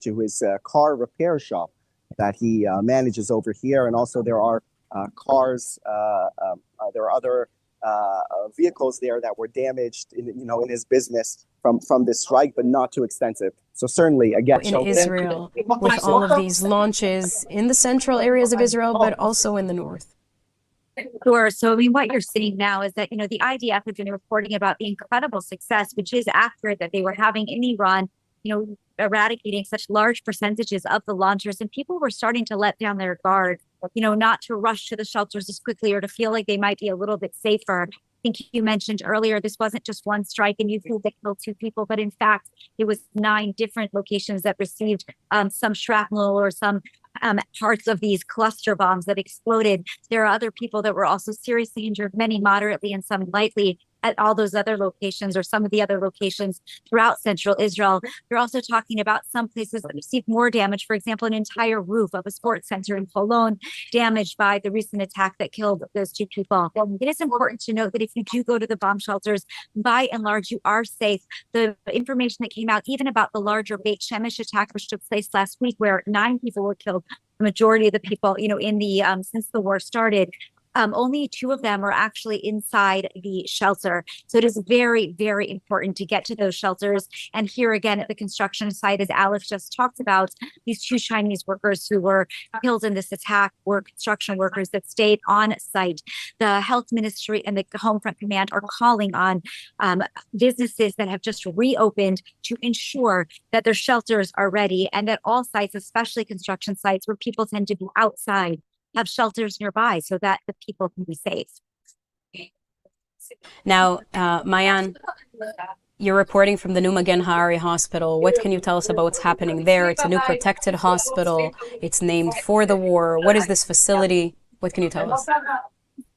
to his car repair shop that he manages over here. And also there are cars, there are other vehicles there that were damaged in his business from this strike, but not too extensive. So certainly, again, in Israel, with all of these launches in the central areas of Israel, but also in the north. Sure. So, I mean, what you're seeing now is that, the IDF has been reporting about the incredible success, which is accurate, that they were having in Iran, eradicating such large percentages of the launchers. And people were starting to let down their guard, not to rush to the shelters as quickly or to feel like they might be a little bit safer. I think you mentioned earlier, this wasn't just one strike and you that killed 2 people, but in fact, it was 9 different locations that received some shrapnel or some parts of these cluster bombs that exploded. There are other people that were also seriously injured, many moderately and some lightly, at all those other locations or some of the other locations throughout central Israel. You're also talking about some places that received more damage. For example, an entire roof of a sports center in Holon damaged by the recent attack that killed those 2 people. It is important to note that if you do go to the bomb shelters, by and large, you are safe. The information that came out even about the larger Beit Shemesh attack, which took place last week, where 9 people were killed, the majority of the people, in the since the war started, only 2 of them are actually inside the shelter. So it is very, very important to get to those shelters. And here again at the construction site, as Alex just talked about, these 2 Chinese workers who were killed in this attack were construction workers that stayed on site. The health ministry and the Home Front Command are calling on businesses that have just reopened to ensure that their shelters are ready and that all sites, especially construction sites where people tend to be outside, have shelters nearby so that the people can be safe. Now, Mayan, you're reporting from the new Magen Ha'ari Hospital. What can you tell us about what's happening there? It's a new protected hospital. It's named for the war. What is this facility? What can you tell us?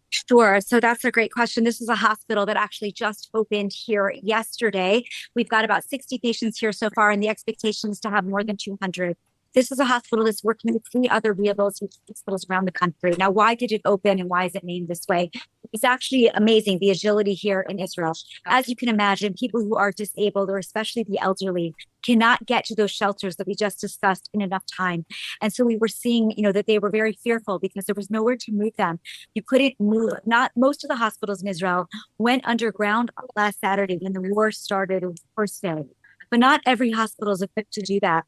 Sure. So that's a great question. This is a hospital that actually just opened here yesterday. We've got about 60 patients here so far, and the expectation is to have more than 200. This is a hospital that's working with 3 other rehabilitation hospitals around the country. Now, why did it open and why is it named this way? It's actually amazing, the agility here in Israel. As you can imagine, people who are disabled, or especially the elderly, cannot get to those shelters that we just discussed in enough time. And so we were seeing, that they were very fearful because there was nowhere to move them. You couldn't move. Not most of the hospitals in Israel went underground last Saturday when the war started, the first day. But not every hospital is equipped to do that.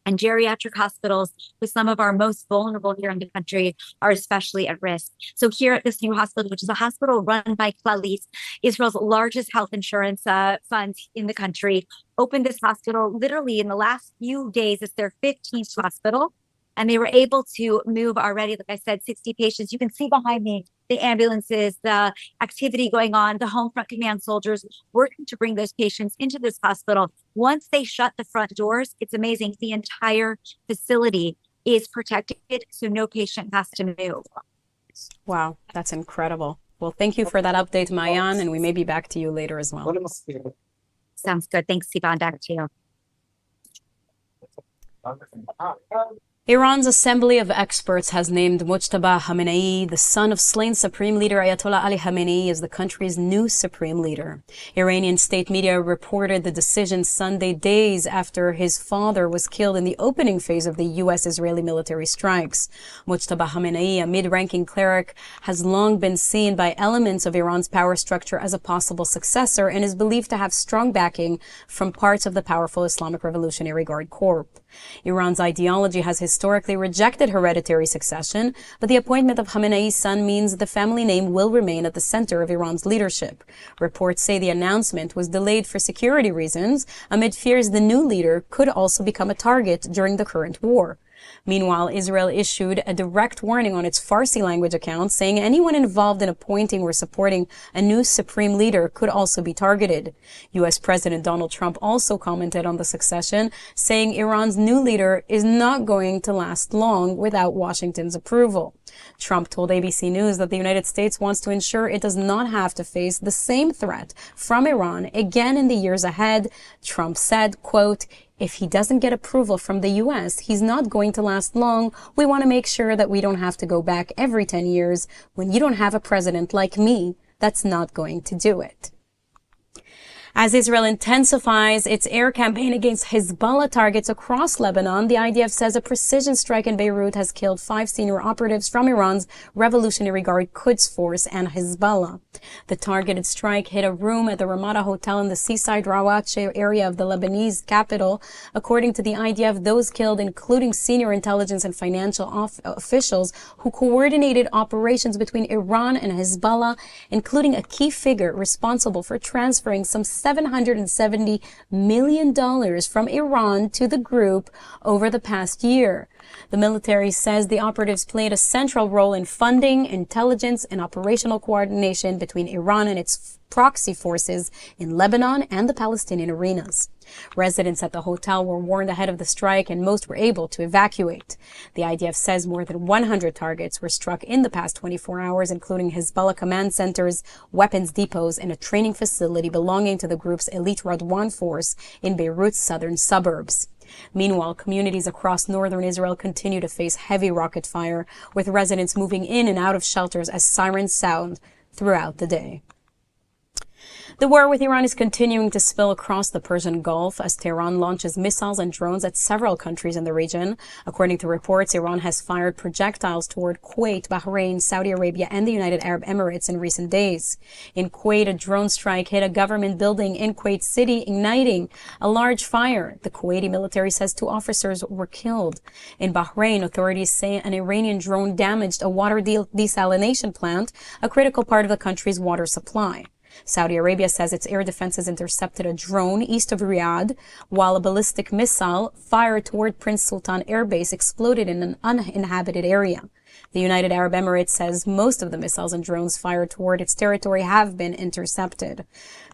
And geriatric hospitals, with some of our most vulnerable here in the country, are especially at risk. So here at this new hospital, which is a hospital run by Clalit, Israel's largest health insurance fund in the country, opened this hospital literally in the last few days. It's their 15th hospital. And they were able to move already, like I said, 60 patients. You can see behind me the ambulances, the activity going on, the Home Front Command soldiers working to bring those patients into this hospital. Once they shut the front doors, it's amazing. The entire facility is protected, so no patient has to move. Wow, that's incredible. Well, thank you for that update, Mayan, and we may be back to you later as well. Sounds good. Thanks, Sivan. Back to you. Iran's Assembly of Experts has named Mujtaba Khamenei, the son of slain Supreme Leader Ayatollah Ali Khamenei, as the country's new Supreme Leader. Iranian state media reported the decision Sunday, days after his father was killed in the opening phase of the U.S.-Israeli military strikes. Mujtaba Khamenei, a mid-ranking cleric, has long been seen by elements of Iran's power structure as a possible successor and is believed to have strong backing from parts of the powerful Islamic Revolutionary Guard Corps. Iran's ideology has historically rejected hereditary succession, but the appointment of Khamenei's son means the family name will remain at the center of Iran's leadership. Reports say the announcement was delayed for security reasons, amid fears the new leader could also become a target during the current war. Meanwhile, Israel issued a direct warning on its Farsi language account, saying anyone involved in appointing or supporting a new supreme leader could also be targeted. U.S. President Donald Trump also commented on the succession, saying Iran's new leader is not going to last long without Washington's approval. Trump told ABC News that the United States wants to ensure it does not have to face the same threat from Iran again in the years ahead. Trump said, quote, "If he doesn't get approval from the U.S., he's not going to last long. We want to make sure that we don't have to go back every 10 years when you don't have a president like me that's not going to do it." As Israel intensifies its air campaign against Hezbollah targets across Lebanon, the IDF says a precision strike in Beirut has killed 5 senior operatives from Iran's Revolutionary Guard Quds Force and Hezbollah. The targeted strike hit a room at the Ramada Hotel in the seaside Rawat area of the Lebanese capital. According to the IDF, those killed, including senior intelligence and financial officials who coordinated operations between Iran and Hezbollah, including a key figure responsible for transferring some $770 million from Iran to the group over the past year. The military says the operatives played a central role in funding, intelligence, and operational coordination between Iran and its proxy forces in Lebanon and the Palestinian arenas. Residents at the hotel were warned ahead of the strike, and most were able to evacuate. The IDF says more than 100 targets were struck in the past 24 hours, including Hezbollah command centers, weapons depots, and a training facility belonging to the group's elite Radwan force in Beirut's southern suburbs. Meanwhile, communities across northern Israel continue to face heavy rocket fire, with residents moving in and out of shelters as sirens sound throughout the day. The war with Iran is continuing to spill across the Persian Gulf as Tehran launches missiles and drones at several countries in the region. According to reports, Iran has fired projectiles toward Kuwait, Bahrain, Saudi Arabia, and the United Arab Emirates in recent days. In Kuwait, a drone strike hit a government building in Kuwait City, igniting a large fire. The Kuwaiti military says 2 officers were killed. In Bahrain, authorities say an Iranian drone damaged a water desalination plant, a critical part of the country's water supply. Saudi Arabia says its air defenses intercepted a drone east of Riyadh, while a ballistic missile fired toward Prince Sultan Air Base exploded in an uninhabited area. The United Arab Emirates says most of the missiles and drones fired toward its territory have been intercepted.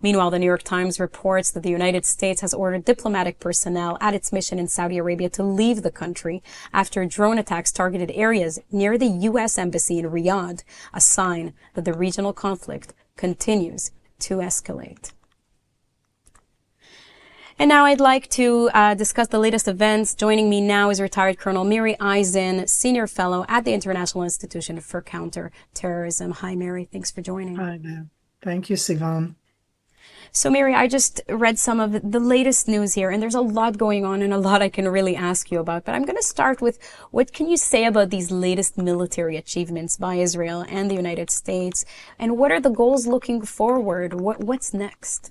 Meanwhile, the New York Times reports that the United States has ordered diplomatic personnel at its mission in Saudi Arabia to leave the country after drone attacks targeted areas near the U.S. Embassy in Riyadh, a sign that the regional conflict continues to escalate. And now I'd like to discuss the latest events. Joining me now is retired Colonel Mary Eisen, Senior Fellow at the International Institution for Counterterrorism. Hi, Mary. Thanks for joining. Hi, ma'am. Thank you, Sivan. So, Mary, I just read some of the latest news here, and there's a lot going on and a lot I can really ask you about. But I'm going to start with, what can you say about these latest military achievements by Israel and the United States? And what are the goals looking forward? What's next?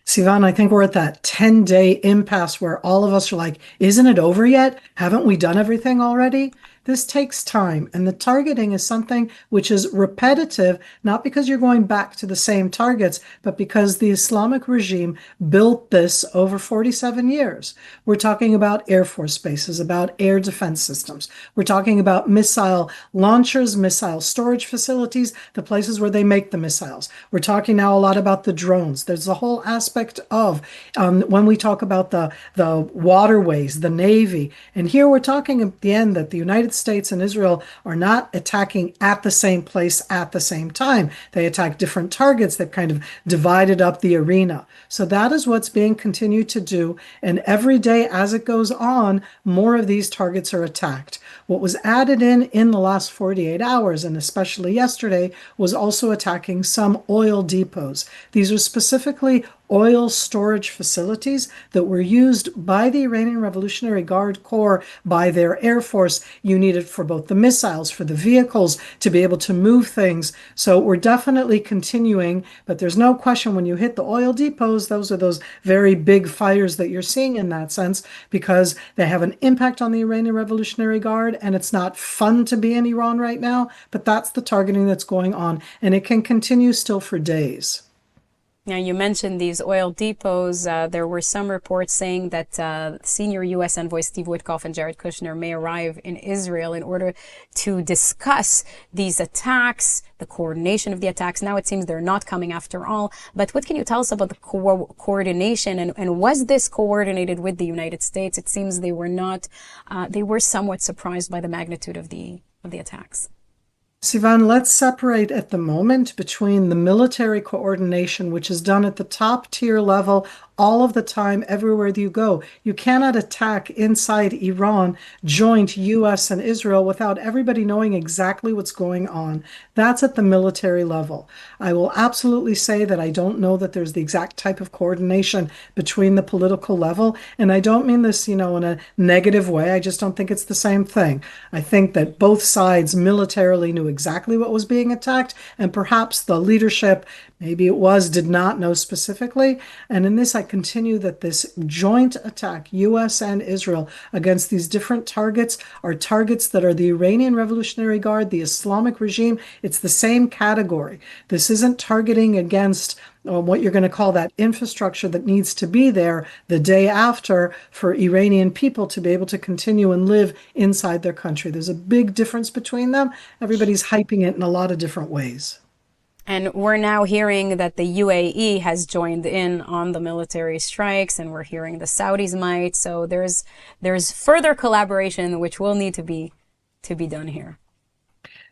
Sivan, I think we're at that 10-day impasse where all of us are like, isn't it over yet? Haven't we done everything already? This takes time, and the targeting is something which is repetitive, not because you're going back to the same targets, but because the Islamic regime built this over 47 years. We're talking about Air Force bases, about air defense systems. We're talking about missile launchers, missile storage facilities, the places where they make the missiles. We're talking now a lot about the drones. There's a whole aspect of when we talk about the waterways, the Navy, and here we're talking at the end that the United States and Israel are not attacking at the same place at the same time. They attack different targets that kind of divided up the arena. So that is what's being continued to do. And every day as it goes on, more of these targets are attacked. What was added in the last 48 hours, and especially yesterday, was also attacking some oil depots. These are specifically oil storage facilities that were used by the Iranian Revolutionary Guard Corps, by their Air Force. You need it for both the missiles, for the vehicles, to be able to move things. So we're definitely continuing, but there's no question when you hit the oil depots, those are those very big fires that you're seeing in that sense, because they have an impact on the Iranian Revolutionary Guard, and it's not fun to be in Iran right now, but that's the targeting that's going on, and it can continue still for days. Now, you mentioned these oil depots. There were some reports saying that senior U.S. envoy Steve Witkoff and Jared Kushner may arrive in Israel in order to discuss these attacks, the coordination of the attacks. Now it seems they're not coming after all. But what can you tell us about the coordination? And was this coordinated with the United States? It seems they were not. They were somewhat surprised by the magnitude of the attacks. Sivan, let's separate at the moment between the military coordination, which is done at the top tier level all of the time, everywhere you go. You cannot attack inside Iran, joint US and Israel without everybody knowing exactly what's going on. That's at the military level. I will absolutely say that I don't know that there's the exact type of coordination between the political level. And I don't mean this, in a negative way. I just don't think it's the same thing. I think that both sides militarily knew exactly what was being attacked, and perhaps the leadership, maybe it was, did not know specifically. And in this, I continue that this joint attack, US and Israel, against these different targets are targets that are the Iranian Revolutionary Guard, the Islamic regime. It's the same category. This isn't targeting against what you're going to call that infrastructure that needs to be there the day after for Iranian people to be able to continue and live inside their country. There's a big difference between them. Everybody's hyping it in a lot of different ways. And we're now hearing that the UAE has joined in on the military strikes, and we're hearing the Saudis might. So there's further collaboration which will need to be done here.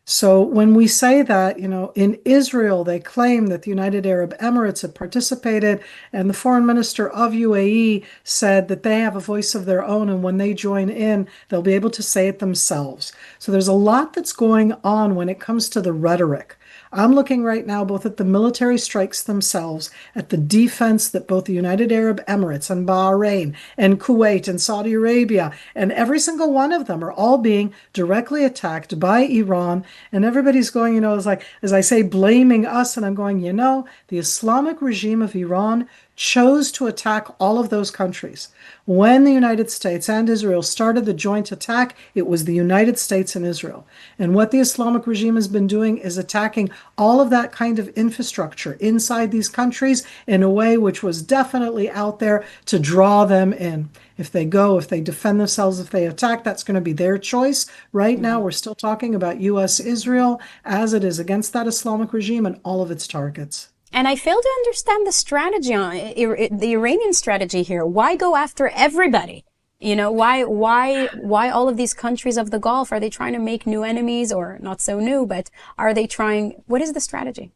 So when we say that, in Israel, they claim that the United Arab Emirates had participated, and the foreign minister of UAE said that they have a voice of their own, and when they join in, they'll be able to say it themselves. So there's a lot that's going on when it comes to the rhetoric. I'm looking right now both at the military strikes themselves, at the defense that both the United Arab Emirates and Bahrain and Kuwait and Saudi Arabia and every single one of them are all being directly attacked by Iran. And everybody's going, is like, as I say, blaming us. And I'm going, the Islamic regime of Iran chose to attack all of those countries. When the United States and Israel started the joint attack, it was the United States and Israel. And what the Islamic regime has been doing is attacking all of that kind of infrastructure inside these countries in a way which was definitely out there to draw them in. If they defend themselves, if they attack, that's going to be their choice. Right now, we're still talking about US-Israel as it is against that Islamic regime and all of its targets. And I fail to understand the strategy, the Iranian strategy here. Why go after everybody? Why all of these countries of the Gulf? Are they trying to make new enemies, or not so new, but are they trying, what is the strategy?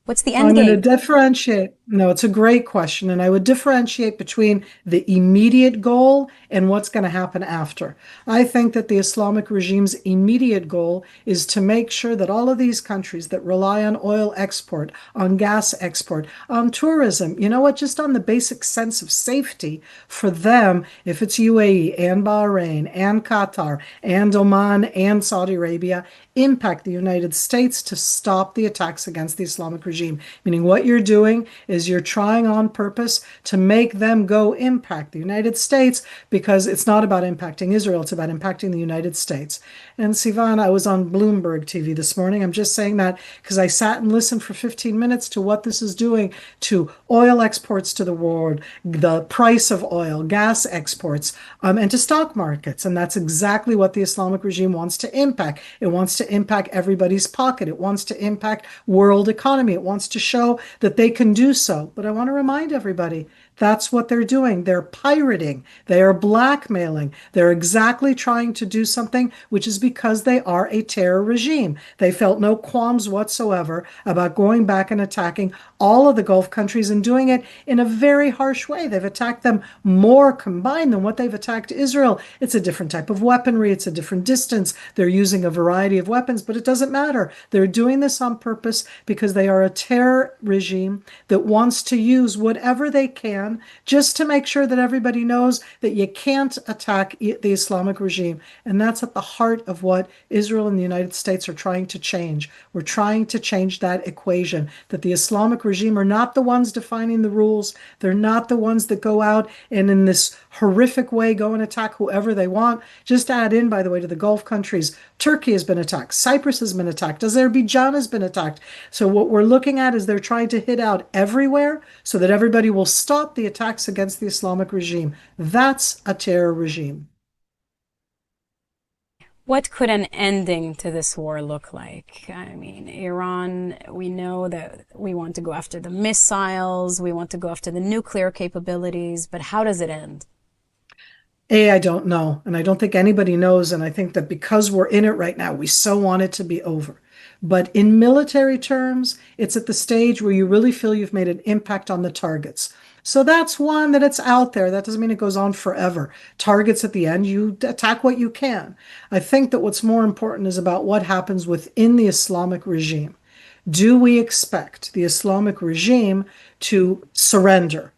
What's the end game? I'm going to differentiate. No, it's a great question. And I would differentiate between the immediate goal and what's going to happen after. I think that the Islamic regime's immediate goal is to make sure that all of these countries that rely on oil export, on gas export, on tourism, just on the basic sense of safety for them, if it's UAE and Bahrain and Qatar and Oman and Saudi Arabia, impact the United States to stop the attacks against the Islamic regime. Meaning what you're doing is you're trying on purpose to make them go impact the United States, because it's not about impacting Israel, it's about impacting the United States. And Sivan, I was on Bloomberg TV this morning. I'm just saying that because I sat and listened for 15 minutes to what this is doing to oil exports to the world, the price of oil, gas exports, and to stock markets. And that's exactly what the Islamic regime wants to impact. It wants to impact everybody's pocket. It wants to impact world economy. It wants to show that they can do so. But I want to remind everybody, that's what they're doing. They're pirating. They are blackmailing. They're exactly trying to do something, which is because they are a terror regime. They felt no qualms whatsoever about going back and attacking all of the Gulf countries and doing it in a very harsh way. They've attacked them more combined than what they've attacked Israel. It's a different type of weaponry. It's a different distance. They're using a variety of weapons, but it doesn't matter. They're doing this on purpose because they are a terror regime that wants to use whatever they can just to make sure that everybody knows that you can't attack the Islamic regime. And that's at the heart of what Israel and the United States are trying to change. We're trying to change that equation, that the Islamic regime are not the ones defining the rules. They're not the ones that go out and in this horrific way go and attack whoever they want. Just add in, by the way, to the Gulf countries, Turkey has been attacked. Cyprus has been attacked. Azerbaijan has been attacked. So what we're looking at is they're trying to hit out everywhere so that everybody will stop the attacks against the Islamic regime. That's a terror regime. What could an ending to this war look like? I mean, Iran, we know that we want to go after the missiles, we want to go after the nuclear capabilities, but how does it end? I don't know. And I don't think anybody knows. And I think that because we're in it right now, we so want it to be over. But in military terms, it's at the stage where you really feel you've made an impact on the targets. So that's one that it's out there. That doesn't mean it goes on forever. Targets at the end, you attack what you can. I think that what's more important is about what happens within the Islamic regime. Do we expect the Islamic regime to surrender?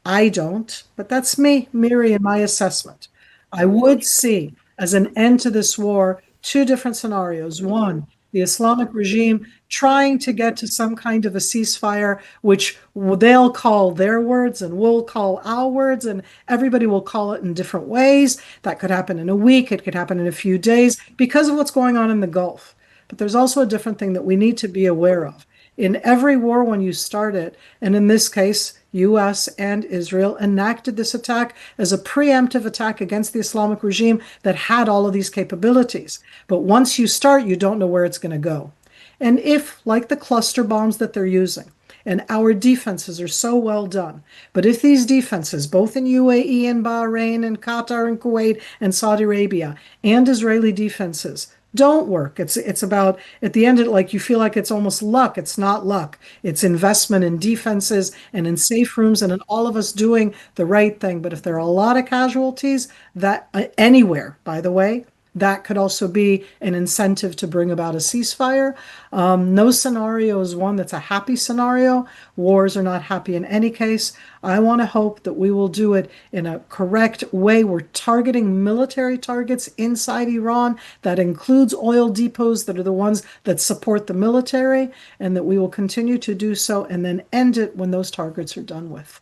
I don't, but that's me, Miri, in my assessment. I would see as an end to this war two different scenarios. One, the Islamic regime trying to get to some kind of a ceasefire, which they'll call their words and we'll call our words, and everybody will call it in different ways. That could happen in a week, it could happen in a few days because of what's going on in the Gulf. But there's also a different thing that we need to be aware of. In every war, when you start it, and in this case, US and Israel enacted this attack as a preemptive attack against the Islamic regime that had all of these capabilities. But once you start, you don't know where it's going to go. And if, like the cluster bombs that they're using, and our defenses are so well done, but if these defenses, both in UAE and Bahrain and Qatar and Kuwait and Saudi Arabia, and Israeli defenses, don't work. It's about at the end it like you feel like it's almost luck. It's not luck. It's investment in defenses and in safe rooms and in all of us doing the right thing. But if there are a lot of casualties that anywhere, by the way, that could also be an incentive to bring about a ceasefire. No scenario is one that's a happy scenario. Wars are not happy in any case. I want to hope that we will do it in a correct way. We're targeting military targets inside Iran. That includes oil depots that are the ones that support the military, and that we will continue to do so and then end it when those targets are done with.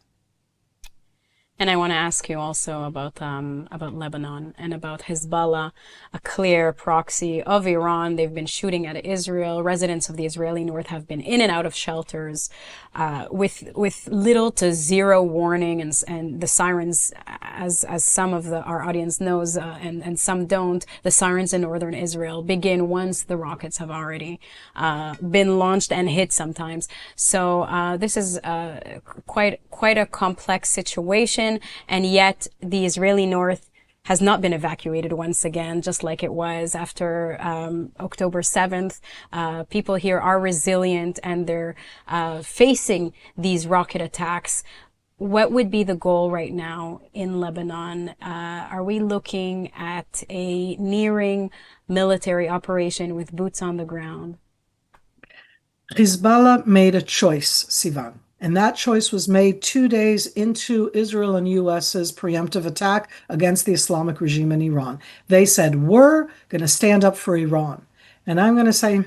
And I want to ask you also about Lebanon and about Hezbollah, a clear proxy of Iran. They've been shooting at Israel. Residents of the Israeli north have been in and out of shelters with little to zero warning, and the sirens, as some of our audience knows, and some don't. The sirens in northern Israel begin once the rockets have already been launched and hit sometimes. So this is quite a complex situation. And yet the Israeli north has not been evacuated once again, just like it was after October 7th. People here are resilient and they're facing these rocket attacks. What would be the goal right now in Lebanon? Are we looking at a nearing military operation with boots on the ground? Hezbollah made a choice, Sivan. And that choice was made 2 days into Israel and US's preemptive attack against the Islamic regime in Iran. They said, we're going to stand up for Iran. And I'm going to say,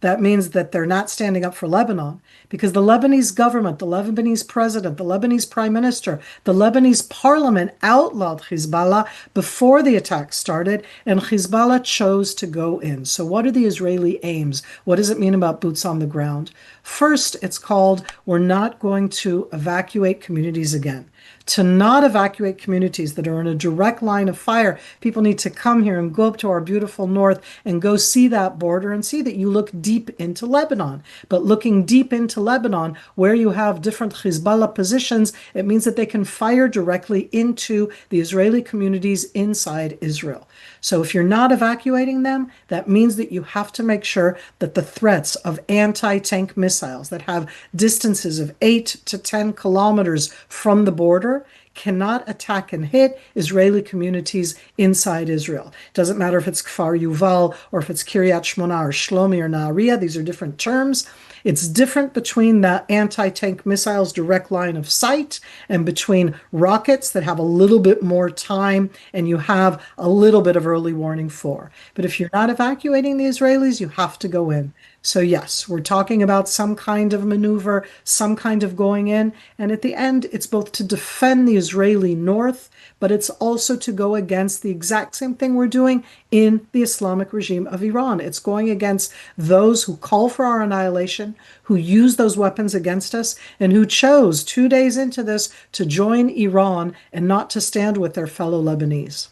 that means that they're not standing up for Lebanon, because the Lebanese government, the Lebanese president, the Lebanese prime minister, the Lebanese parliament outlawed Hezbollah before the attack started, and Hezbollah chose to go in. So what are the Israeli aims? What does it mean about boots on the ground? First, it's called, we're not going to evacuate communities again. To not evacuate communities that are in a direct line of fire, people need to come here and go up to our beautiful north and go see that border and see that you look deep into Lebanon. But looking deep into Lebanon, where you have different Hezbollah positions, it means that they can fire directly into the Israeli communities inside Israel. So if you're not evacuating them, that means that you have to make sure that the threats of anti-tank missiles that have distances of 8 to 10 kilometers from the border cannot attack and hit Israeli communities inside Israel. It doesn't matter if it's Kfar Yuval or if it's Kiryat Shmona or Shlomi or Nahariya. These are different terms. It's different between the anti-tank missiles direct line of sight and between rockets that have a little bit more time and you have a little bit of early warning for. But if you're not evacuating the Israelis, you have to go in. So yes, we're talking about some kind of maneuver, some kind of going in. And at the end, it's both to defend the Israeli north, but it's also to go against the exact same thing we're doing in the Islamic regime of Iran. It's going against those who call for our annihilation, who use those weapons against us, and who chose 2 days into this to join Iran and not to stand with their fellow Lebanese.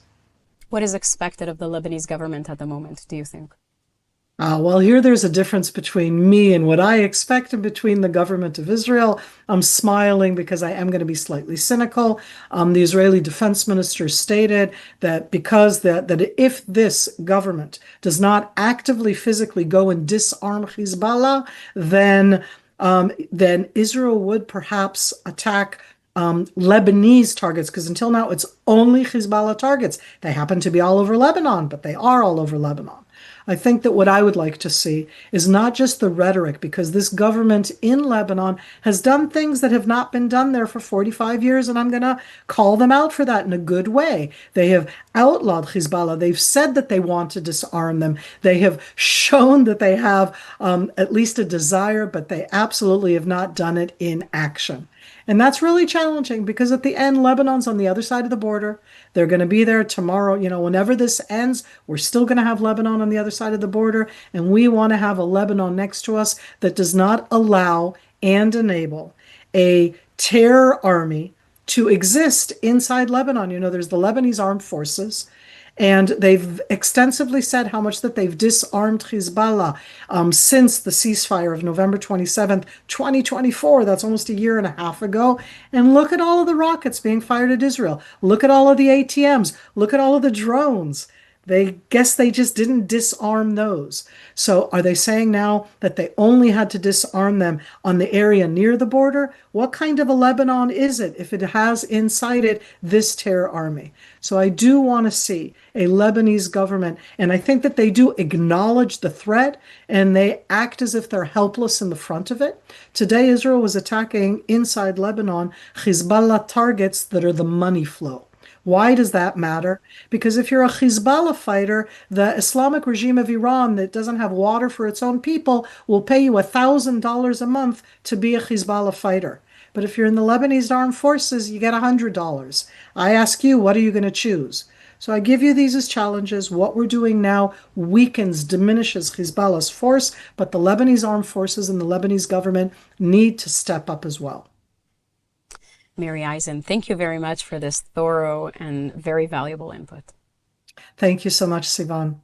What is expected of the Lebanese government at the moment, do you think? Well, here there's a difference between me and what I expect and between the government of Israel. I'm smiling because I am going to be slightly cynical. The Israeli defense minister stated that that if this government does not actively physically go and disarm Hezbollah, then Israel would perhaps attack Lebanese targets, because until now it's only Hezbollah targets. They happen to be all over Lebanon, but they are all over Lebanon. I think that what I would like to see is not just the rhetoric, because this government in Lebanon has done things that have not been done there for 45 years, and I'm going to call them out for that in a good way. They have outlawed Hezbollah. They've said that they want to disarm them. They have shown that they have at least a desire, but they absolutely have not done it in action. And that's really challenging, because at the end, Lebanon's on the other side of the border. They're going to be there tomorrow. Whenever this ends, we're still going to have Lebanon on the other side of the border. And we want to have a Lebanon next to us that does not allow and enable a terror army to exist inside Lebanon. There's the Lebanese armed forces. And they've extensively said how much that they've disarmed Hezbollah since the ceasefire of November 27th, 2024. That's almost a year and a half ago. And look at all of the rockets being fired at Israel. Look at all of the ATMs. Look at all of the drones. They guess they just didn't disarm those. So are they saying now that they only had to disarm them on the area near the border? What kind of a Lebanon is it if it has inside it this terror army? So I do want to see a Lebanese government, and I think that they do acknowledge the threat and they act as if they're helpless in the front of it. Today, Israel was attacking inside Lebanon Hezbollah targets that are the money flow. Why does that matter? Because if you're a Hezbollah fighter, the Islamic regime of Iran that doesn't have water for its own people will pay you $1,000 a month to be a Hezbollah fighter. But if you're in the Lebanese armed forces, you get $100. I ask you, what are you going to choose? So I give you these as challenges. What we're doing now weakens, diminishes Hezbollah's force, but the Lebanese armed forces and the Lebanese government need to step up as well. Mary Eisen, thank you very much for this thorough and very valuable input. Thank you so much, Sivan.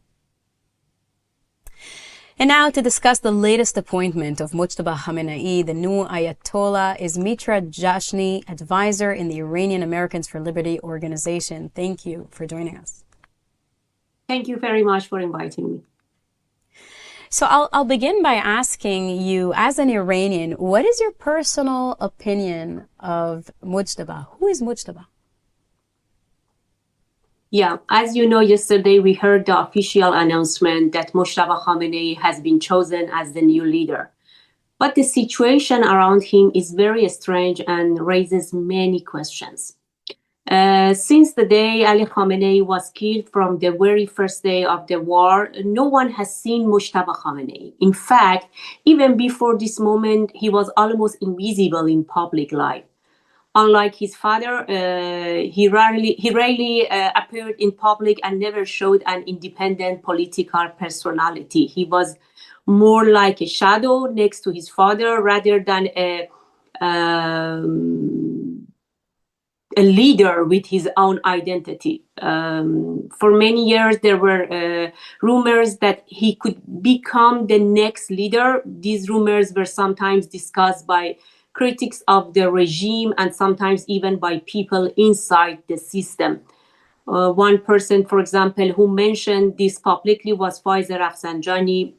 And now to discuss the latest appointment of Mujtaba Khamenei, the new Ayatollah, is Mitra Jashni, advisor in the Iranian Americans for Liberty organization. Thank you for joining us. Thank you very much for inviting me. So I'll begin by asking you, as an Iranian, what is your personal opinion of Mujtaba? Who is Mujtaba? Yeah, as you know, yesterday we heard the official announcement that Mujtaba Khamenei has been chosen as the new leader. But the situation around him is very strange and raises many questions. Since the day Ali Khamenei was killed, from the very first day of the war, no one has seen Mujtaba Khamenei. In fact, even before this moment, he was almost invisible in public life. Unlike his father, he rarely appeared in public and never showed an independent political personality. He was more like a shadow next to his father rather than a leader with his own identity. For many years, there were rumors that he could become the next leader. These rumors were sometimes discussed by critics of the regime and sometimes even by people inside the system. One person, for example, who mentioned this publicly was Faiza Rafsanjani.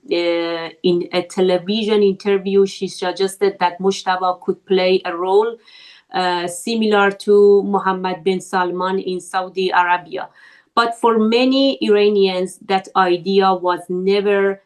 In a television interview, she suggested that Mujtaba could play a role similar to Mohammed bin Salman in Saudi Arabia. But for many Iranians, that idea was never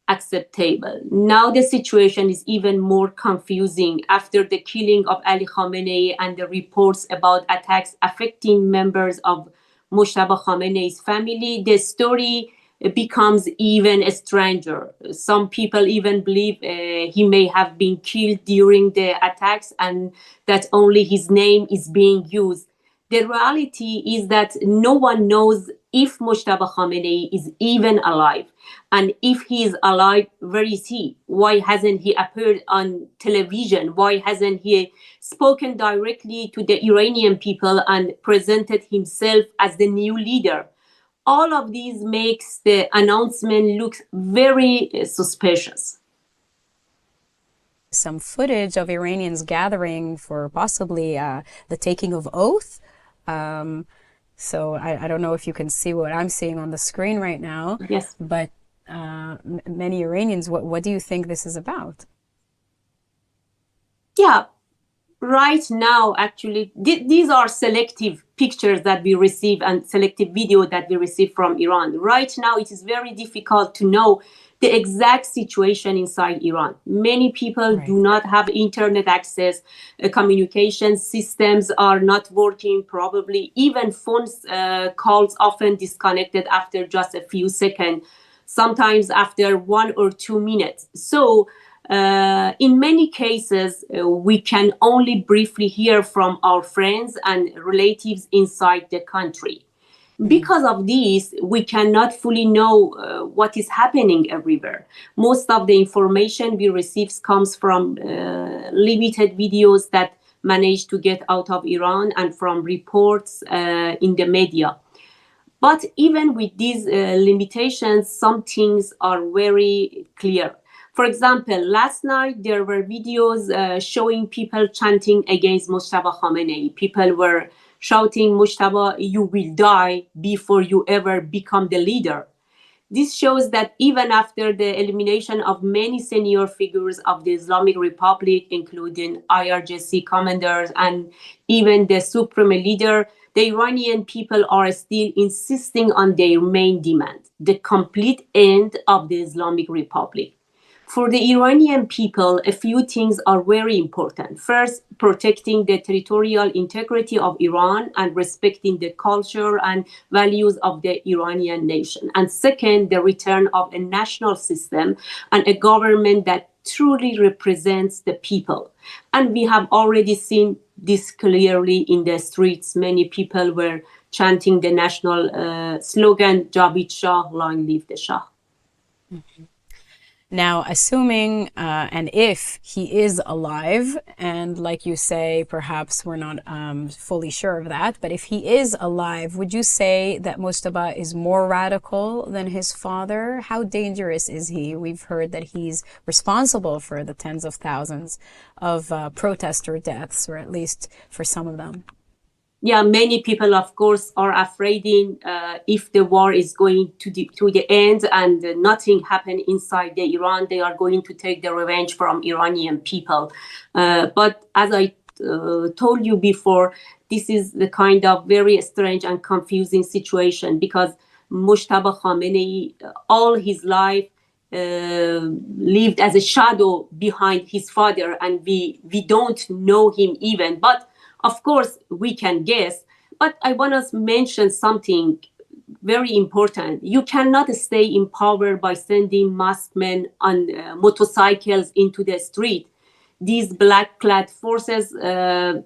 acceptable. Now the situation is even more confusing after the killing of Ali Khamenei and the reports about attacks affecting members of Mujtaba Khamenei's family. The story becomes even stranger. Some people even believe he may have been killed during the attacks and that only his name is being used. The reality is that no one knows if Mujtaba Khamenei is even alive. And if he is alive, where is he? Why hasn't he appeared on television? Why hasn't he spoken directly to the Iranian people and presented himself as the new leader? All of these makes the announcement look very suspicious. Some footage of Iranians gathering for possibly the taking of oath. So I don't know if you can see what I'm seeing on the screen right now. Yes. But many Iranians, what do you think this is about? Yeah, Right now, actually, these are selective pictures that we receive and selective video that we receive from Iran. Right now, it is very difficult to know the exact situation inside Iran. Many people do not have internet access, communication systems are not working, probably even phones calls often disconnected after just a few seconds, sometimes after 1 or 2 minutes. So in many cases, we can only briefly hear from our friends and relatives inside the country. Because of this, we cannot fully know what is happening everywhere. Most of the information we receive comes from limited videos that manage to get out of Iran and from reports in the media. But even with these limitations, some things are very clear. For example, last night there were videos showing people chanting against Mojtaba Khamenei. People were shouting, Mojtaba, you will die before you ever become the leader. This shows that even after the elimination of many senior figures of the Islamic Republic, including IRGC commanders and even the supreme leader, the Iranian people are still insisting on their main demand, the complete end of the Islamic Republic. For the Iranian people, a few things are very important. First, protecting the territorial integrity of Iran and respecting the culture and values of the Iranian nation. And second, the return of a national system and a government that truly represents the people. And we have already seen this clearly in the streets. Many people were chanting the national slogan, Javid Shah, long live the Shah. Mm-hmm. Now, assuming and if he is alive, and like you say, perhaps we're not fully sure of that, but if he is alive, would you say that Mojtaba is more radical than his father? How dangerous is he? We've heard that he's responsible for the tens of thousands of protester deaths, or at least for some of them. Yeah, many people, of course, are afraid if the war is going to the end and nothing happened inside the Iran, they are going to take the revenge from Iranian people. But as I told you before, this is the kind of very strange and confusing situation because Mojtaba Khamenei, all his life, lived as a shadow behind his father, and we don't know him even. But of course, we can guess, but I want to mention something very important. You cannot stay in power by sending masked men on motorcycles into the street. These black-clad forces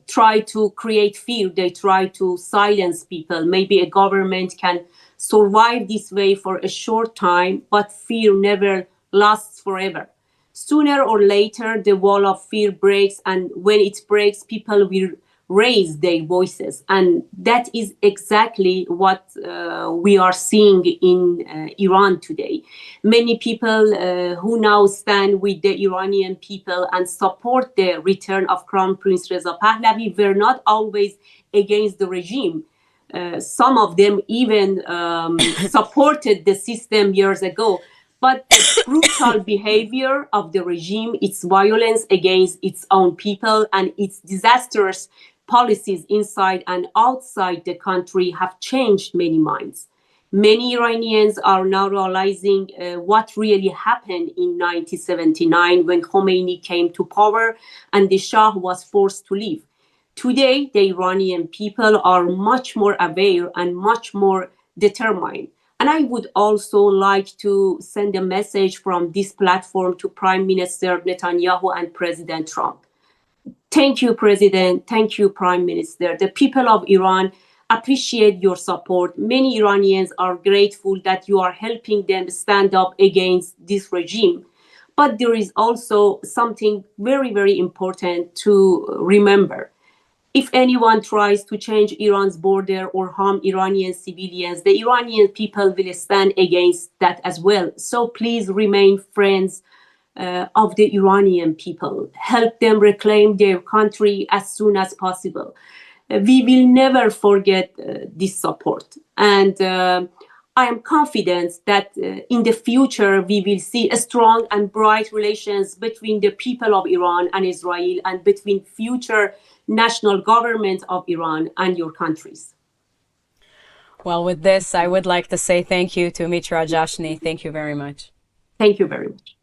try to create fear. They try to silence people. Maybe a government can survive this way for a short time, but fear never lasts forever. Sooner or later, the wall of fear breaks, and when it breaks, people will raise their voices. And that is exactly what we are seeing in Iran today. Many people who now stand with the Iranian people and support the return of Crown Prince Reza Pahlavi were not always against the regime. Some of them even supported the system years ago. But the brutal behavior of the regime, its violence against its own people, and its disastrous policies inside and outside the country have changed many minds. Many Iranians are now realizing what really happened in 1979 when Khomeini came to power and the Shah was forced to leave. Today, the Iranian people are much more aware and much more determined. And I would also like to send a message from this platform to Prime Minister Netanyahu and President Trump. Thank you, President. Thank you, Prime Minister. The people of Iran appreciate your support. Many Iranians are grateful that you are helping them stand up against this regime. But there is also something very, very important to remember. If anyone tries to change Iran's border or harm Iranian civilians, the Iranian people will stand against that as well. So please remain friends of the Iranian people. Help them reclaim their country as soon as possible. We will never forget this support. And I am confident that in the future we will see a strong and bright relations between the people of Iran and Israel, and between future national government of Iran and your countries. Well, with this, I would like to say thank you to Mitra Jashni. Thank you very much. Thank you very much.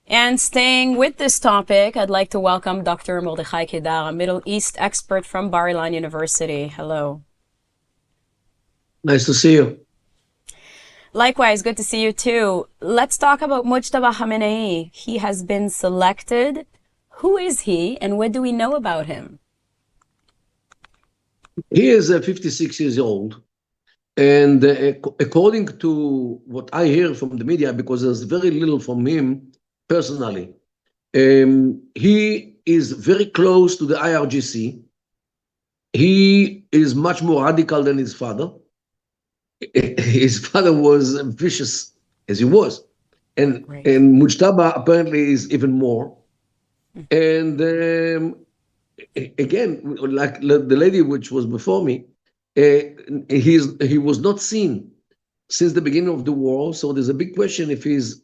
And staying with this topic, I'd like to welcome Dr. Mordechai Kedar, a Middle East expert from Bar-Ilan University. Hello. Nice to see you. Likewise, good to see you too. Let's talk about Mujtaba Khamenei. He has been selected. Who is he and what do we know about him? He is 56 years old. And according to what I hear from the media, because there's very little from him personally, he is very close to the IRGC. He is much more radical than his father. His father was vicious as he was. And Mujtaba apparently is even more. And again, like the lady which was before me, he was not seen since the beginning of the war. So there's a big question if he's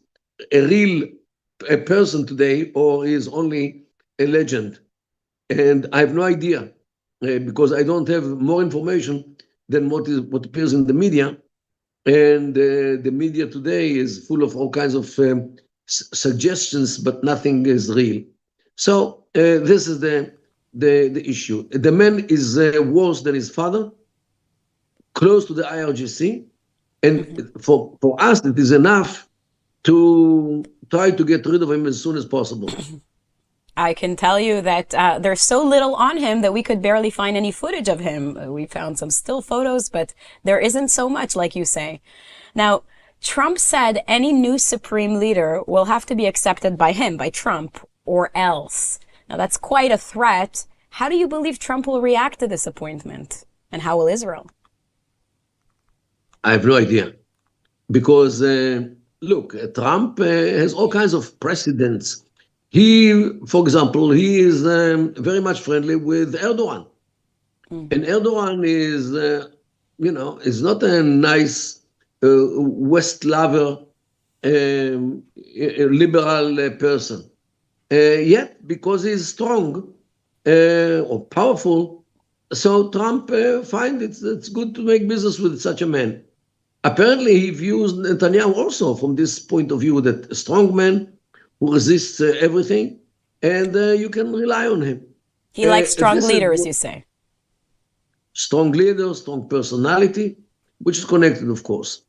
a real person today or is only a legend. And I have no idea because I don't have more information than what appears in the media. And the media today is full of all kinds of suggestions, but nothing is real. So this is the issue. The man is worse than his father, close to the IRGC, and for us it is enough to try to get rid of him as soon as possible. I can tell you that there's so little on him that we could barely find any footage of him. We found some still photos, but there isn't so much, like you say. Now, Trump said any new supreme leader will have to be accepted by him, by Trump, or else. Now, that's quite a threat. How do you believe Trump will react to this appointment? And how will Israel? I have no idea. Because, look, Trump has all kinds of precedents. He, for example, he is very much friendly with Erdogan. And Erdogan is, is not a nice West lover, liberal person. Yet, because he's strong or powerful, so Trump finds it's good to make business with such a man. Apparently, he views Netanyahu also from this point of view, that a strong man who resists everything, and you can rely on him. He likes strong leaders, you say. Strong leader, strong personality, which is connected, of course.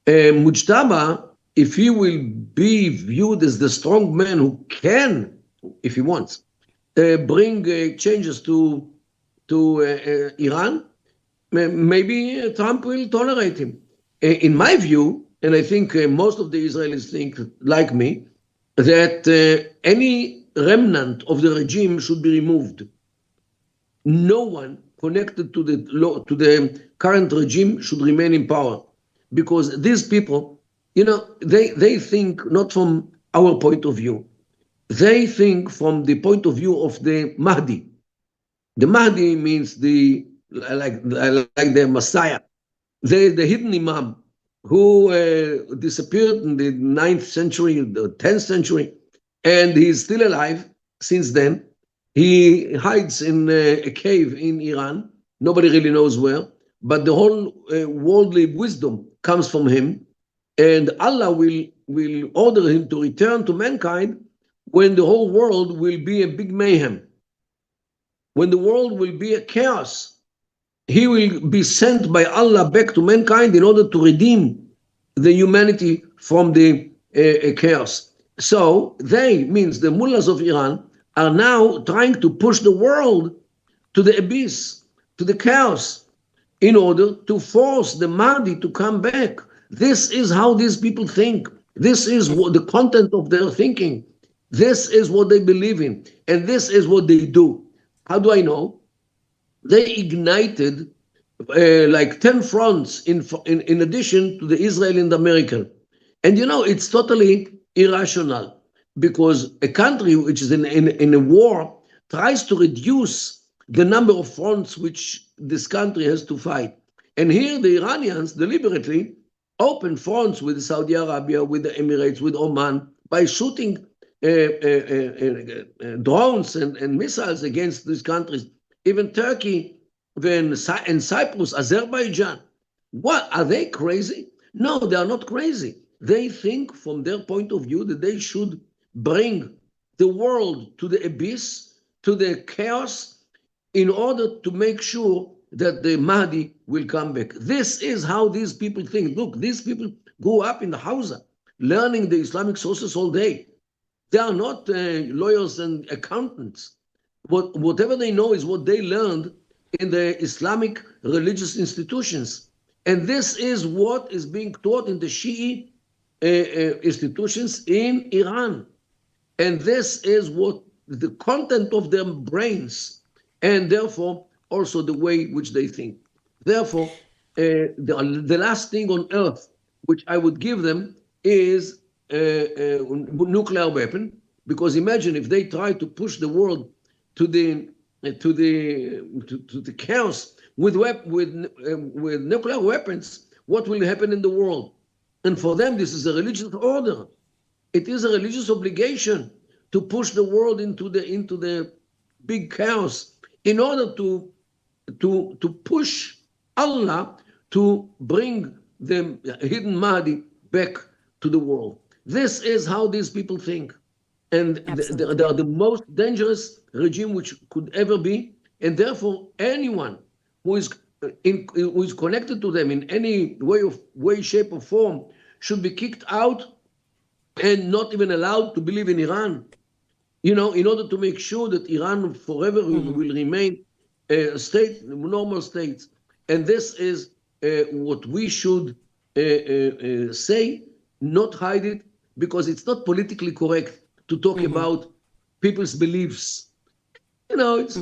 Mujtaba, if he will be viewed as the strong man who can, if he wants, bring changes to Iran, maybe Trump will tolerate him. In my view, and I think most of the Israelis think like me, that any remnant of the regime should be removed. No one connected to the current regime should remain in power, because these people, they think not from our point of view. They think from the point of view of the Mahdi. The Mahdi means like the Messiah, the hidden Imam, who disappeared in the 9th century, the 10th century, and he's still alive since then. He hides in a cave in Iran. Nobody really knows where, but the whole worldly wisdom comes from him, and Allah will order him to return to mankind when the whole world will be a big mayhem. When the world will be a chaos, he will be sent by Allah back to mankind in order to redeem the humanity from the chaos. So they, means the mullahs of Iran, are now trying to push the world to the abyss, to the chaos, in order to force the Mahdi to come back. This is how these people think. This is what the content of their thinking. This is what they believe in. And this is what they do. How do I know? They ignited like 10 fronts in addition to the Israeli and American. And it's totally irrational, because a country which is in a war tries to reduce the number of fronts which this country has to fight. And here the Iranians deliberately open fronts with Saudi Arabia, with the Emirates, with Oman, by shooting drones and missiles against these countries. Even Turkey and Cyprus, Azerbaijan. What, are they crazy? No, they are not crazy. They think from their point of view that they should bring the world to the abyss, to the chaos, in order to make sure that the Mahdi will come back. This is how these people think. Look, these people grew up in the Hausa, learning the Islamic sources all day. They are not lawyers and accountants. Whatever they know is what they learned in the Islamic religious institutions. And this is what is being taught in the Shi'i institutions in Iran. And this is what the content of their brains, and therefore also the way which they think. Therefore, the last thing on earth which I would give them is nuclear weapon, because imagine if they try to push the world to the chaos with nuclear weapons, what will happen in the world? And for them, this is a religious order. It is a religious obligation to push the world into the big chaos in order to push Allah to bring the hidden Mahdi back to the world. This is how these people think. And they are the most dangerous regime which could ever be. And therefore, anyone who is connected to them in any way, shape, or form should be kicked out and not even allowed to believe in Iran. In order to make sure that Iran forever will remain a state, normal states. And this is what we should say, not hide it, because it's not politically correct to talk about people's beliefs. It's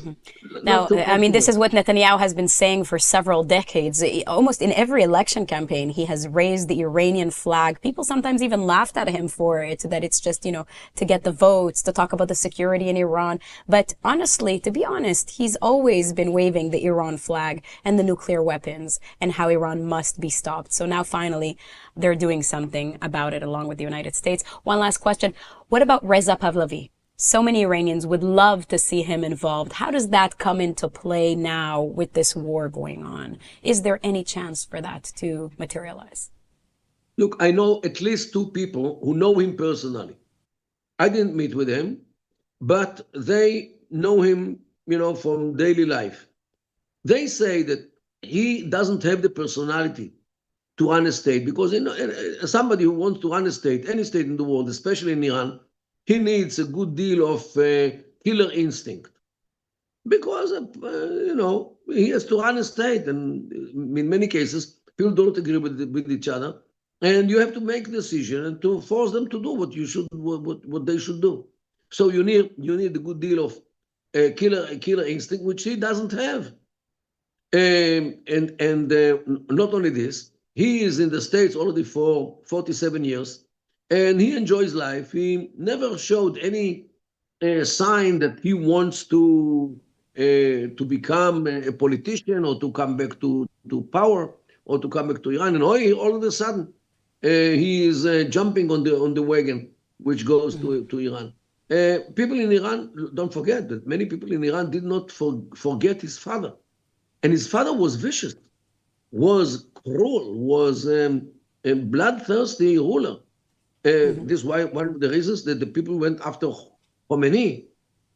now, I mean, this is what Netanyahu has been saying for several decades. Almost in every election campaign, he has raised the Iranian flag. People sometimes even laughed at him for it, that it's just, to get the votes, to talk about the security in Iran. But honestly, to be honest, he's always been waving the Iran flag and the nuclear weapons and how Iran must be stopped. So now finally, they're doing something about it along with the United States. One last question. What about Reza Pahlavi? So many Iranians would love to see him involved. How does that come into play now with this war going on? Is there any chance for that to materialize? Look, I know at least two people who know him personally. I didn't meet with him, but they know him, from daily life. They say that he doesn't have the personality to run a state, because somebody who wants to run a state, any state in the world, especially in Iran, he needs a good deal of killer instinct, because, he has to run a state. And in many cases, people don't agree with each other. And you have to make a decision and to force them to do what they should do. So you need a good deal of killer instinct, which he doesn't have. And not only this, he is in the States already for 47 years. And he enjoys life. He never showed any sign that he wants to become a politician or to come back to power or to come back to Iran. And all of a sudden, he is jumping on the wagon which goes to Iran. People in Iran, don't forget that many people in Iran did not forget his father. And his father was vicious, was cruel, was a bloodthirsty ruler. This is why one of the reasons that the people went after Khomeini.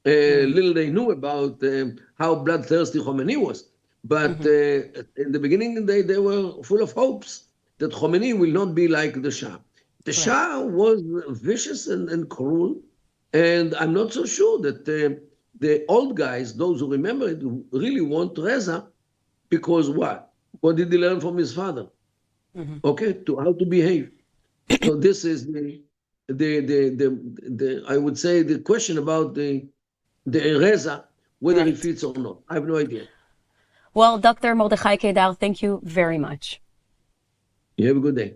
Little they knew about how bloodthirsty Khomeini was. But in the beginning, they were full of hopes that Khomeini will not be like the Shah. The Shah was vicious and cruel. And I'm not so sure that the old guys, those who remember it, really want Reza, because what? What did he learn from his father? Okay, to how to behave. So this is the I would say the question about the Reza, whether he fits or not. I have no idea. Well, Dr. Mordechai Kedar, thank you very much. You have a good day.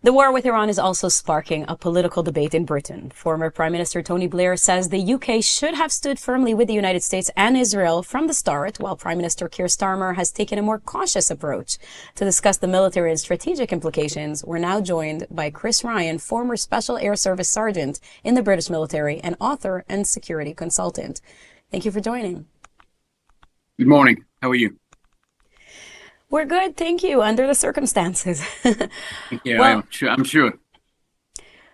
The war with Iran is also sparking a political debate in Britain. Former Prime Minister Tony Blair says the UK should have stood firmly with the United States and Israel from the start, while Prime Minister Keir Starmer has taken a more cautious approach. To discuss the military and strategic implications, we're now joined by Chris Ryan, former Special Air Service Sergeant in the British military and author and security consultant. Thank you for joining. Good morning. How are you? We're good, thank you, under the circumstances. Yeah, Well, I'm sure.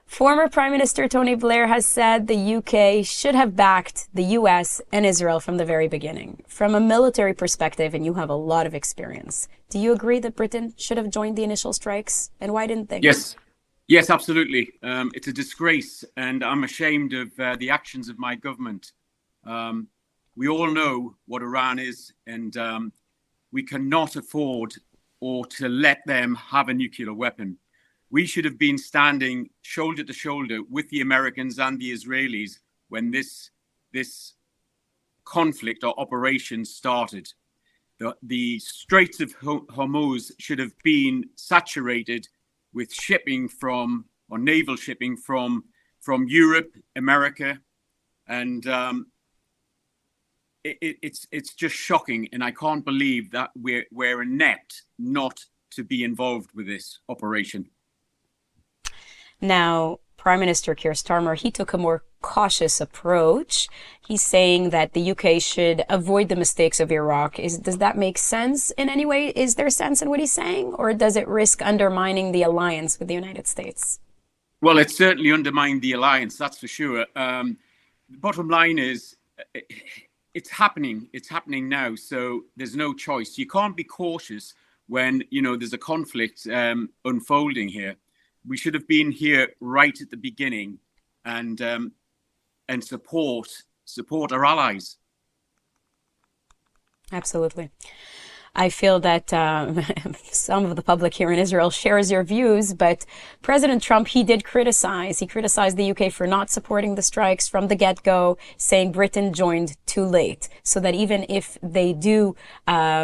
Former Prime Minister Tony Blair has said the UK should have backed the US and Israel from the very beginning. From a military perspective, and you have a lot of experience, do you agree that Britain should have joined the initial strikes? And why didn't they? Yes, absolutely. It's a disgrace, and I'm ashamed of the actions of my government. We all know what Iran is, and we cannot afford or to let them have a nuclear weapon. We should have been standing shoulder to shoulder with the Americans and the Israelis when this conflict or operation started. The Straits of Hormuz should have been saturated with shipping from, or naval shipping from Europe, America, and it's just shocking, and I can't believe that we're inept not to be involved with this operation. Now, Prime Minister Keir Starmer, he took a more cautious approach. He's saying that the UK should avoid the mistakes of Iraq. Does that make sense in any way? Is there sense in what he's saying, or does it risk undermining the alliance with the United States? Well, it certainly undermined the alliance, that's for sure. The bottom line is, it's happening. It's happening now. So there's no choice. You can't be cautious when, there's a conflict unfolding here. We should have been here right at the beginning and support our allies. Absolutely. I feel that some of the public here in Israel shares your views, but President Trump, he criticized the UK for not supporting the strikes from the get-go, saying Britain joined too late, so that even if they do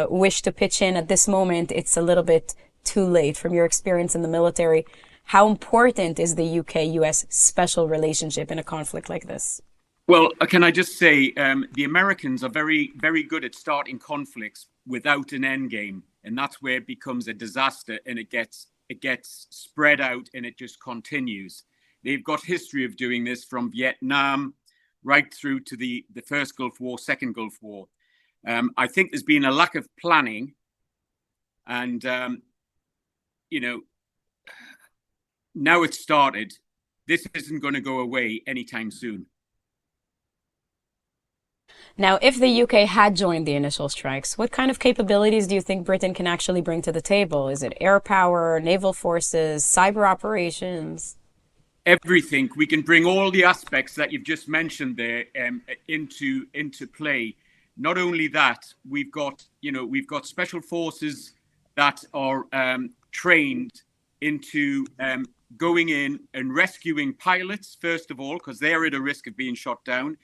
wish to pitch in at this moment, it's a little bit too late. From your experience in the military, how important is the UK-US special relationship in a conflict like this? Well, can I just say, the Americans are very, very good at starting conflicts without an end game, and that's where it becomes a disaster, and it gets spread out, and it just continues. They've got history of doing this from Vietnam right through to the first Gulf War, second Gulf War. I think there's been a lack of planning, and now it's started. This isn't going to go away anytime soon. Now, if the UK had joined the initial strikes, what kind of capabilities do you think Britain can actually bring to the table? Is it air power, naval forces, cyber operations? Everything. We can bring all the aspects that you've just mentioned there into play. Not only that, we've got special forces that are trained into going in and rescuing pilots, first of all, because they're at a risk of being shot down.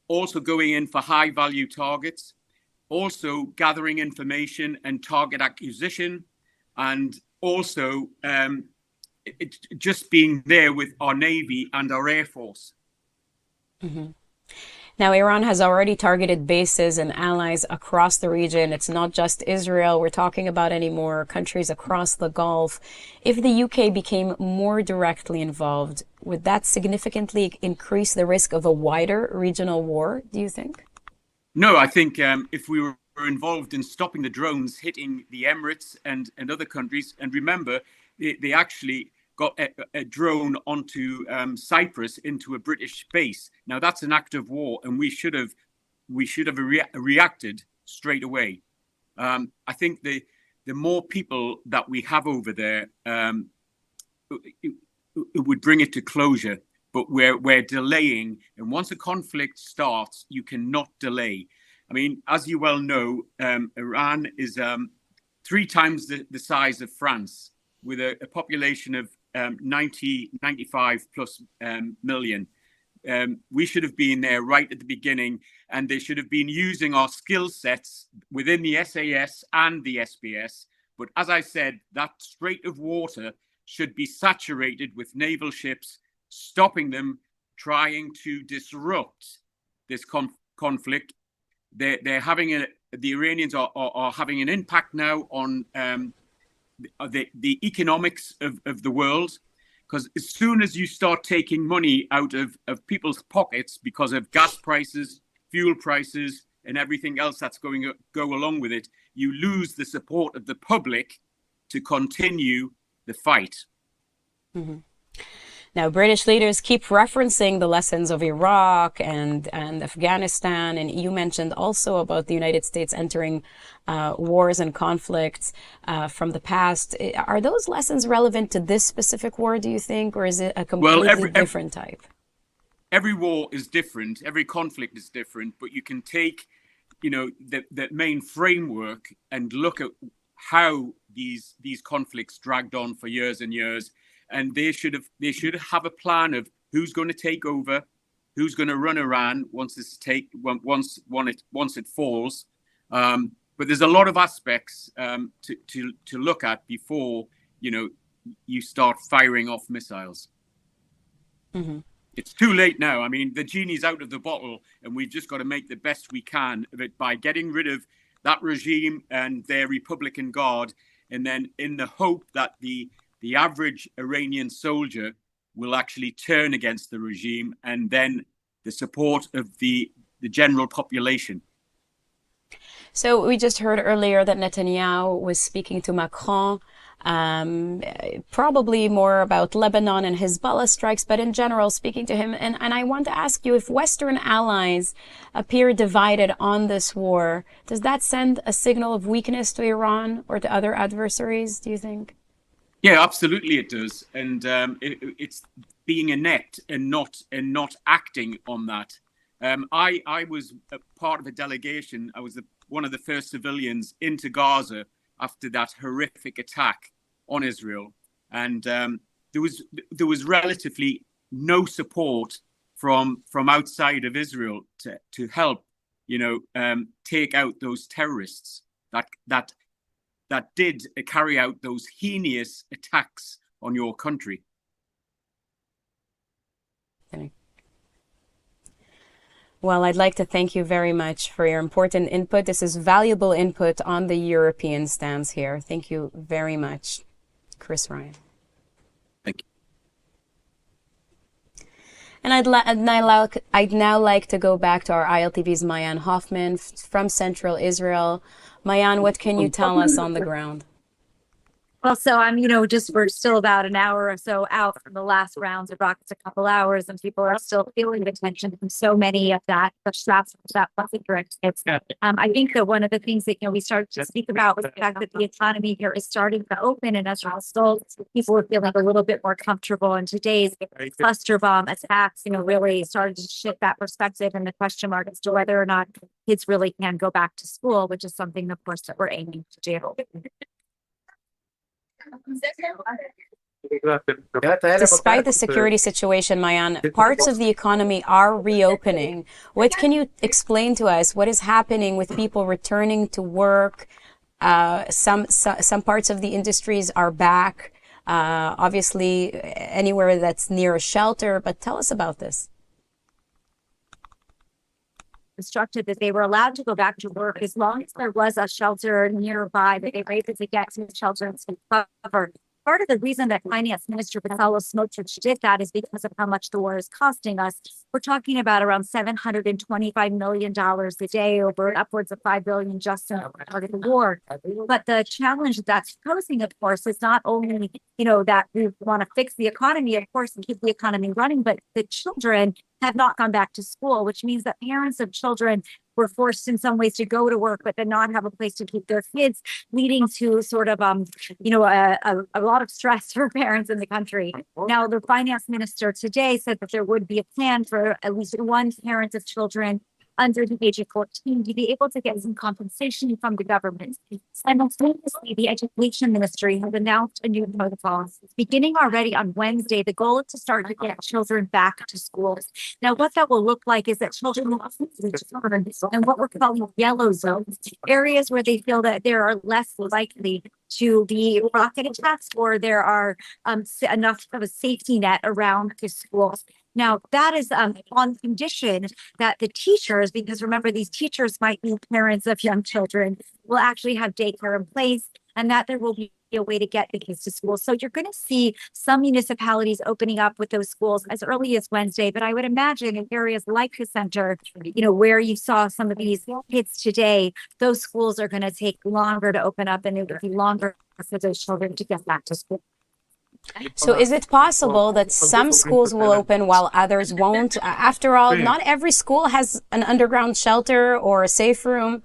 Also going in for high value targets, also gathering information and target acquisition, and also just being there with our Navy and our Air Force. Mm-hmm. Now, Iran has already targeted bases and allies across the region. It's not just Israel we're talking about anymore, countries across the Gulf. If the UK became more directly involved, would that significantly increase the risk of a wider regional war, do you think? No, I think if we were involved in stopping the drones hitting the Emirates and other countries, and remember, they actually got a drone onto Cyprus into a British base. Now that's an act of war, and we should have reacted straight away. I think the more people that we have over there, it would bring it to closure. But we're delaying, and once a conflict starts, you cannot delay. I mean, as you well know, Iran is 3 times the size of France, with a population of 95 plus million. We should have been there right at the beginning, and they should have been using our skill sets within the SAS and the SBS. But as I said, that strait of water should be saturated with naval ships, stopping them trying to disrupt this conflict. They're having the Iranians are having an impact now on the economics of the world, because as soon as you start taking money out of people's pockets because of gas prices, fuel prices, and everything else that's go along with it, you lose the support of the public to continue the fight. Mm-hmm. Now, British leaders keep referencing the lessons of Iraq and Afghanistan, and you mentioned also about the United States entering wars and conflicts from the past. Are those lessons relevant to this specific war, do you think, or is it a completely different type? Every war is different. Every conflict is different, but you can take, the main framework and look at how these conflicts dragged on for years and years. And they should have a plan of who's going to take over, who's going to run Iran once it falls. But there's a lot of aspects to look at before you start firing off missiles. Mm-hmm. It's too late now. I mean, the genie's out of the bottle, and we've just got to make the best we can of it by getting rid of that regime and their Republican Guard, and then in the hope that the average Iranian soldier will actually turn against the regime, and then the support of the general population. So we just heard earlier that Netanyahu was speaking to Macron, probably more about Lebanon and Hezbollah strikes, but in general speaking to him. And I want to ask you, if Western allies appear divided on this war, does that send a signal of weakness to Iran or to other adversaries, do you think? Yeah, absolutely it does. And it's being inept and not acting on that. I was a part of a delegation. I was one of the first civilians into Gaza after that horrific attack on Israel. And there was relatively no support from outside of Israel to help, take out those terrorists that did carry out those heinous attacks on your country. Well, I'd like to thank you very much for your important input. This is valuable input on the European stance here. Thank you very much, Chris Ryan. Thank you. And I'd now like to go back to our ILTV's Mayan Hoffman from Central Israel. Mayan, what can you tell us on the ground? Well, so we're still about an hour or so out from the last rounds of rockets, a couple hours, and people are still feeling the tension from so many of that, the straps of that direct hits. I think that one of the things that, we started to speak about was the fact that the economy here is starting to open, and as a result, people are feeling a little bit more comfortable. And today's cluster bomb attacks, really started to shift that perspective and the question mark as to whether or not kids really can go back to school, which is something, of course, that we're aiming to do. Despite the security situation, Mayan, parts of the economy are reopening. What can you explain to us? What is happening with people returning to work? Some parts of the industries are back. Obviously, anywhere that's near a shelter. But tell us about this. Instructed that they were allowed to go back to work as long as there was a shelter nearby, that they were able to get to the shelter and to cover. Part of the reason that Finance Minister Bezalel Smotrich did that is because of how much the war is costing us. We're talking about around $725 million a day, over upwards of $5 billion just in part of the war. But the challenge that's posing, of course, is not only, that we want to fix the economy, of course, and keep the economy running, but the children have not gone back to school, which means that parents of children were forced in some ways to go to work, but then not have a place to keep their kids, leading to sort of, a lot of stress for parents in the country. Now, the finance minister today said that there would be a plan for at least one parent of children under the age of 14 to be able to get some compensation from the government. Simultaneously, the Education Ministry has announced a new protocol. Beginning already on Wednesday, the goal is to start to get children back to schools. Now, what that will look like is that children will and what we're calling yellow zones, areas where they feel that there are less likely to be rocket attacks or there are enough of a safety net around the schools. Now, that is on condition that the teachers, because remember, these teachers might be parents of young children, will actually have daycare in place and that there will be a way to get the kids to school. So you're going to see some municipalities opening up with those schools as early as Wednesday. But I would imagine in areas like the center, where you saw some of these kids today, those schools are going to take longer to open up and it will be longer for those children to get back to school. So is it possible that some schools will open while others won't? After all, not every school has an underground shelter or a safe room.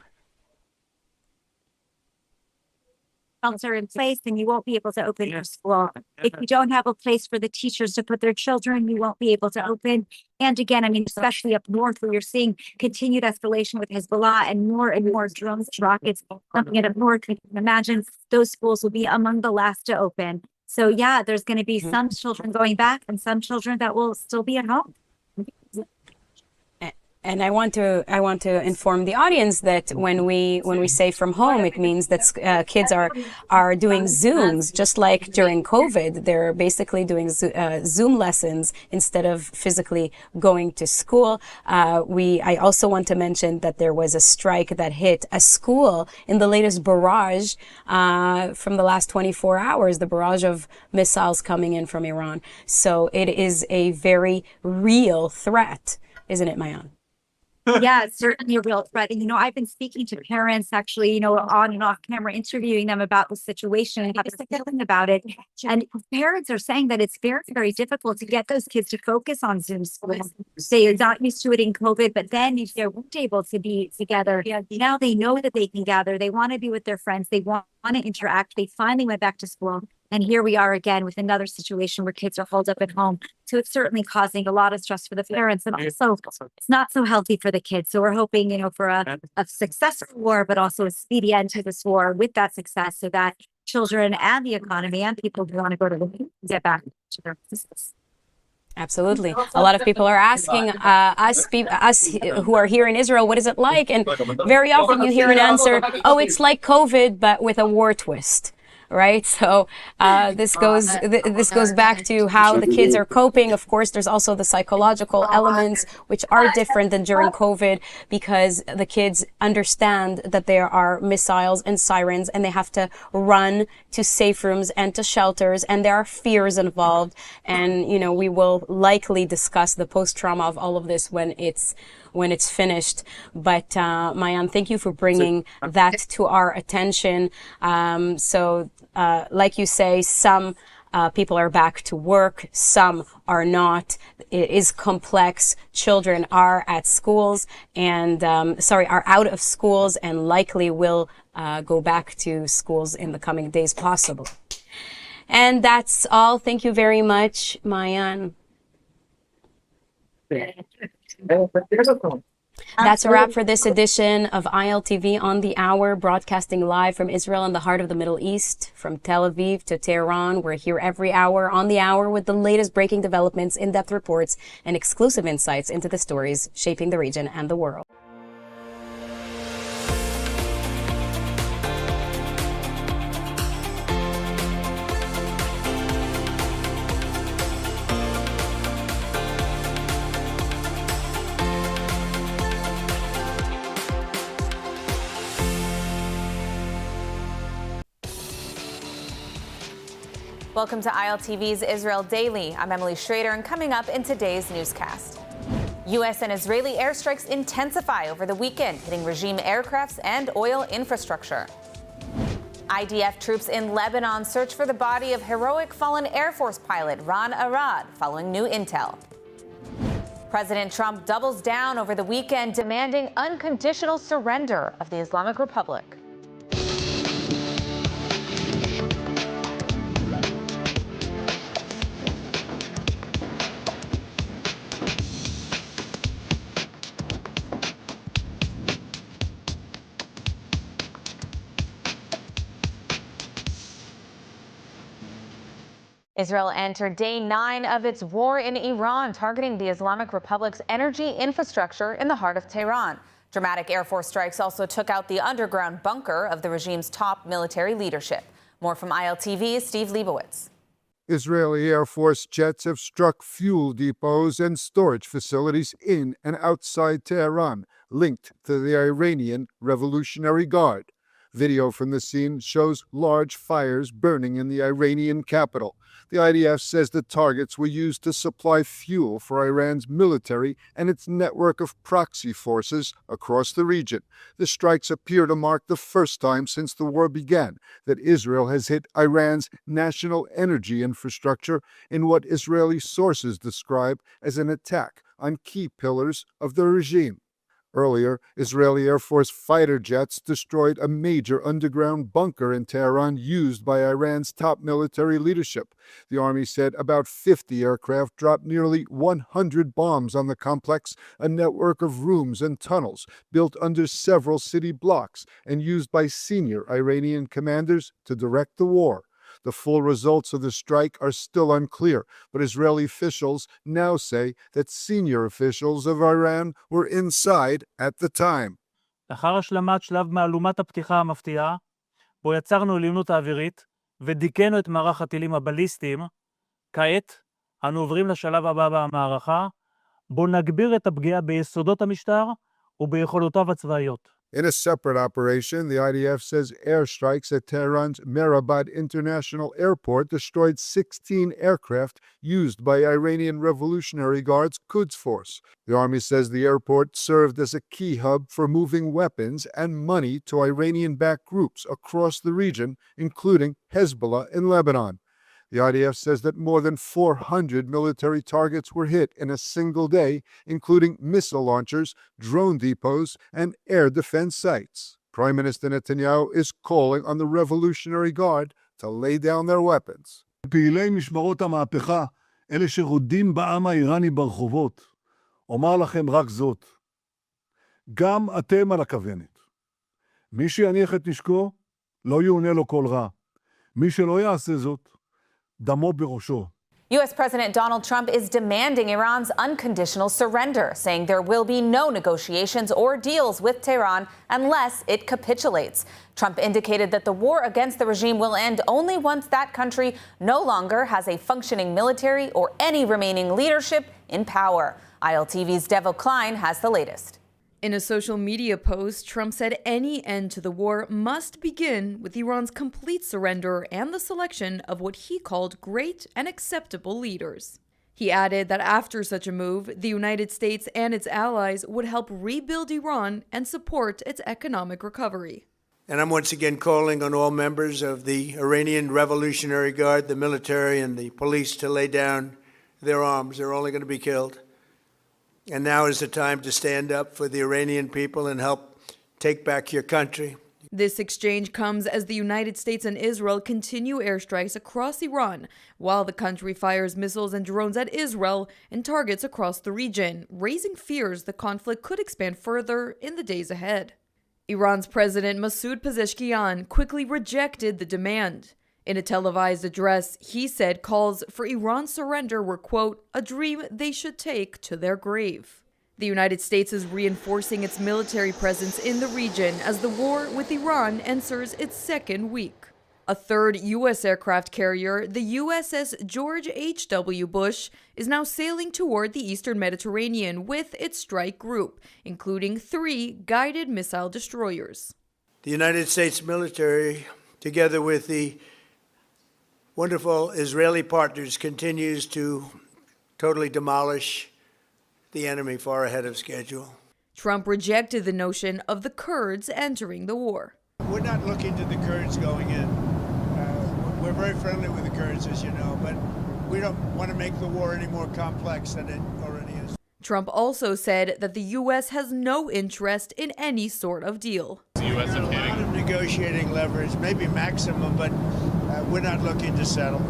Are in place, then you won't be able to open your school. If you don't have a place for the teachers to put their children, you won't be able to open. And again, I mean, especially up north where you're seeing continued escalation with Hezbollah and more drones, rockets coming in up north, you can imagine those schools will be among the last to open. So yeah, there's going to be some children going back and some children that will still be at home. And I want to inform the audience that when we say from home, it means that kids are doing Zooms, just like during COVID. They're basically doing Zoom lessons instead of physically going to school. I also want to mention that there was a strike that hit a school in the latest barrage from the last 24 hours, the barrage of missiles coming in from Iran. So it is a very real threat, isn't it, Mayan? Yeah, it's certainly a real threat. And, I've been speaking to parents actually, on and off camera, interviewing them about the situation and how they're feeling about it. And parents are saying that it's very, very difficult to get those kids to focus on Zoom schools. They are not used to it in COVID, but then if they weren't able to be together, now they know that they can gather. They want to be with their friends. They want to interact. They finally went back to school. And here we are again with another situation where kids are holed up at home. So it's certainly causing a lot of stress for the parents. And also, it's not so healthy for the kids. So we're hoping, for a successful war, but also a speedy end to this war with that success so that children and the economy and people who want to go to the get back to their business. Absolutely. A lot of people are asking us who are here in Israel, what is it like? And very often you hear an answer, oh, it's like COVID, but with a war twist. Right. So this goes back to how the kids are coping. Of course, there's also the psychological elements, which are different than during COVID, because the kids understand that there are missiles and sirens and they have to run to safe rooms and to shelters. And there are fears involved. And, we will likely discuss the post-trauma of all of this when it's finished. But Mayan, thank you for bringing that to our attention. Like you say, some people are back to work, some are not. It is complex. Children are at schools and, are out of schools and likely will go back to schools in the coming days, possible. And that's all. Thank you very much, Mayan. That's a wrap for this edition of ILTV on the Hour, broadcasting live from Israel in the heart of the Middle East, from Tel Aviv to Tehran. We're here every hour on the hour with the latest breaking developments, in-depth reports, and exclusive insights into the stories shaping the region and the world. Welcome to ILTV's Israel Daily. I'm Emily Schrader, and coming up in today's newscast. U.S. and Israeli airstrikes intensify over the weekend, hitting regime aircrafts and oil infrastructure. IDF troops in Lebanon search for the body of heroic fallen Air Force pilot Ron Arad, following new intel. President Trump doubles down over the weekend, demanding unconditional surrender of the Islamic Republic. Israel entered day 9 of its war in Iran, targeting the Islamic Republic's energy infrastructure in the heart of Tehran. Dramatic Air Force strikes also took out the underground bunker of the regime's top military leadership. More from ILTV's Steve Leibowitz. Israeli Air Force jets have struck fuel depots and storage facilities in and outside Tehran, linked to the Iranian Revolutionary Guard. Video from the scene shows large fires burning in the Iranian capital. The IDF says the targets were used to supply fuel for Iran's military and its network of proxy forces across the region. The strikes appear to mark the first time since the war began that Israel has hit Iran's national energy infrastructure in what Israeli sources describe as an attack on key pillars of the regime. Earlier, Israeli Air Force fighter jets destroyed a major underground bunker in Tehran used by Iran's top military leadership. The army said about 50 aircraft dropped nearly 100 bombs on the complex, a network of rooms and tunnels built under several city blocks and used by senior Iranian commanders to direct the war. The full results of the strike are still unclear, but Israeli officials now say that senior officials of Iran were inside at the time. לאחר השלמת שלב מהלומת הפתיחה המפתיעה, בו יצרנו עליונות האווירית ודיכאנו את מערך הטילים הבליסטיים, כעת אנו עוברים לשלב הבא במערכה, בו נגביר את הפגיעה ביסודות המשטר וביכולותיו הצבאיות. In a separate operation, the IDF says airstrikes at Tehran's Mehrabad International Airport destroyed 16 aircraft used by Iranian Revolutionary Guard's Quds Force. The army says the airport served as a key hub for moving weapons and money to Iranian-backed groups across the region, including Hezbollah in Lebanon. The IDF says that more than 400 military targets were hit in a single day, including missile launchers, drone depots, and air defense sites. Prime Minister Netanyahu is calling on the Revolutionary Guard to lay down their weapons. פעילי משמרות המהפכה, אלה שרודים בעם האיראני ברחובות, אומר לכם רק זאת, גם אתם על הכוונת. מי שיניח את נשקו, לא יאונה לו כל רע. מי שלא יעשה זאת, U.S. President Donald Trump is demanding Iran's unconditional surrender, saying there will be no negotiations or deals with Tehran unless it capitulates. Trump indicated that the war against the regime will end only once that country no longer has a functioning military or any remaining leadership in power. ILTV's Devil Klein has the latest. In a social media post, Trump said any end to the war must begin with Iran's complete surrender and the selection of what he called great and acceptable leaders. He added that after such a move, the United States and its allies would help rebuild Iran and support its economic recovery. And I'm once again calling on all members of the Iranian Revolutionary Guard, the military and the police, to lay down their arms. They're only going to be killed. And now is the time to stand up for the Iranian people and help take back your country. This exchange comes as the United States and Israel continue airstrikes across Iran, while the country fires missiles and drones at Israel and targets across the region, raising fears the conflict could expand further in the days ahead. Iran's President Masoud Pezeshkian quickly rejected the demand. In a televised address, he said calls for Iran's surrender were, quote, a dream they should take to their grave. The United States is reinforcing its military presence in the region as the war with Iran enters its second week. A third U.S. aircraft carrier, the USS George H.W. Bush, is now sailing toward the eastern Mediterranean with its strike group, including 3 guided missile destroyers. The United States military, together with the wonderful Israeli partners, continues to totally demolish the enemy far ahead of schedule. Trump rejected the notion of the Kurds entering the war. We're not looking to the Kurds going in. We're very friendly with the Kurds, as you know, but we don't want to make the war any more complex than it already is. Trump also said that the U.S. has no interest in any sort of deal. The U.S. has a lot of negotiating leverage, maybe maximum, but we're not looking to settle.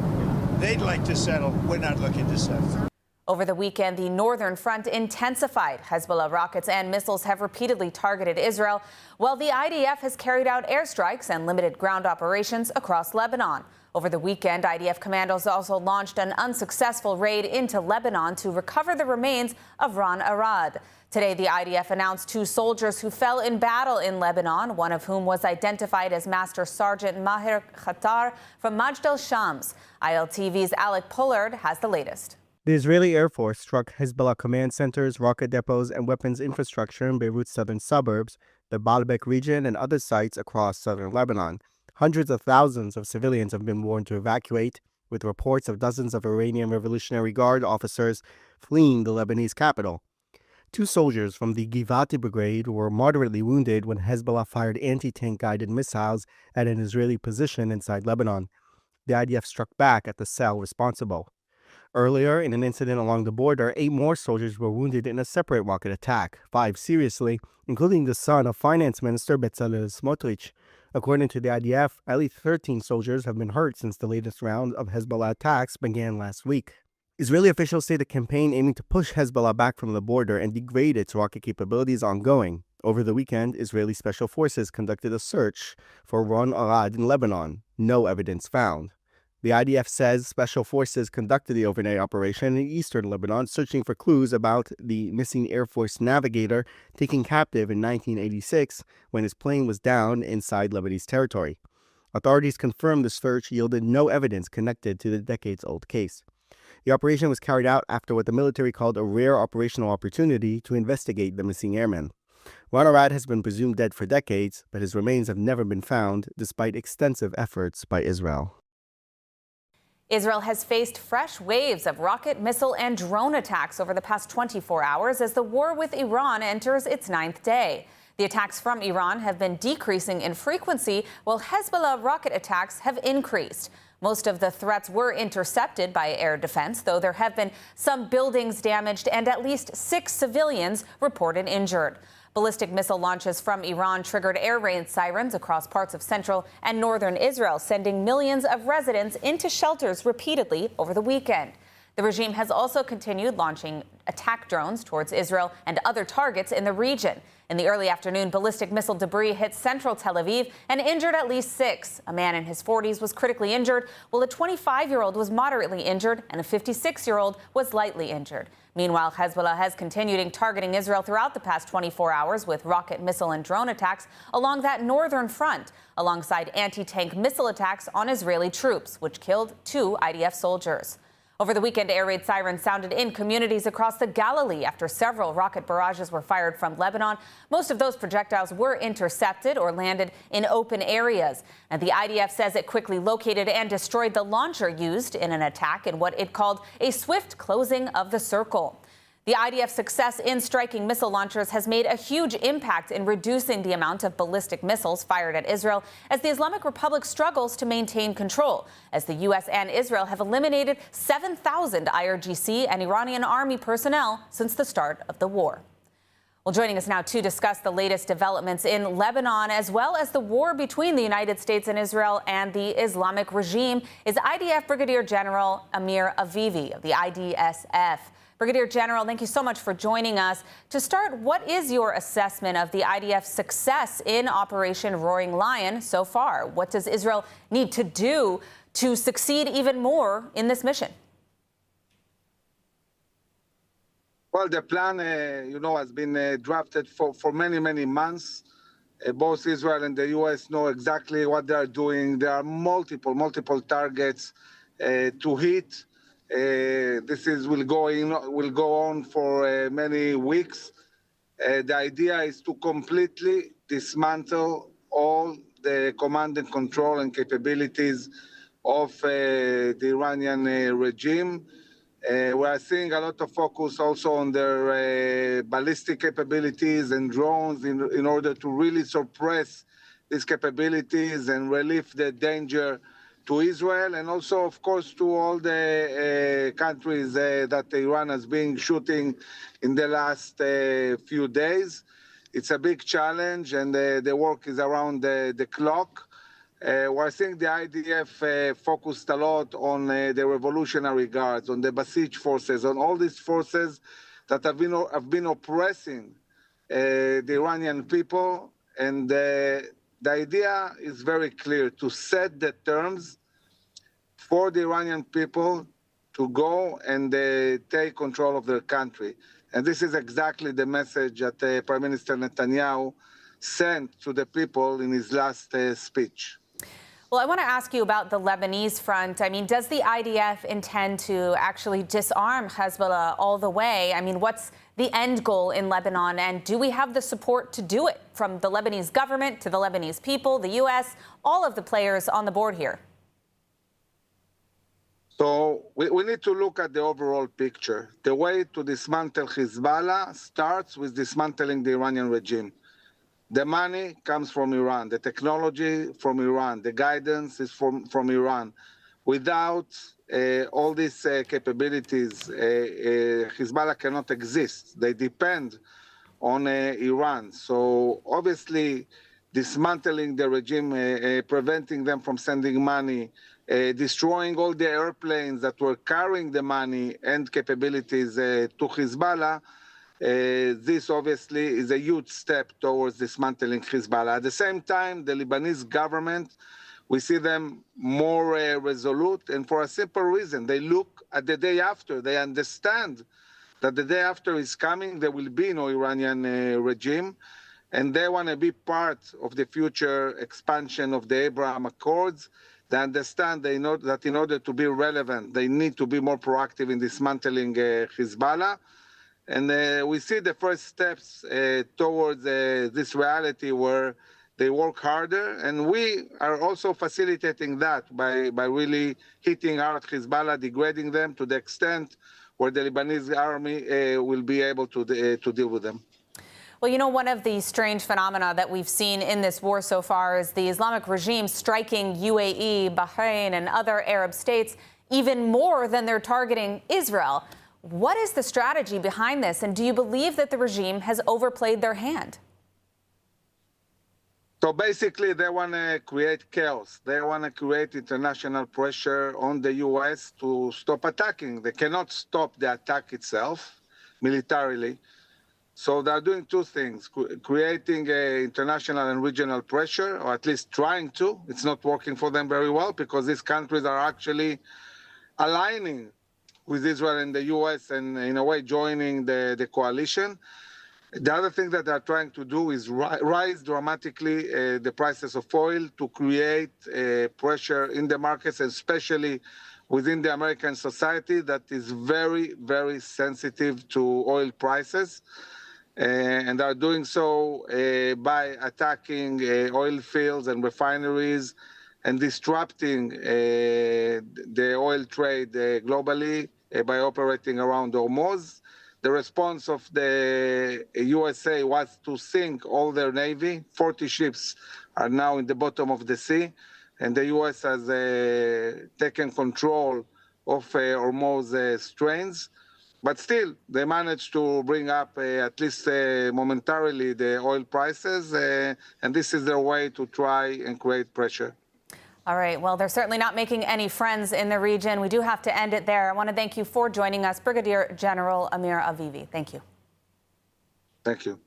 They'd like to settle. We're not looking to settle. Over the weekend, the northern front intensified. Hezbollah rockets and missiles have repeatedly targeted Israel, while the IDF has carried out airstrikes and limited ground operations across Lebanon. Over the weekend, IDF commandos also launched an unsuccessful raid into Lebanon to recover the remains of Ran Arad. Today, the IDF announced 2 soldiers who fell in battle in Lebanon, one of whom was identified as Master Sergeant Maher Khatar from Majd al-Shams. ILTV's Alec Pollard has the latest. The Israeli Air Force struck Hezbollah command centers, rocket depots, and weapons infrastructure in Beirut's southern suburbs, the Baalbek region, and other sites across southern Lebanon. Hundreds of thousands of civilians have been warned to evacuate, with reports of dozens of Iranian Revolutionary Guard officers fleeing the Lebanese capital. 2 soldiers from the Givati brigade were moderately wounded when Hezbollah fired anti-tank guided missiles at an Israeli position inside Lebanon. The IDF struck back at the cell responsible. Earlier, in an incident along the border, 8 more soldiers were wounded in a separate rocket attack, 5 seriously, including the son of Finance Minister Bezalel Smotrich. According to the IDF, at least 13 soldiers have been hurt since the latest round of Hezbollah attacks began last week. Israeli officials say the campaign aiming to push Hezbollah back from the border and degrade its rocket capability is ongoing. Over the weekend, Israeli special forces conducted a search for Ran Arad in Lebanon. No evidence found. The IDF says special forces conducted the overnight operation in eastern Lebanon, searching for clues about the missing Air Force navigator taken captive in 1986 when his plane was down inside Lebanese territory. Authorities confirmed the search yielded no evidence connected to the decades-old case. The operation was carried out after what the military called a rare operational opportunity to investigate the missing airmen. Ran Arad has been presumed dead for decades, but his remains have never been found, despite extensive efforts by Israel. Israel has faced fresh waves of rocket, missile, and drone attacks over the past 24 hours as the war with Iran enters its 9th day. The attacks from Iran have been decreasing in frequency, while Hezbollah rocket attacks have increased. Most of the threats were intercepted by air defense, though there have been some buildings damaged and at least 6 civilians reported injured. Ballistic missile launches from Iran triggered air raid sirens across parts of central and northern Israel, sending millions of residents into shelters repeatedly over the weekend. The regime has also continued launching attack drones towards Israel and other targets in the region. In the early afternoon, ballistic missile debris hit central Tel Aviv and injured at least 6. A man in his 40s was critically injured, while a 25-year-old was moderately injured and a 56-year-old was lightly injured. Meanwhile, Hezbollah has continued targeting Israel throughout the past 24 hours with rocket, missile, and drone attacks along that northern front, alongside anti-tank missile attacks on Israeli troops, which killed 2 IDF soldiers. Over the weekend, air raid sirens sounded in communities across the Galilee after several rocket barrages were fired from Lebanon. Most of those projectiles were intercepted or landed in open areas. And the IDF says it quickly located and destroyed the launcher used in an attack in what it called a swift closing of the circle. The IDF's success in striking missile launchers has made a huge impact in reducing the amount of ballistic missiles fired at Israel as the Islamic Republic struggles to maintain control, as the U.S. and Israel have eliminated 7,000 Irgc and Iranian army personnel since the start of the war. Well, joining us now to discuss the latest developments in Lebanon, as well as the war between the United States and Israel and the Islamic regime, is IDF Brigadier General Amir Avivi of the IDSF. Brigadier General, thank you so much for joining us. To start, what is your assessment of the IDF's success in Operation Roaring Lion so far? What does Israel need to do to succeed even more in this mission? Well, the plan, has been drafted for many, many months. Both Israel and the U.S. know exactly what they are doing. There are multiple targets to hit. This will go on for many weeks. The idea is to completely dismantle all the command and control and capabilities of the Iranian regime. We are seeing a lot of focus also on their ballistic capabilities and drones in order to really suppress these capabilities and relieve the danger to Israel, and also, of course, to all the countries that Iran has been shooting in the last few days. It's a big challenge, and the work is around the clock. where I think the IDF focused a lot on the Revolutionary Guards, on the Basij forces, on all these forces that have been oppressing the Iranian people. And the idea is very clear, to set the terms for the Iranian people to go and take control of their country. And this is exactly the message that Prime Minister Netanyahu sent to the people in his last speech. Well, I want to ask you about the Lebanese front. I mean, does the IDF intend to actually disarm Hezbollah all the way? I mean, what's the end goal in Lebanon? And do we have the support to do it, from the Lebanese government to the Lebanese people, the U.S., all of the players on the board here? So we need to look at the overall picture. The way to dismantle Hezbollah starts with dismantling the Iranian regime. The money comes from Iran, the technology from Iran, the guidance is from Iran. Without all these capabilities, Hezbollah cannot exist. They depend on Iran. So obviously, dismantling the regime, preventing them from sending money, destroying all the airplanes that were carrying the money and capabilities to Hezbollah, this obviously is a huge step towards dismantling Hezbollah. At the same time, the Lebanese government, we see them more resolute, and for a simple reason. They look at the day after. They understand that the day after is coming, there will be no Iranian regime, and they want to be part of the future expansion of the Abraham Accords. They understand that in order to be relevant, they need to be more proactive in dismantling Hezbollah. And we see the first steps towards this reality where they work harder. And we are also facilitating that by really hitting out Hezbollah, degrading them to the extent where the Lebanese army will be able to deal with them. Well, you know, one of the strange phenomena that we've seen in this war so far is the Islamic regime striking UAE, Bahrain, and other Arab states even more than they're targeting Israel. What is the strategy behind this, and do you believe that the regime has overplayed their hand? So basically, they want to create chaos. They want to create international pressure on the U.S. to stop attacking. They cannot stop the attack itself militarily. So they're doing two things, creating international and regional pressure, or at least trying to. It's not working for them very well because these countries are actually aligning with Israel and the U.S. and in a way joining the coalition. The other thing that they're trying to do is rise dramatically the prices of oil to create pressure in the markets, especially within the American society that is very, very sensitive to oil prices. And they're doing so by attacking oil fields and refineries and disrupting the oil trade globally by operating around Hormuz. The response of the USA was to sink all their navy. 40 ships are now in the bottom of the sea, and the US has taken control of Hormuz straits. But still, they managed to bring up, at least momentarily, the oil prices, and this is their way to try and create pressure. All right. Well, they're certainly not making any friends in the region. We do have to end it there. I want to thank you for joining us, Brigadier General Amir Avivi. Thank you. Thank you.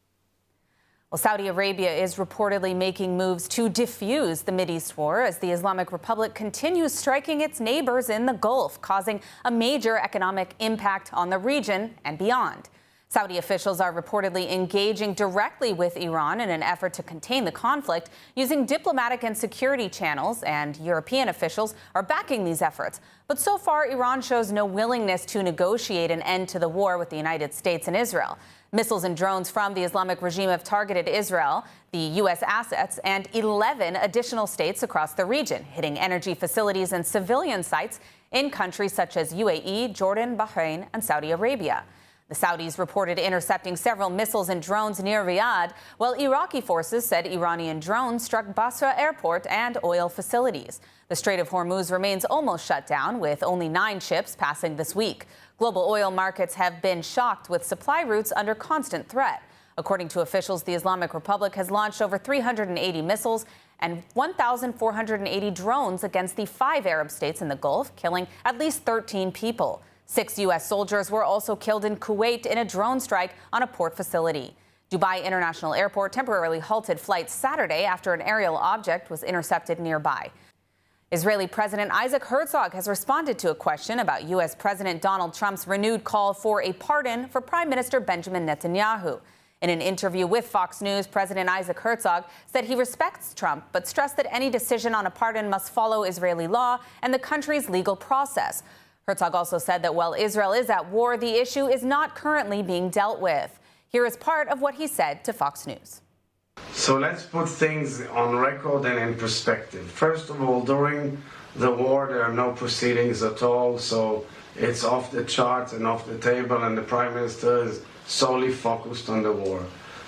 Well, Saudi Arabia is reportedly making moves to defuse the Mideast war as the Islamic Republic continues striking its neighbors in the Gulf, causing a major economic impact on the region and beyond. Saudi officials are reportedly engaging directly with Iran in an effort to contain the conflict using diplomatic and security channels, and European officials are backing these efforts. But so far, Iran shows no willingness to negotiate an end to the war with the United States and Israel. Missiles and drones from the Islamic regime have targeted Israel, the U.S. assets, and 11 additional states across the region, hitting energy facilities and civilian sites in countries such as UAE, Jordan, Bahrain, and Saudi Arabia. The Saudis reported intercepting several missiles and drones near Riyadh, while Iraqi forces said Iranian drones struck Basra airport and oil facilities. The Strait of Hormuz remains almost shut down, with only 9 ships passing this week. Global oil markets have been shocked, with supply routes under constant threat. According to officials, the Islamic Republic has launched over 380 missiles and 1,480 drones against the 5 Arab states in the Gulf, killing at least 13 people. 6 U.S. soldiers were also killed in Kuwait in a drone strike on a port facility. Dubai International Airport temporarily halted flights Saturday after an aerial object was intercepted nearby. Israeli President Isaac Herzog has responded to a question about U.S. President Donald Trump's renewed call for a pardon for Prime Minister Benjamin Netanyahu. In an interview with Fox News, President Isaac Herzog said he respects Trump, but stressed that any decision on a pardon must follow Israeli law and the country's legal process. Herzog also said that while Israel is at war, the issue is not currently being dealt with. Here is part of what he said to Fox News. So let's put things on record and in perspective. First of all, during the war, there are no proceedings at all, so it's off the charts and off the table, and the Prime Minister is solely focused on the war.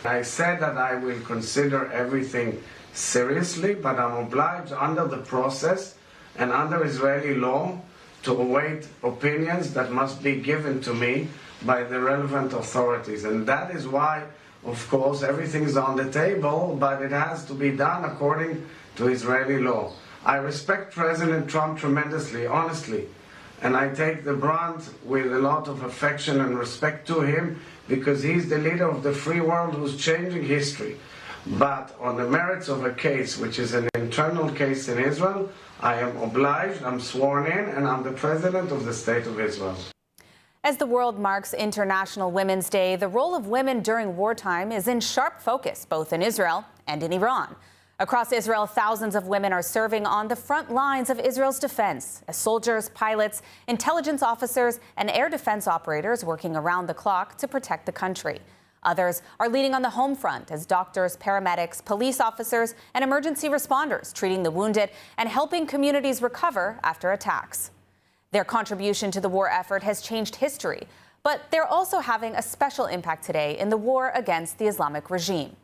I said that I will consider everything seriously, but I'm obliged under the process and under Israeli law to await opinions that must be given to me by the relevant authorities. And that is why, of course, everything is on the table, but it has to be done according to Israeli law. I respect President Trump tremendously, honestly, and I take the brunt with a lot of affection and respect to him because he's the leader of the free world who's changing history. But on the merits of a case, which is an internal case in Israel, I am obliged, I'm sworn in, and I'm the president of the State of Israel. As the world marks International Women's Day, the role of women during wartime is in sharp focus, both in Israel and in Iran. Across Israel, thousands of women are serving on the front lines of Israel's defense as soldiers, pilots, intelligence officers, and air defense operators working around the clock to protect the country. Others are leading on the home front as doctors, paramedics, police officers, and emergency responders treating the wounded and helping communities recover after attacks. Their contribution to the war effort has changed history, but they're also having a special impact today in the war against the Islamic regime,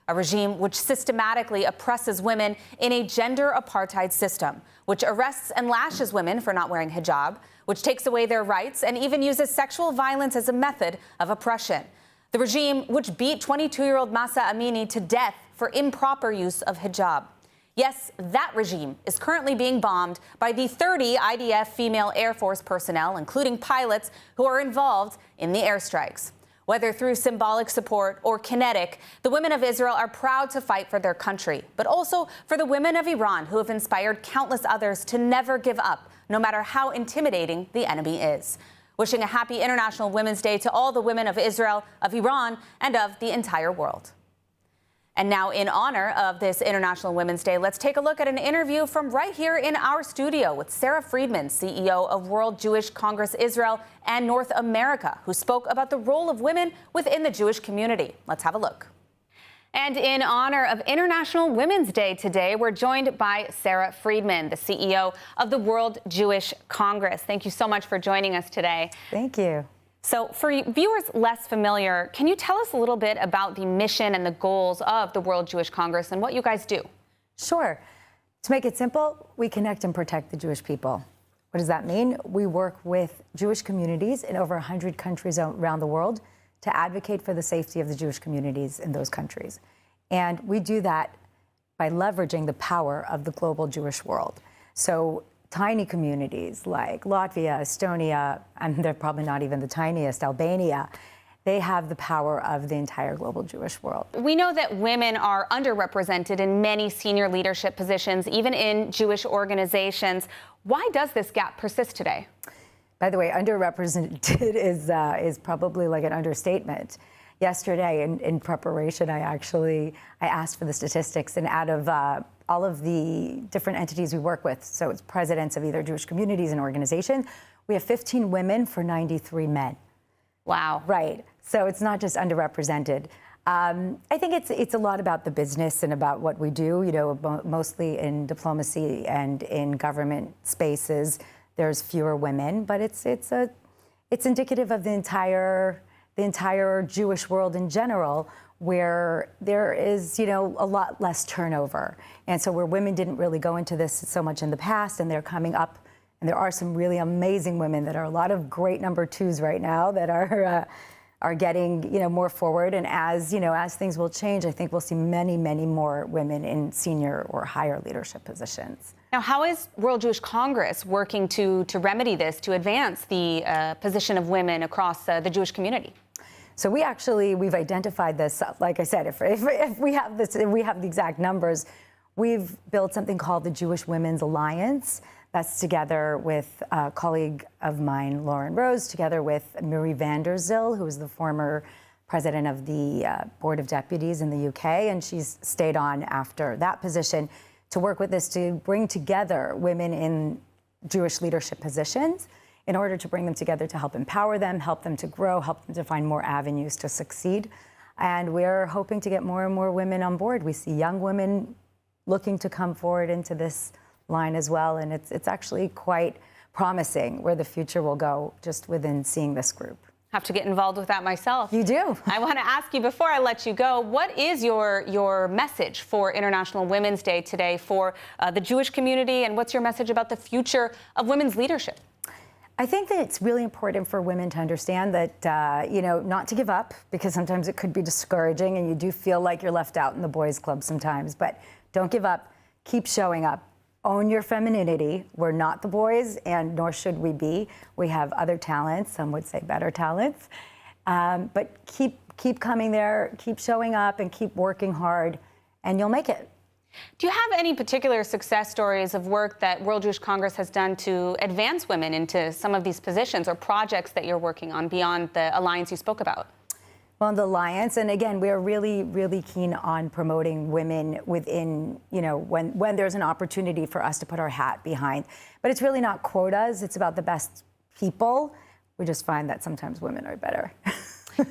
a regime which systematically oppresses women in a gender apartheid system, which arrests and lashes women for not wearing hijab, which takes away their rights and even uses sexual violence as a method of oppression. The regime which beat 22-year-old Mahsa Amini to death for improper use of hijab. Yes, that regime is currently being bombed by the 30 IDF female Air Force personnel, including pilots, who are involved in the airstrikes. Whether through symbolic support or kinetic, the women of Israel are proud to fight for their country, but also for the women of Iran who have inspired countless others to never give up, no matter how intimidating the enemy is. Wishing a happy International Women's Day to all the women of Israel, of Iran, and of the entire world. And now, in honor of this International Women's Day, let's take a look at an interview from right here in our studio with Sarah Friedman, CEO of World Jewish Congress Israel and North America, who spoke about the role of women within the Jewish community. Let's have a look. And in honor of International Women's Day today, we're joined by Sarah Friedman, the CEO of the World Jewish Congress. Thank you so much for joining us today. Thank you. So for viewers less familiar, can you tell us a little bit about the mission and the goals of the World Jewish Congress and what you guys do? Sure. To make it simple, we connect and protect the Jewish people. What does that mean? We work with Jewish communities in over 100 countries around the world to advocate for the safety of the Jewish communities in those countries. And we do that by leveraging the power of the global Jewish world. So tiny communities like Latvia, Estonia, and they're probably not even the tiniest, Albania, they have the power of the entire global Jewish world. We know that women are underrepresented in many senior leadership positions, even in Jewish organizations. Why does this gap persist today? By the way, underrepresented is probably like an understatement. Yesterday, in preparation, I asked for the statistics, and out of all of the different entities we work with, so it's presidents of either Jewish communities and organizations, we have 15 women for 93 men. Wow. Right. So it's not just underrepresented. I think it's a lot about the business and about what we do, you know, mostly in diplomacy and in government spaces. There's fewer women, but it's indicative of the entire Jewish world in general, where there is, you know, a lot less turnover. And so where women didn't really go into this so much in the past, and they're coming up, and there are some really amazing women that are a lot of great number twos right now that are are getting, more forward. And as things will change, I think we'll see many, many more women in senior or higher leadership positions. Now, how is World Jewish Congress working to remedy this, to advance the position of women across the Jewish community? So we've identified this. Like I said, if we have this, if we have the exact numbers, we've built something called the Jewish Women's Alliance. That's together with a colleague of mine, Lauren Rose, together with Miri van der Zil, who is the former president of the Board of Deputies in the UK, and she's stayed on after that position to work with this to bring together women in Jewish leadership positions in order to bring them together to help empower them, help them to grow, help them to find more avenues to succeed. And we're hoping to get more and more women on board. We see young women looking to come forward into this line as well, and it's actually quite promising where the future will go just within seeing this group. Have to get involved with that myself. You do. I want to ask you before I let you go, what is your message for International Women's Day today for the Jewish community, and what's your message about the future of women's leadership? I think that it's really important for women to understand that, not to give up, because sometimes it could be discouraging and you do feel like you're left out in the boys' club sometimes, but don't give up. Keep showing up. Own your femininity. We're not the boys, and nor should we be. We have other talents, some would say better talents, but keep coming there, keep showing up, and keep working hard, and you'll make it. Do you have any particular success stories of work that World Jewish Congress has done to advance women into some of these positions, or projects that you're working on beyond the alliance you spoke about? Well, the alliance, and again, we're really, really keen on promoting women within, when there's an opportunity for us to put our hat behind. But it's really not quotas. It's about the best people. We just find that sometimes women are better.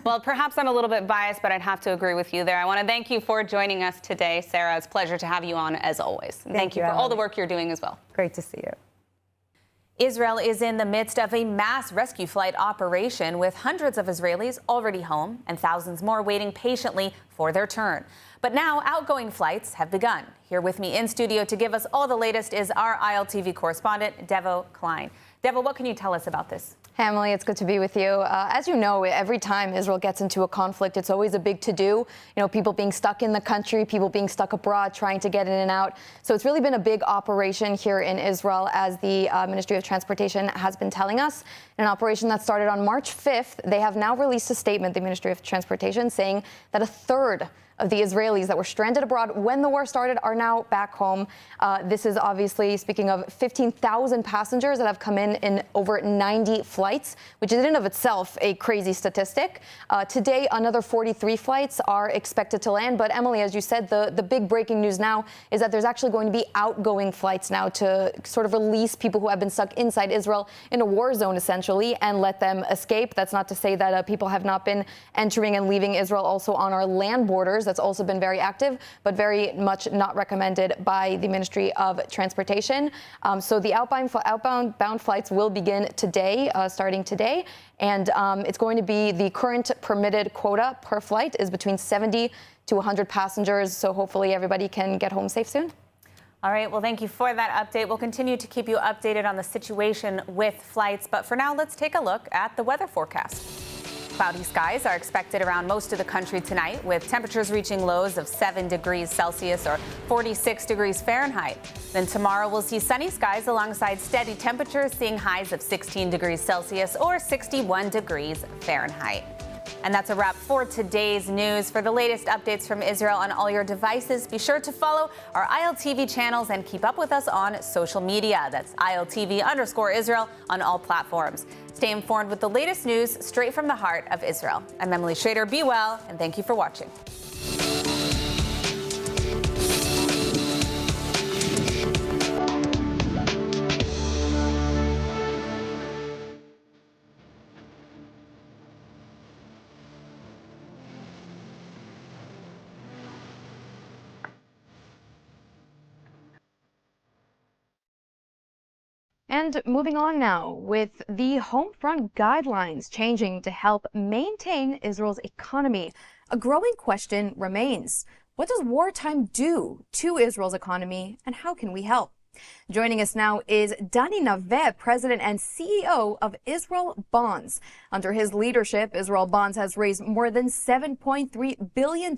Well, perhaps I'm a little bit biased, but I'd have to agree with you there. I want to thank you for joining us today, Sarah. It's a pleasure to have you on, as always. And thank you for all the work you're doing as well. Great to see you. Israel is in the midst of a mass rescue flight operation, with hundreds of Israelis already home and thousands more waiting patiently for their turn. But now outgoing flights have begun. Here with me in studio to give us all the latest is our ILTV correspondent, Devo Klein. Devo, what can you tell us about this? Emily, it's good to be with you. As you know, every time Israel gets into a conflict, it's always a big to-do. People being stuck in the country, people being stuck abroad, trying to get in and out. So it's really been a big operation here in Israel, as the Ministry of Transportation has been telling us. An operation that started on March 5th. They have now released a statement, the Ministry of Transportation, saying that a third of the Israelis that were stranded abroad when the war started are now back home. This is obviously speaking of 15,000 passengers that have come in over 90 flights, which is in and of itself a crazy statistic. Today, another 43 flights are expected to land. But Emily, as you said, the big breaking news now is that there's actually going to be outgoing flights now to sort of release people who have been stuck inside Israel in a war zone, essentially, and let them escape. That's not to say that people have not been entering and leaving Israel also on our land borders. That's also been very active, but very much not recommended by the Ministry of Transportation. So the outbound flights will begin today, starting today. And it's going to be the current permitted quota per flight is between 70 to 100 passengers. So hopefully everybody can get home safe soon. All right. Well, thank you for that update. We'll continue to keep you updated on the situation with flights. But for now, let's take a look at the weather forecast. Cloudy skies are expected around most of the country tonight, with temperatures reaching lows of 7 degrees Celsius or 46 degrees Fahrenheit. Then tomorrow we'll see sunny skies alongside steady temperatures, seeing highs of 16 degrees Celsius or 61 degrees Fahrenheit. And that's a wrap for today's news. For the latest updates from Israel on all your devices, be sure to follow our ILTV channels and keep up with us on social media. That's ILTV_Israel on all platforms. Stay informed with the latest news straight from the heart of Israel. I'm Emily Schrader. Be well, and thank you for watching. And moving on now, with the home front guidelines changing to help maintain Israel's economy, a growing question remains. What does wartime do to Israel's economy, and how can we help? Joining us now is Dani Naveh, President and CEO of Israel Bonds. Under his leadership, Israel Bonds has raised more than $7.3 billion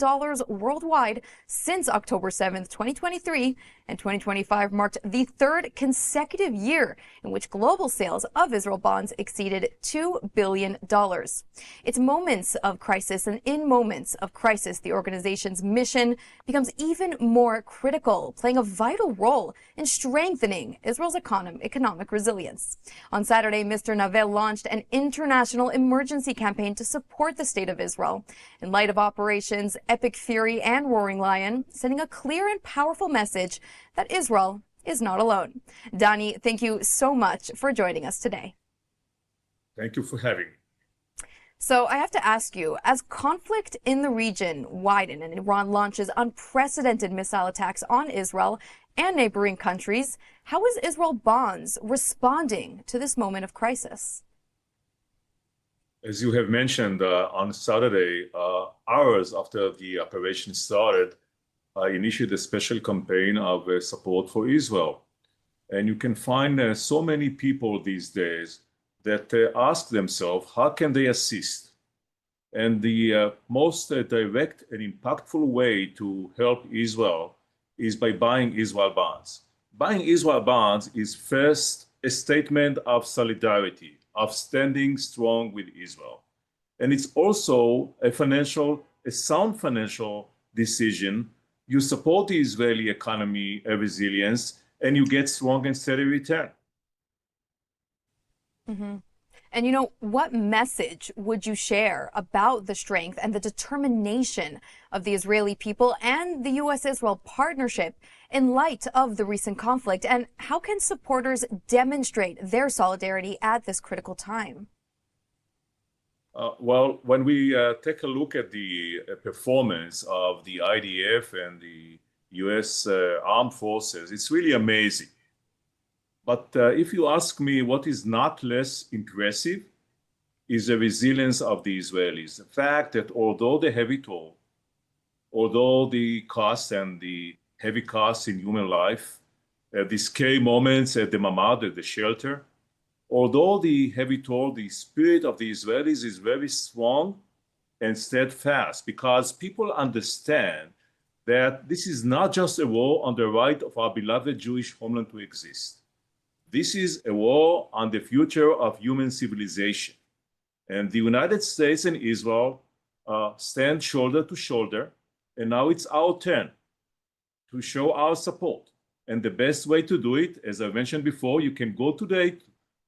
worldwide since October 7th, 2023, and 2025 marked the third consecutive year in which global sales of Israel bonds exceeded $2 billion. It's moments of crisis, and in moments of crisis, the organization's mission becomes even more critical, playing a vital role in strengthening Israel's economic resilience. On Saturday, Mr. Naveh launched an international emergency campaign to support the state of Israel in light of operations Epic Fury and Roaring Lion, sending a clear and powerful message that Israel is not alone. Dani, thank you so much for joining us today. Thank you for having me. So I have to ask you, as conflict in the region widens and Iran launches unprecedented missile attacks on Israel and neighboring countries, how is Israel Bonds responding to this moment of crisis? As you have mentioned, on Saturday, hours after the operation started, I initiated a special campaign of support for Israel. And you can find so many people these days that ask themselves, how can they assist? And the most direct and impactful way to help Israel is by buying Israel bonds. Buying Israel bonds is first a statement of solidarity, of standing strong with Israel. And it's also a sound financial decision. You support the Israeli economy, resilience, and you get strong and steady return. Mm-hmm. And what message would you share about the strength and the determination of the Israeli people and the U.S.-Israel partnership in light of the recent conflict? And how can supporters demonstrate their solidarity at this critical time? Well, when we take a look at the performance of the IDF and the U.S. armed forces, it's really amazing. But if you ask me what is not less impressive is the resilience of the Israelis. The fact that although the heavy toll, although the cost and the heavy costs in human life, the scary moments at the mamad, at the shelter, although the heavy toll, the spirit of the Israelis is very strong and steadfast, because people understand that this is not just a war on the right of our beloved Jewish homeland to exist. This is a war on the future of human civilization. And the United States and Israel stand shoulder to shoulder, and now it's our turn to show our support. And the best way to do it, as I mentioned before, you can go today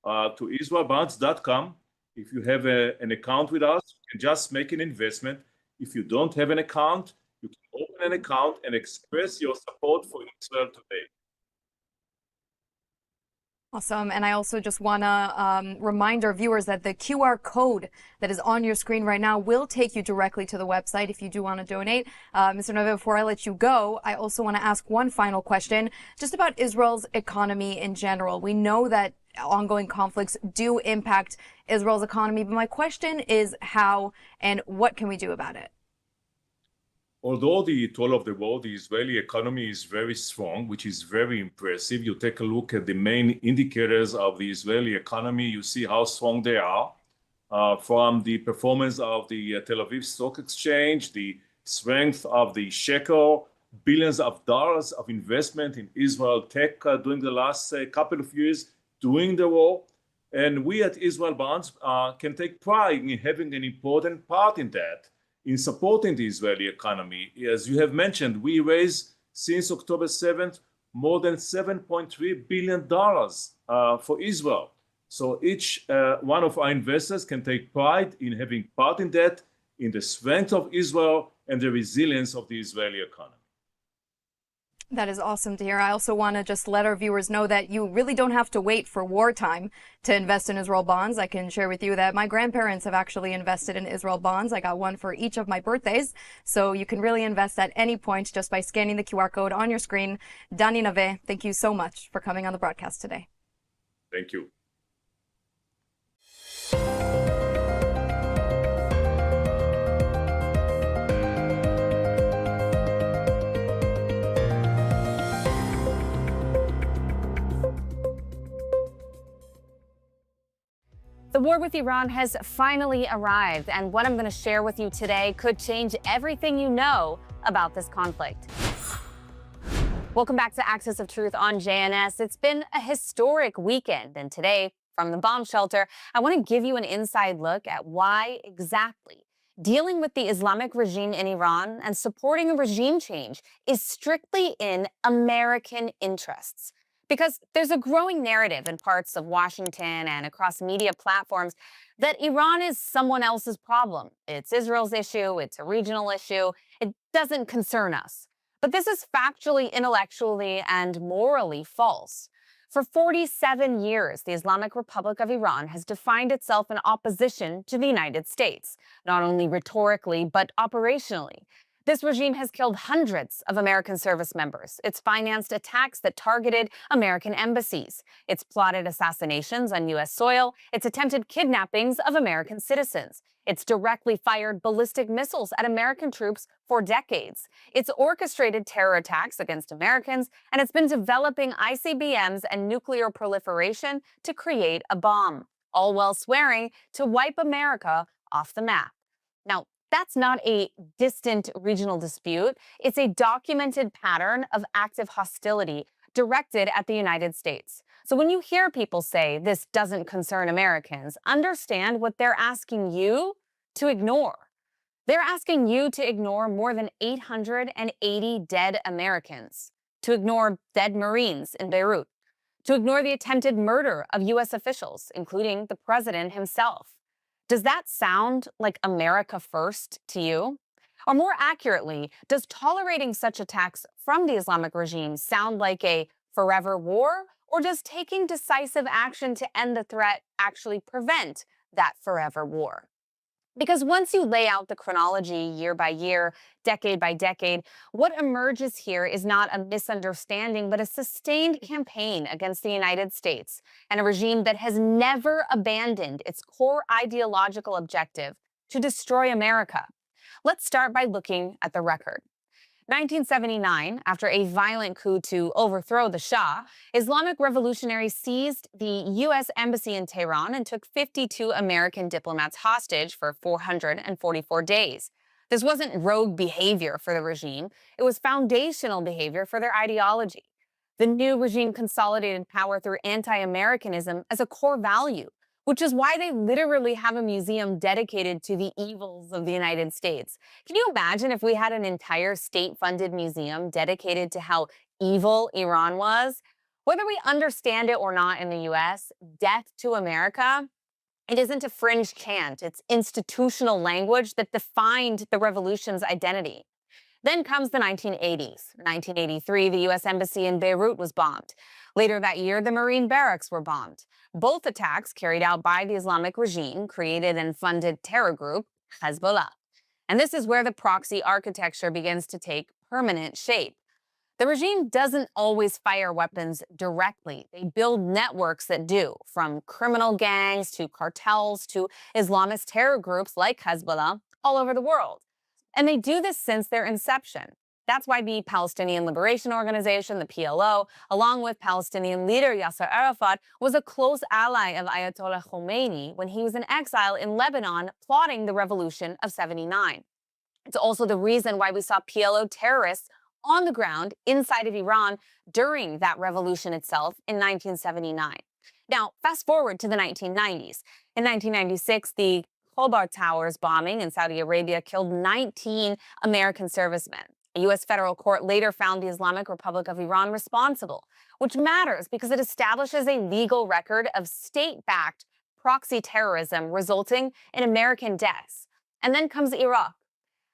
to israelbonds.com. If you have an account with us, you can just make an investment. If you don't have an account, you can open an account and express your support for Israel today. Awesome. And I also just want to remind our viewers that the QR code that is on your screen right now will take you directly to the website if you do want to donate. Mr. Naveh, before I let you go, I also want to ask one final question just about Israel's economy in general. We know that ongoing conflicts do impact Israel's economy, but my question is how and what can we do about it? Although the toll of the war, the Israeli economy is very strong, which is very impressive. You take a look at the main indicators of the Israeli economy, you see how strong they are. From the performance of the Tel Aviv Stock Exchange, the strength of the shekel, billions of dollars of investment in Israel tech during the last couple of years during the war. And we at Israel Bonds can take pride in having an important part in that, in supporting the Israeli economy. As you have mentioned, we raised since October 7th more than $7.3 billion for Israel. So each one of our investors can take pride in having part in that, in the strength of Israel and the resilience of the Israeli economy. That is awesome to hear. I also want to just let our viewers know that you really don't have to wait for wartime to invest in Israel bonds. I can share with you that my grandparents have actually invested in Israel bonds. I got one for each of my birthdays. So you can really invest at any point just by scanning the QR code on your screen. Dani Naveh, thank you so much for coming on the broadcast today. Thank you. The war with Iran has finally arrived, and what I'm going to share with you today could change everything you know about this conflict. Welcome back to Axis of Truth on JNS. It's been a historic weekend, and today, from the bomb shelter, I want to give you an inside look at why exactly dealing with the Islamic regime in Iran and supporting a regime change is strictly in American interests. Because there's a growing narrative in parts of Washington and across media platforms that Iran is someone else's problem. It's Israel's issue, it's a regional issue, it doesn't concern us. But this is factually, intellectually, and morally false. For 47 years, the Islamic Republic of Iran has defined itself in opposition to the United States, not only rhetorically, but operationally. This regime has killed hundreds of American service members. It's financed attacks that targeted American embassies. It's plotted assassinations on U.S. soil. It's attempted kidnappings of American citizens. It's directly fired ballistic missiles at American troops for decades. It's orchestrated terror attacks against Americans, and it's been developing ICBMs and nuclear proliferation to create a bomb, all while swearing to wipe America off the map. Now, that's not a distant regional dispute. It's a documented pattern of active hostility directed at the United States. So when you hear people say this doesn't concern Americans, understand what they're asking you to ignore. They're asking you to ignore more than 880 dead Americans, to ignore dead Marines in Beirut, to ignore the attempted murder of U.S. officials, including the president himself. Does that sound like America first to you? Or more accurately, does tolerating such attacks from the Islamic regime sound like a forever war? Or does taking decisive action to end the threat actually prevent that forever war? Because once you lay out the chronology year by year, decade by decade, what emerges here is not a misunderstanding, but a sustained campaign against the United States and a regime that has never abandoned its core ideological objective to destroy America. Let's start by looking at the record. 1979, after a violent coup to overthrow the Shah, Islamic revolutionaries seized the U.S. embassy in Tehran and took 52 American diplomats hostage for 444 days. This wasn't rogue behavior for the regime. It was foundational behavior for their ideology. The new regime consolidated power through anti-Americanism as a core value, which is why they literally have a museum dedicated to the evils of the United States. Can you imagine if we had an entire state-funded museum dedicated to how evil Iran was? Whether we understand it or not in the US, death to America, it isn't a fringe chant. It's institutional language that defined the revolution's identity. Then comes the 1980s. In 1983, the U.S. Embassy in Beirut was bombed. Later that year, the Marine barracks were bombed. Both attacks carried out by the Islamic regime, created and funded terror group Hezbollah. And this is where the proxy architecture begins to take permanent shape. The regime doesn't always fire weapons directly. They build networks that do, from criminal gangs to cartels to Islamist terror groups like Hezbollah all over the world. And they do this since their inception. That's why the Palestinian Liberation Organization, the PLO, along with Palestinian leader Yasser Arafat, was a close ally of Ayatollah Khomeini when he was in exile in Lebanon plotting the revolution of '79. It's also the reason why we saw PLO terrorists on the ground inside of Iran during that revolution itself in 1979. Now, fast forward to the 1990s. In 1996, the Khobar Towers bombing in Saudi Arabia killed 19 American servicemen. A U.S. federal court later found the Islamic Republic of Iran responsible, which matters because it establishes a legal record of state-backed proxy terrorism resulting in American deaths. And then comes Iraq.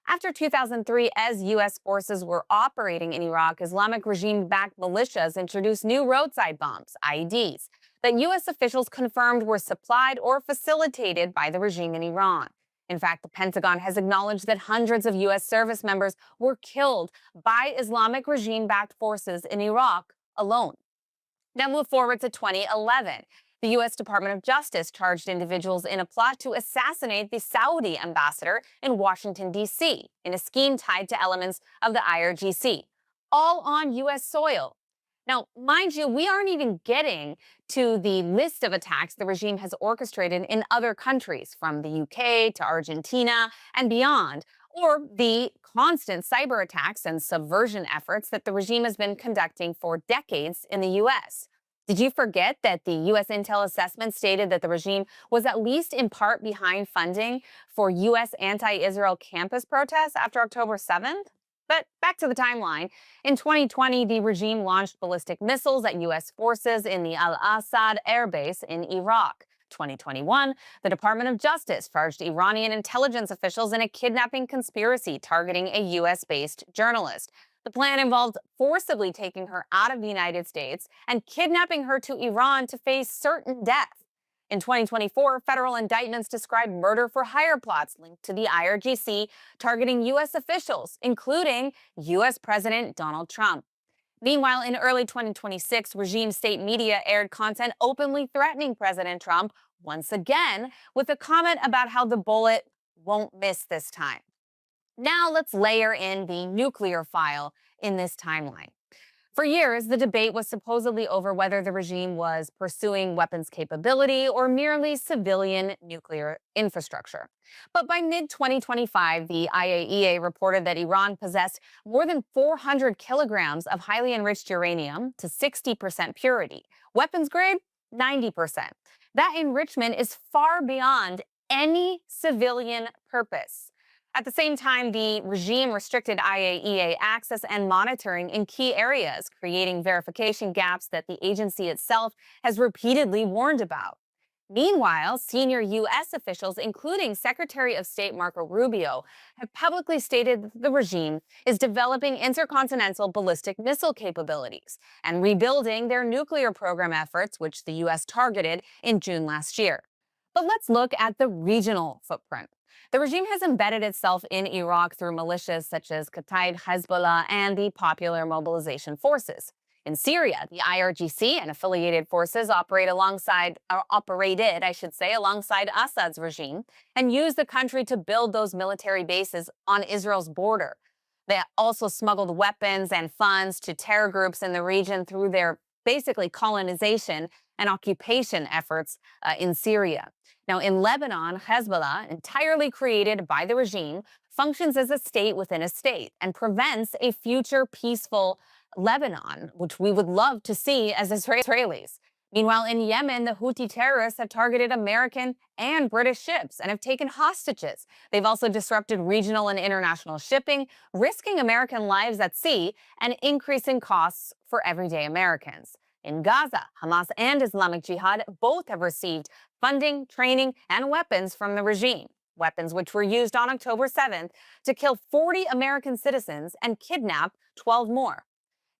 After 2003, as U.S. forces were operating in Iraq, Islamic regime-backed militias introduced new roadside bombs, IEDs, that U.S. officials confirmed were supplied or facilitated by the regime in Iran. In fact, the Pentagon has acknowledged that hundreds of U.S. service members were killed by Islamic regime-backed forces in Iraq alone. Now move forward to 2011. The U.S. Department of Justice charged individuals in a plot to assassinate the Saudi ambassador in Washington, D.C., in a scheme tied to elements of the IRGC, all on U.S. soil. Now, mind you, we aren't even getting to the list of attacks the regime has orchestrated in other countries, from the UK to Argentina and beyond, or the constant cyber attacks and subversion efforts that the regime has been conducting for decades in the US. Did you forget that the U.S. Intel assessment stated that the regime was at least in part behind funding for U.S. anti-Israel campus protests after October 7th? But back to the timeline. In 2020, the regime launched ballistic missiles at U.S. forces in the Al-Assad air base in Iraq. 2021, the Department of Justice charged Iranian intelligence officials in a kidnapping conspiracy targeting a U.S.-based journalist. The plan involved forcibly taking her out of the United States and kidnapping her to Iran to face certain death. In 2024, federal indictments described murder-for-hire plots linked to the IRGC targeting U.S. officials, including U.S. President Donald Trump. Meanwhile, in early 2026, regime state media aired content openly threatening President Trump once again, with a comment about how the bullet won't miss this time. Now let's layer in the nuclear file in this timeline. For years, the debate was supposedly over whether the regime was pursuing weapons capability or merely civilian nuclear infrastructure. But by mid-2025, the IAEA reported that Iran possessed more than 400 kilograms of highly enriched uranium to 60% purity. Weapons grade, 90%. That enrichment is far beyond any civilian purpose. At the same time, the regime restricted IAEA access and monitoring in key areas, creating verification gaps that the agency itself has repeatedly warned about. Meanwhile, senior U.S. officials, including Secretary of State Marco Rubio, have publicly stated that the regime is developing intercontinental ballistic missile capabilities and rebuilding their nuclear program efforts, which the U.S. targeted in June last year. But let's look at the regional footprint. The regime has embedded itself in Iraq through militias such as Kataib Hezbollah and the Popular Mobilization Forces. In Syria, the IRGC and affiliated forces operated alongside Assad's regime and used the country to build those military bases on Israel's border. They also smuggled weapons and funds to terror groups in the region through their basically colonization and occupation efforts in Syria. Now, in Lebanon, Hezbollah, entirely created by the regime, functions as a state within a state and prevents a future peaceful Lebanon, which we would love to see as Israelis. Meanwhile, in Yemen, the Houthi terrorists have targeted American and British ships and have taken hostages. They've also disrupted regional and international shipping, risking American lives at sea and increasing costs for everyday Americans. In Gaza, Hamas and Islamic Jihad both have received funding, training, and weapons from the regime. Weapons which were used on October 7th to kill 40 American citizens and kidnap 12 more.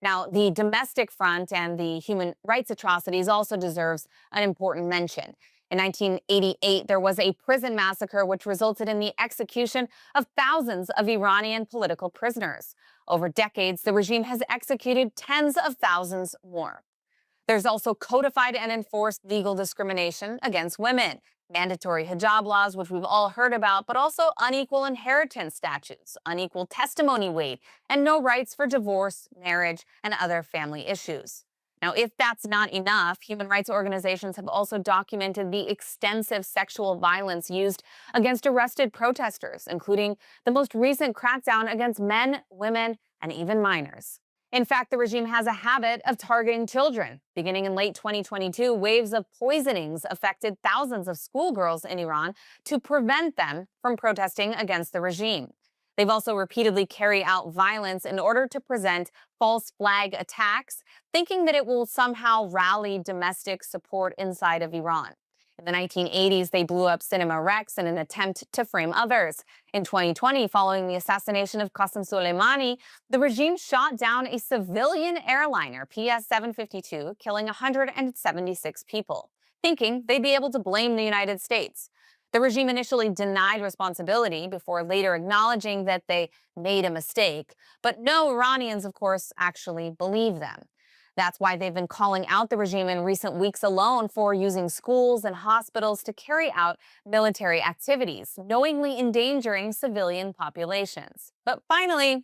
Now, the domestic front and the human rights atrocities also deserves an important mention. In 1988, there was a prison massacre which resulted in the execution of thousands of Iranian political prisoners. Over decades, the regime has executed tens of thousands more. There's also codified and enforced legal discrimination against women, mandatory hijab laws, which we've all heard about, but also unequal inheritance statutes, unequal testimony weight, and no rights for divorce, marriage, and other family issues. Now, if that's not enough, human rights organizations have also documented the extensive sexual violence used against arrested protesters, including the most recent crackdown against men, women, and even minors. In fact, the regime has a habit of targeting children. Beginning in late 2022, waves of poisonings affected thousands of schoolgirls in Iran to prevent them from protesting against the regime. They've also repeatedly carried out violence in order to present false flag attacks, thinking that it will somehow rally domestic support inside of Iran. In the 1980s, they blew up Cinema Rex in an attempt to frame others. In 2020, following the assassination of Qasem Soleimani, the regime shot down a civilian airliner, PS-752, killing 176 people, thinking they'd be able to blame the United States. The regime initially denied responsibility before later acknowledging that they made a mistake. But no Iranians, of course, actually believe them. That's why they've been calling out the regime in recent weeks alone for using schools and hospitals to carry out military activities, knowingly endangering civilian populations. But finally,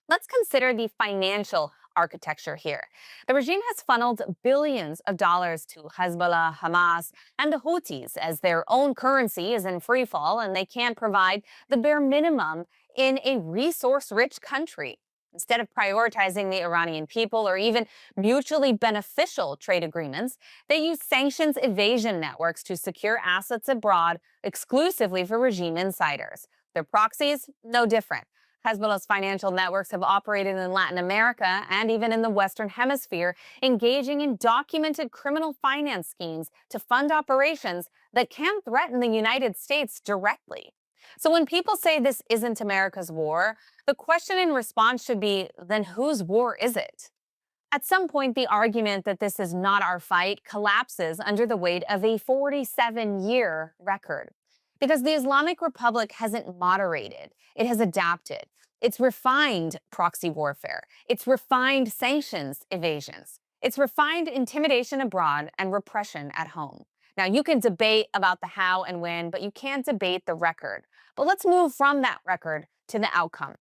let's consider the financial architecture here. The regime has funneled billions of dollars to Hezbollah, Hamas, and the Houthis as their own currency is in free fall and they can't provide the bare minimum in a resource-rich country. Instead of prioritizing the Iranian people or even mutually beneficial trade agreements, they use sanctions evasion networks to secure assets abroad exclusively for regime insiders. Their proxies, no different. Hezbollah's financial networks have operated in Latin America and even in the Western Hemisphere, engaging in documented criminal finance schemes to fund operations that can threaten the United States directly. So when people say this isn't America's war, the question in response should be, then whose war is it? At some point, the argument that this is not our fight collapses under the weight of a 47-year record. Because the Islamic Republic hasn't moderated, it has adapted. It's refined proxy warfare. It's refined sanctions evasions. It's refined intimidation abroad and repression at home. Now, you can debate about the how and when, but you can't debate the record. But let's move from that record to the outcome.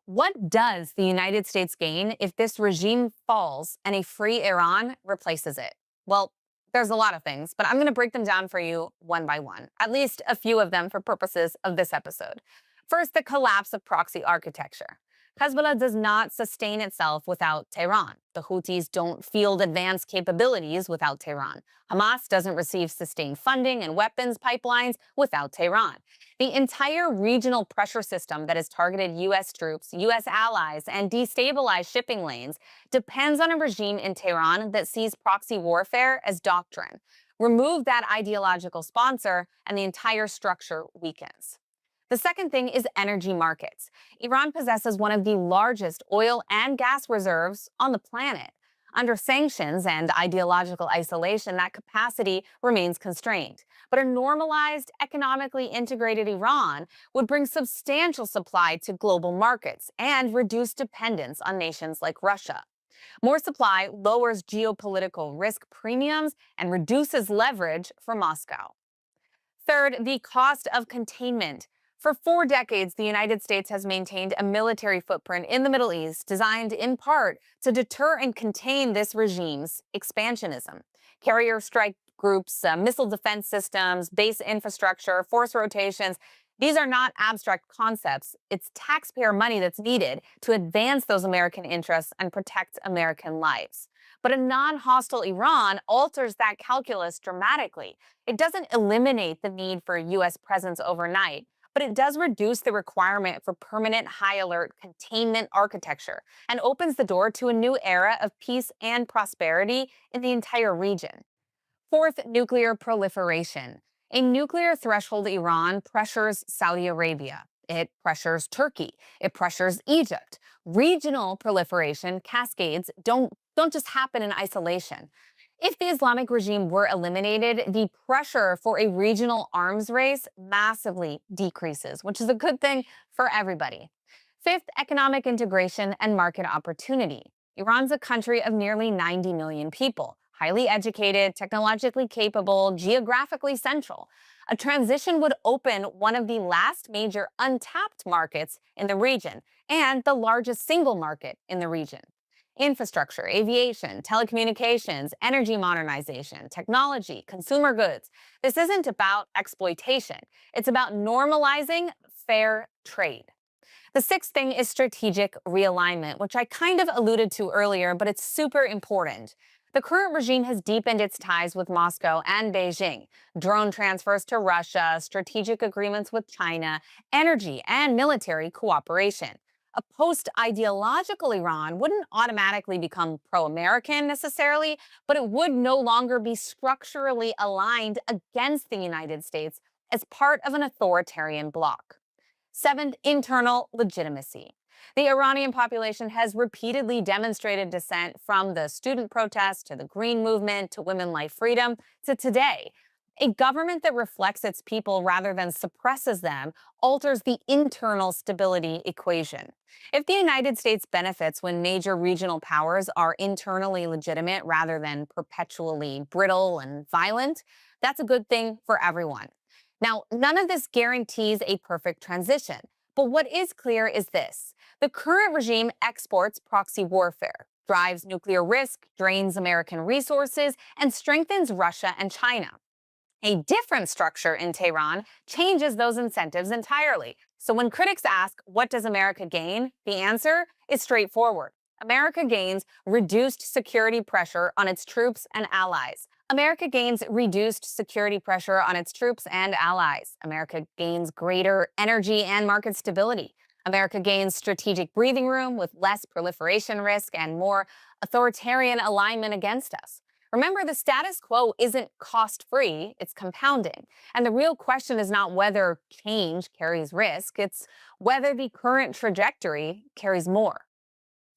What does the United States gain if this regime falls and a free Iran replaces it? Well, there's a lot of things, but I'm going to break them down for you one by one, at least a few of them for purposes of this episode. First, the collapse of proxy architecture. Hezbollah does not sustain itself without Tehran. The Houthis don't field advanced capabilities without Tehran. Hamas doesn't receive sustained funding and weapons pipelines without Tehran. The entire regional pressure system that has targeted U.S. troops, U.S. allies, and destabilized shipping lanes depends on a regime in Tehran that sees proxy warfare as doctrine. Remove that ideological sponsor, and the entire structure weakens. The second thing is energy markets. Iran possesses one of the largest oil and gas reserves on the planet. Under sanctions and ideological isolation, that capacity remains constrained. But a normalized, economically integrated Iran would bring substantial supply to global markets and reduce dependence on nations like Russia. More supply lowers geopolitical risk premiums and reduces leverage for Moscow. Third, the cost of containment. For 4 decades, the United States has maintained a military footprint in the Middle East designed in part to deter and contain this regime's expansionism. Carrier strike groups, missile defense systems, base infrastructure, force rotations, these are not abstract concepts. It's taxpayer money that's needed to advance those American interests and protect American lives. But a non-hostile Iran alters that calculus dramatically. It doesn't eliminate the need for a U.S. presence overnight, but it does reduce the requirement for permanent high-alert containment architecture and opens the door to a new era of peace and prosperity in the entire region. Fourth, nuclear proliferation. A nuclear threshold Iran pressures Saudi Arabia. It pressures Turkey. It pressures Egypt. Regional proliferation cascades don't just happen in isolation. If the Islamic regime were eliminated, the pressure for a regional arms race massively decreases, which is a good thing for everybody. Fifth, economic integration and market opportunity. Iran's a country of nearly 90 million people, highly educated, technologically capable, geographically central. A transition would open one of the last major untapped markets in the region and the largest single market in the region. Infrastructure, aviation, telecommunications, energy modernization, technology, consumer goods. This isn't about exploitation. It's about normalizing fair trade. The sixth thing is strategic realignment, which I kind of alluded to earlier, but it's super important. The current regime has deepened its ties with Moscow and Beijing. Drone transfers to Russia, strategic agreements with China, energy and military cooperation. A post-ideological Iran wouldn't automatically become pro-American necessarily, but it would no longer be structurally aligned against the United States as part of an authoritarian bloc. Seventh, internal legitimacy. The Iranian population has repeatedly demonstrated dissent from the student protests to the Green Movement to women life freedom to today. A government that reflects its people rather than suppresses them alters the internal stability equation. If the United States benefits when major regional powers are internally legitimate rather than perpetually brittle and violent, that's a good thing for everyone. Now, none of this guarantees a perfect transition, But what is clear is this: the current regime exports proxy warfare, drives nuclear risk, drains American resources, and strengthens Russia and China. A different structure in Tehran changes those incentives entirely. So when critics ask, what does America gain? The answer is straightforward. America gains reduced security pressure on its troops and allies. America gains reduced security pressure on its troops and allies. America gains greater energy and market stability. America gains strategic breathing room with less proliferation risk and more authoritarian alignment against us. Remember, the status quo isn't cost-free, it's compounding. And the real question is not whether change carries risk, it's whether the current trajectory carries more.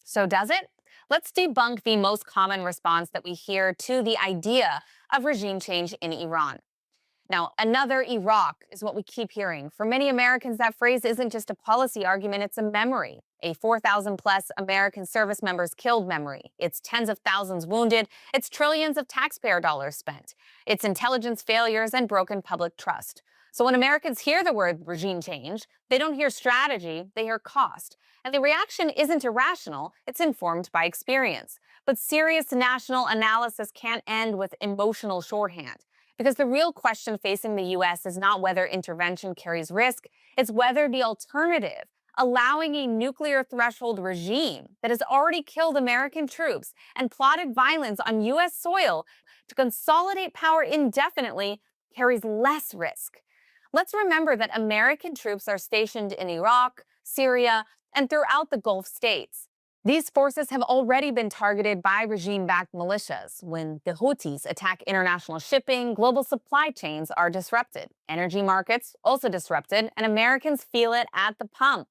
So does it? Let's debunk the most common response that we hear to the idea of regime change in Iran. Now, another Iraq is what we keep hearing. For many Americans, that phrase isn't just a policy argument, it's a memory. A 4,000 plus American service members killed memory. It's tens of thousands wounded. It's trillions of taxpayer dollars spent. It's intelligence failures and broken public trust. So when Americans hear the word regime change, they don't hear strategy, they hear cost. And the reaction isn't irrational, it's informed by experience. But serious national analysis can't end with emotional shorthand. Because the real question facing the U.S. is not whether intervention carries risk, it's whether the alternative, allowing a nuclear threshold regime that has already killed American troops and plotted violence on U.S. soil to consolidate power indefinitely, carries less risk. Let's remember that American troops are stationed in Iraq, Syria, and throughout the Gulf states. These forces have already been targeted by regime-backed militias. When the Houthis attack international shipping, global supply chains are disrupted, energy markets also disrupted, and Americans feel it at the pump.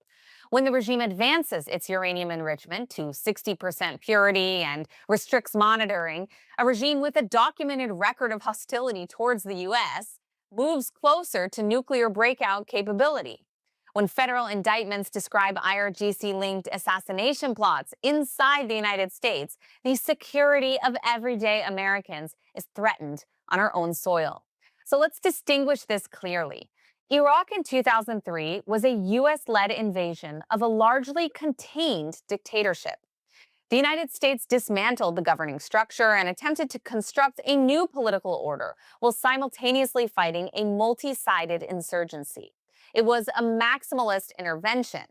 When the regime advances its uranium enrichment to 60% purity and restricts monitoring, a regime with a documented record of hostility towards the U.S. moves closer to nuclear breakout capability. When federal indictments describe Irgc-linked assassination plots inside the United States, the security of everyday Americans is threatened on our own soil. So let's distinguish this clearly. Iraq in 2003 was a U.S.-led invasion of a largely contained dictatorship. The United States dismantled the governing structure and attempted to construct a new political order while simultaneously fighting a multi-sided insurgency. It was a maximalist intervention,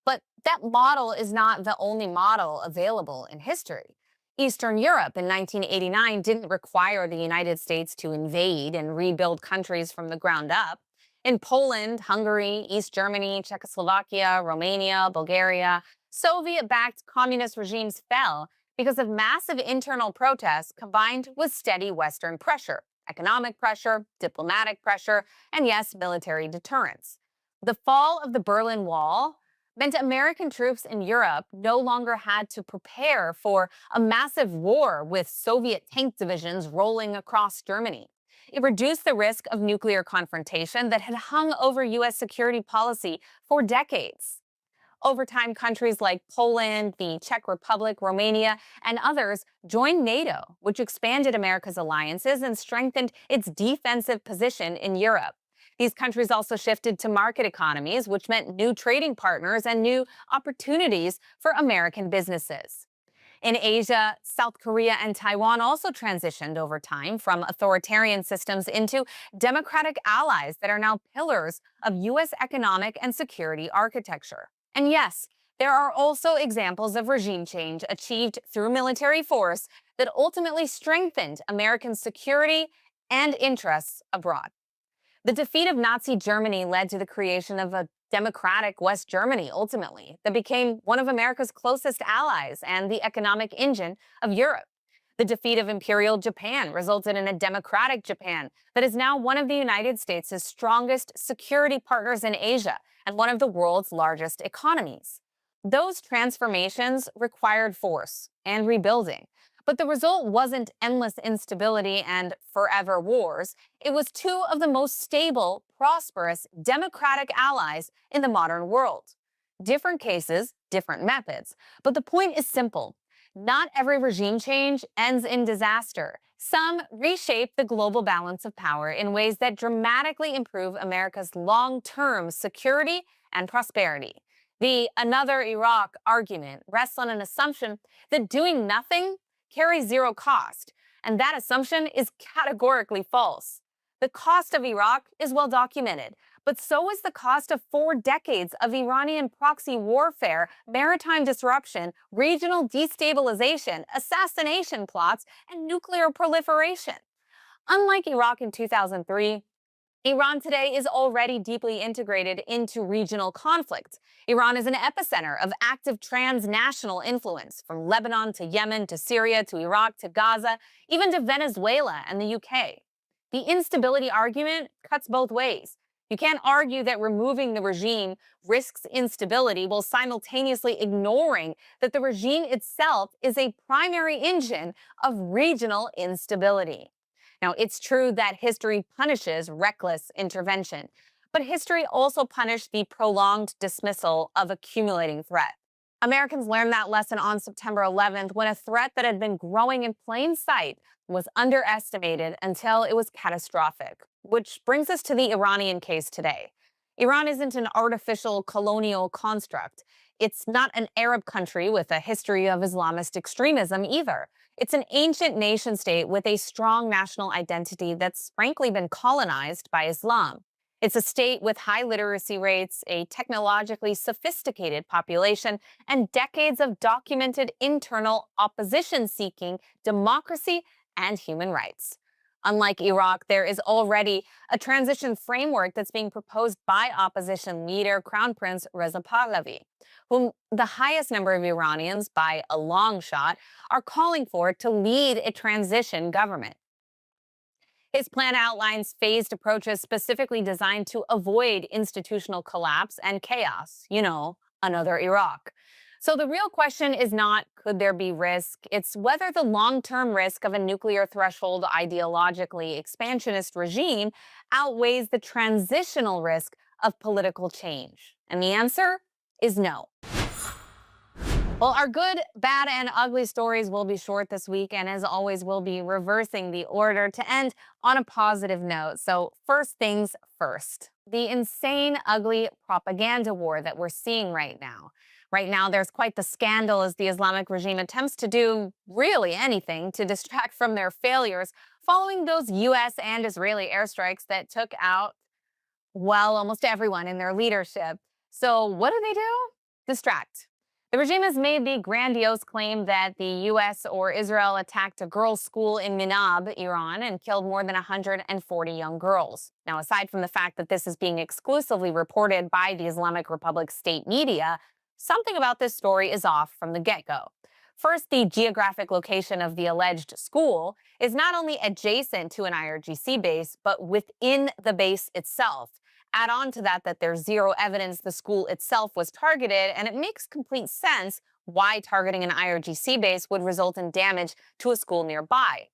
but that model is not the only model available in history. Eastern Europe in 1989 didn't require the United States to invade and rebuild countries from the ground up. In Poland, Hungary, East Germany, Czechoslovakia, Romania, Bulgaria, Soviet-backed communist regimes fell because of massive internal protests combined with steady Western pressure, economic pressure, diplomatic pressure, and yes, military deterrence. The fall of the Berlin Wall meant American troops in Europe no longer had to prepare for a massive war with Soviet tank divisions rolling across Germany. It reduced the risk of nuclear confrontation that had hung over U.S. security policy for decades. Over time, countries like Poland, the Czech Republic, Romania, and others joined NATO, which expanded America's alliances and strengthened its defensive position in Europe. These countries also shifted to market economies, which meant new trading partners and new opportunities for American businesses. In Asia, South Korea and Taiwan also transitioned over time from authoritarian systems into democratic allies that are now pillars of U.S. economic and security architecture. And yes, there are also examples of regime change achieved through military force that ultimately strengthened American security and interests abroad. The defeat of Nazi Germany led to the creation of a democratic West Germany, ultimately, that became one of America's closest allies and the economic engine of Europe. The defeat of Imperial Japan resulted in a democratic Japan that is now one of the United States' strongest security partners in Asia and one of the world's largest economies. Those transformations required force and rebuilding. But the result wasn't endless instability and forever wars. It was two of the most stable, prosperous, democratic allies in the modern world. Different cases, different methods. But the point is simple. Not every regime change ends in disaster. Some reshape the global balance of power in ways that dramatically improve America's long-term security and prosperity. The another Iraq argument rests on an assumption that doing nothing carries zero cost, and that assumption is categorically false. The cost of Iraq is well documented, but so is the cost of 4 decades of Iranian proxy warfare, maritime disruption, regional destabilization, assassination plots, and nuclear proliferation. Unlike Iraq in 2003, Iran today is already deeply integrated into regional conflicts. Iran is an epicenter of active transnational influence, from Lebanon to Yemen to Syria to Iraq to Gaza, even to Venezuela and the UK. The instability argument cuts both ways. You can't argue that removing the regime risks instability while simultaneously ignoring that the regime itself is a primary engine of regional instability. Now, it's true that history punishes reckless intervention, but history also punished the prolonged dismissal of accumulating threat. Americans learned that lesson on September 11th when a threat that had been growing in plain sight was underestimated until it was catastrophic, which brings us to the Iranian case today. Iran isn't an artificial colonial construct. It's not an Arab country with a history of Islamist extremism either. It's an ancient nation state with a strong national identity that's frankly been colonized by Islam. It's a state with high literacy rates, a technologically sophisticated population, and decades of documented internal opposition seeking democracy and human rights. Unlike Iraq, there is already a transition framework that's being proposed by opposition leader Crown Prince Reza Pahlavi, whom the highest number of Iranians, by a long shot, are calling for to lead a transition government. His plan outlines phased approaches specifically designed to avoid institutional collapse and chaos. You know, another Iraq. So the real question is not, could there be risk? It's whether the long-term risk of a nuclear threshold ideologically expansionist regime outweighs the transitional risk of political change. And the answer is no. Well, our good, bad, and ugly stories will be short this week, and as always, we'll be reversing the order to end on a positive note. So first things first, the insane, ugly propaganda war that we're seeing right now. Right now, there's quite the scandal as the Islamic regime attempts to do really anything to distract from their failures following those U.S. and Israeli airstrikes that took out, well, almost everyone in their leadership. So what do? Distract. The regime has made the grandiose claim that the U.S. or Israel attacked a girls' school in Minab, Iran, and killed more than 140 young girls. Now, aside from the fact that this is being exclusively reported by the Islamic Republic state media, something about this story is off from the get-go. First, the geographic location of the alleged school is not only adjacent to an IRGC base, but within the base itself. Add on to that there's zero evidence the school itself was targeted, and it makes complete sense why targeting an IRGC base would result in damage to a school nearby.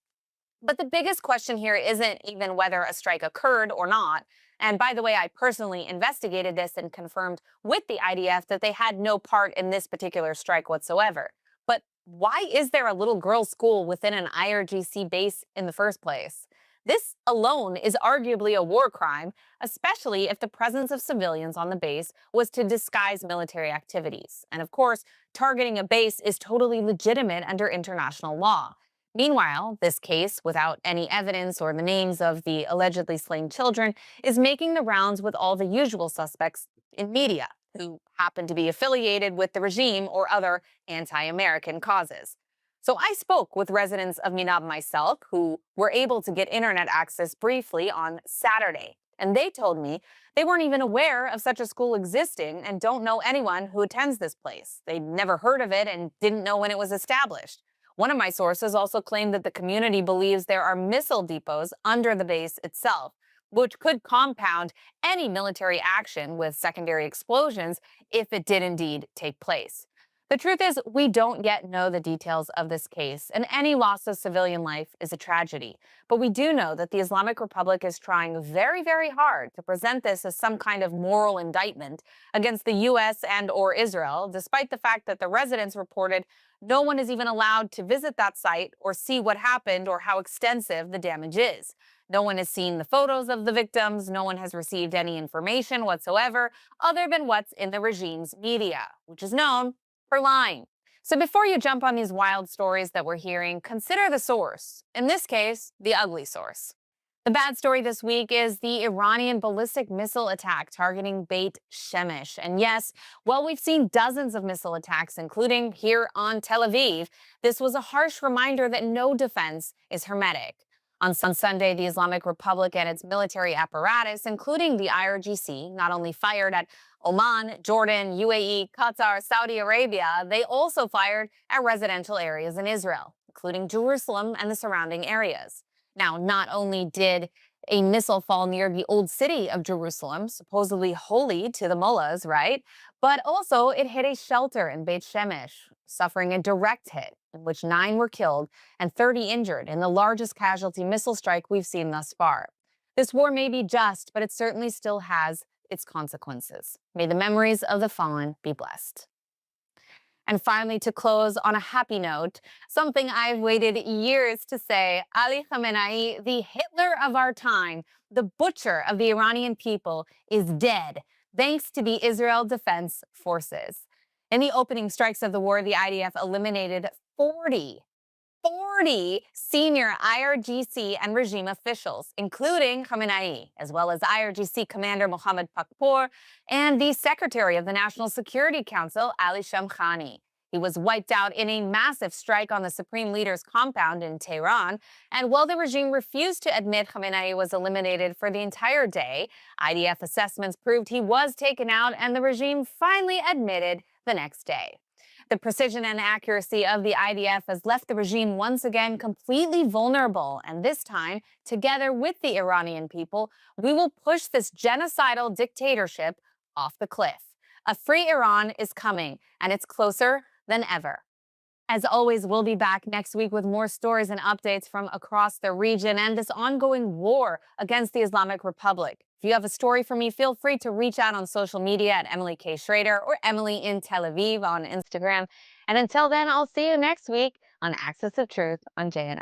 But the biggest question here isn't even whether a strike occurred or not. And by the way, I personally investigated this and confirmed with the IDF that they had no part in this particular strike whatsoever. But why is there a little girls' school within an IRGC base in the first place? This alone is arguably a war crime, especially if the presence of civilians on the base was to disguise military activities. And of course, targeting a base is totally legitimate under international law. Meanwhile, this case, without any evidence or the names of the allegedly slain children, is making the rounds with all the usual suspects in media, who happen to be affiliated with the regime or other anti-American causes. So I spoke with residents of Minab myself, who were able to get internet access briefly on Saturday. And they told me they weren't even aware of such a school existing and don't know anyone who attends this place. They'd never heard of it and didn't know when it was established. One of my sources also claimed that the community believes there are missile depots under the base itself, which could compound any military action with secondary explosions if it did indeed take place. The truth is, we don't yet know the details of this case, and any loss of civilian life is a tragedy. But we do know that the Islamic Republic is trying very, very hard to present this as some kind of moral indictment against the U.S. and/or Israel, despite the fact that the residents reported no one is even allowed to visit that site or see what happened or how extensive the damage is. No one has seen the photos of the victims. No one has received any information whatsoever other than what's in the regime's media, which is known for lying. So before you jump on these wild stories that we're hearing, consider the source. In this case, the ugly source. The bad story this week is the Iranian ballistic missile attack targeting Beit Shemesh. And yes, while we've seen dozens of missile attacks, including here on Tel Aviv, this was a harsh reminder that no defense is hermetic. On Sunday, the Islamic Republic and its military apparatus, including the IRGC, not only fired at Oman, Jordan, UAE, Qatar, Saudi Arabia, they also fired at residential areas in Israel, including Jerusalem and the surrounding areas. Now, not only did a missile fall near the old city of Jerusalem, supposedly holy to the mullahs, right? But also it hit a shelter in Beit Shemesh, suffering a direct hit in which 9 were killed and 30 injured in the largest casualty missile strike we've seen thus far. This war may be just, but it certainly still has its consequences. May the memories of the fallen be blessed. And finally, to close on a happy note, something I've waited years to say, Ali Khamenei, the Hitler of our time, the butcher of the Iranian people, is dead, thanks to the Israel Defense Forces. In the opening strikes of the war, the IDF eliminated 40 senior IRGC and regime officials, including Khamenei, as well as IRGC Commander Mohammad Pakpour and the Secretary of the National Security Council, Ali Shamkhani. He was wiped out in a massive strike on the Supreme Leader's compound in Tehran, and while the regime refused to admit Khamenei was eliminated for the entire day, IDF assessments proved he was taken out, and the regime finally admitted the next day. The precision and accuracy of the IDF has left the regime once again completely vulnerable, and this time, together with the Iranian people, we will push this genocidal dictatorship off the cliff. A free Iran is coming, and it's closer than ever. As always, we'll be back next week with more stories and updates from across the region and this ongoing war against the Islamic Republic. If you have a story for me, feel free to reach out on social media at Emily K. Schrader or Emily in Tel Aviv on Instagram. And until then, I'll see you next week on Access of Truth on JNS.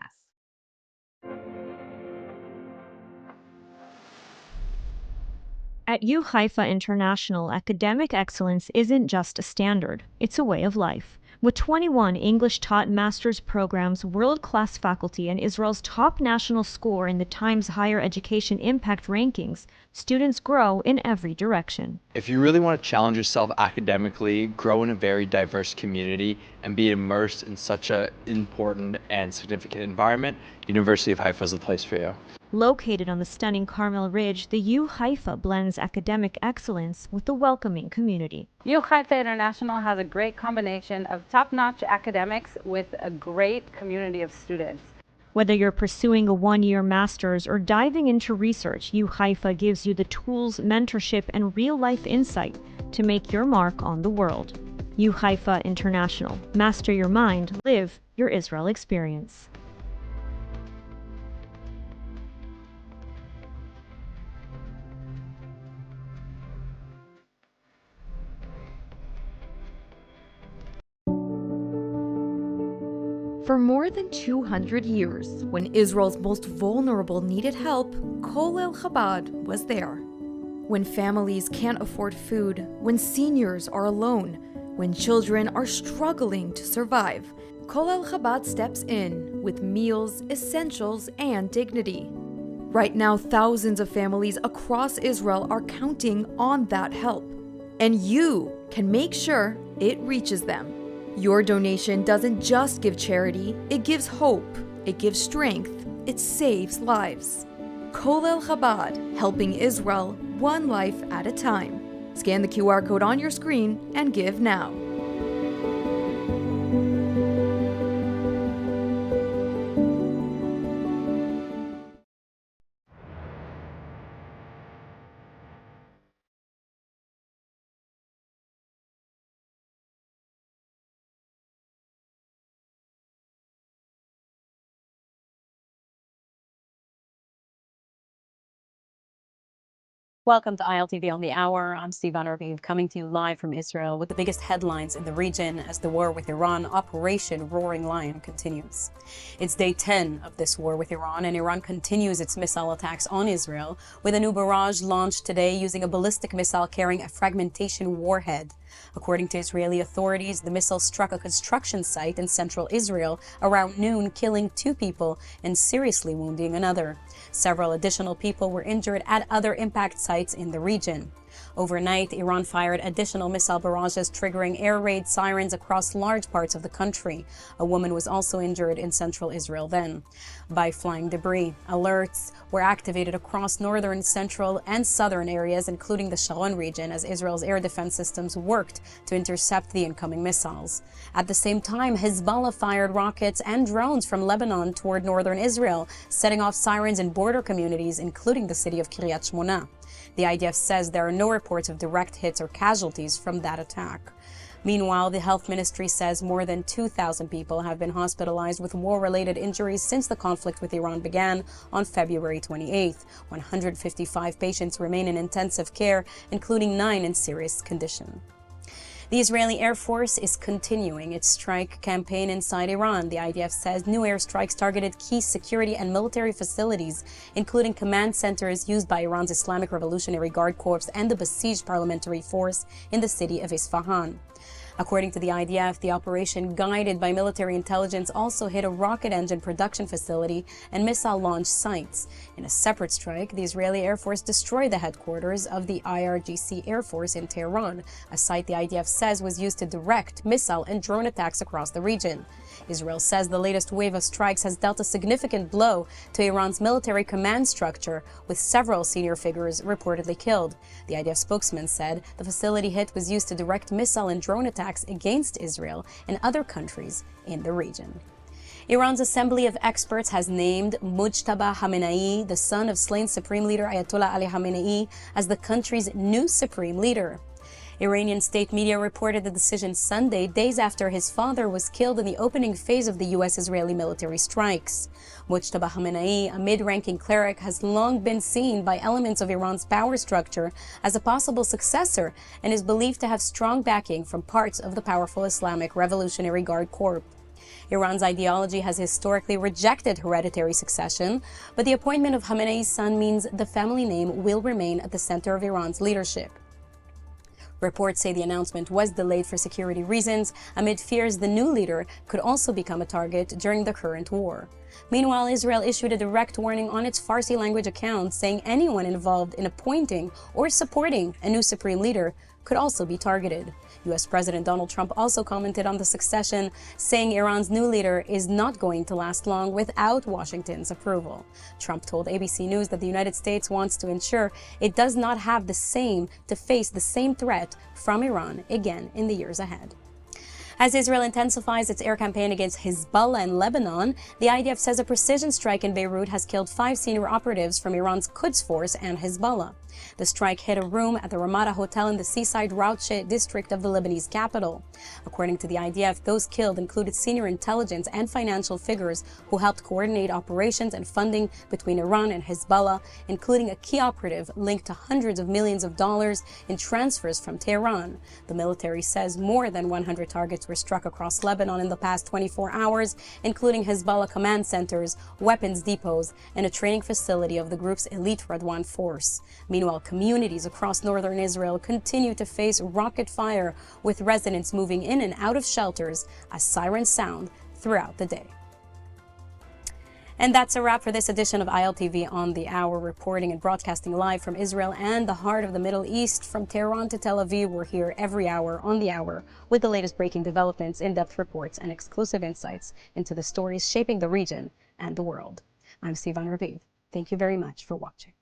At U Haifa International, academic excellence isn't just a standard, it's a way of life. With 21 English-taught master's programs, world-class faculty, and Israel's top national score in the Times Higher Education Impact Rankings, students grow in every direction. If you really want to challenge yourself academically, grow in a very diverse community, and be immersed in such an important and significant environment, University of Haifa is the place for you. Located on the stunning Carmel Ridge, the U Haifa blends academic excellence with a welcoming community. U Haifa International has a great combination of top-notch academics with a great community of students. Whether you're pursuing a one-year master's or diving into research, U Haifa gives you the tools, mentorship, and real-life insight to make your mark on the world. U Haifa International. Master your mind, live your Israel experience. For more than 200 years, when Israel's most vulnerable needed help, Kolel Chabad was there. When families can't afford food, when seniors are alone, when children are struggling to survive, Kolel Chabad steps in with meals, essentials, and dignity. Right now, thousands of families across Israel are counting on that help, and you can make sure it reaches them. Your donation doesn't just give charity, it gives hope, it gives strength, it saves lives. Kolel Chabad, helping Israel one life at a time. Scan the QR code on your screen and give now. Welcome to ILTV on the Hour. I'm Sivan Raviv, coming to you live from Israel with the biggest headlines in the region as the war with Iran, Operation Roaring Lion, continues. It's day 10 of this war with Iran, and Iran continues its missile attacks on Israel with a new barrage launched today using a ballistic missile carrying a fragmentation warhead. According to Israeli authorities, the missile struck a construction site in central Israel around noon, killing 2 people and seriously wounding another. Several additional people were injured at other impact sites in the region. Overnight, Iran fired additional missile barrages, triggering air raid sirens across large parts of the country. A woman was also injured in central Israel then. By flying debris, alerts were activated across northern, central, and southern areas, including the Sharon region, as Israel's air defense systems worked to intercept the incoming missiles. At the same time, Hezbollah fired rockets and drones from Lebanon toward northern Israel, setting off sirens in border communities, including the city of Kiryat Shmona. The IDF says there are no reports of direct hits or casualties from that attack. Meanwhile, the health ministry says more than 2,000 people have been hospitalized with war-related injuries since the conflict with Iran began on February 28th. 155 patients remain in intensive care, including 9 in serious condition. The Israeli Air Force is continuing its strike campaign inside Iran. The IDF says new airstrikes targeted key security and military facilities, including command centers used by Iran's Islamic Revolutionary Guard Corps and the besieged parliamentary force in the city of Isfahan. According to the IDF, the operation, guided by military intelligence, also hit a rocket engine production facility and missile launch sites. In a separate strike, the Israeli Air Force destroyed the headquarters of the Irgc Air Force in Tehran, a site the IDF says was used to direct missile and drone attacks across the region. Israel says the latest wave of strikes has dealt a significant blow to Iran's military command structure, with several senior figures reportedly killed. The IDF spokesman said the facility hit was used to direct missile and drone attacks against Israel and other countries in the region. Iran's Assembly of Experts has named Mujtaba Khamenei, the son of slain Supreme Leader Ayatollah Ali Khamenei, as the country's new Supreme Leader. Iranian state media reported the decision Sunday, days after his father was killed in the opening phase of the U.S.-Israeli military strikes. Mujtaba Khamenei, a mid-ranking cleric, has long been seen by elements of Iran's power structure as a possible successor and is believed to have strong backing from parts of the powerful Islamic Revolutionary Guard Corps. Iran's ideology has historically rejected hereditary succession, but the appointment of Khamenei's son means the family name will remain at the center of Iran's leadership. Reports say the announcement was delayed for security reasons, amid fears the new leader could also become a target during the current war. Meanwhile, Israel issued a direct warning on its Farsi language account, saying anyone involved in appointing or supporting a new supreme leader could also be targeted. U.S. President Donald Trump also commented on the succession, saying Iran's new leader is not going to last long without Washington's approval. Trump told ABC News that the United States wants to ensure it does not have to face the same threat from Iran again in the years ahead. As Israel intensifies its air campaign against Hezbollah in Lebanon, the IDF says a precision strike in Beirut has killed 5 senior operatives from Iran's Quds Force and Hezbollah. The strike hit a room at the Ramada Hotel in the seaside Rouche district of the Lebanese capital. According to the IDF, those killed included senior intelligence and financial figures who helped coordinate operations and funding between Iran and Hezbollah, including a key operative linked to hundreds of millions of dollars in transfers from Tehran. The military says more than 100 targets were struck across Lebanon in the past 24 hours, including Hezbollah command centers, weapons depots, and a training facility of the group's elite Radwan force. Meanwhile, communities across northern Israel continue to face rocket fire, with residents moving in and out of shelters as sirens sound throughout the day. And that's a wrap for this edition of ILTV on the Hour, reporting and broadcasting live from Israel and the heart of the Middle East. From Tehran to Tel Aviv, we're here every hour on the Hour with the latest breaking developments, in-depth reports, and exclusive insights into the stories shaping the region and the world. I'm Sivan Raviv. Thank you very much for watching.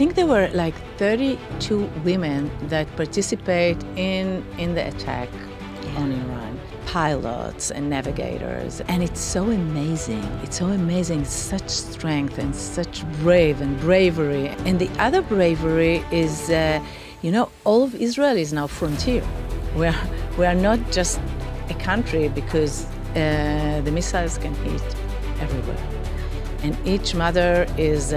think there were like 32 women that participate in the attack on Iran. Pilots and navigators. And it's so amazing. It's so amazing, such strength and such bravery. And the other bravery is, all of Israel is now frontier. We are not just a country because the missiles can hit everywhere. And each mother is,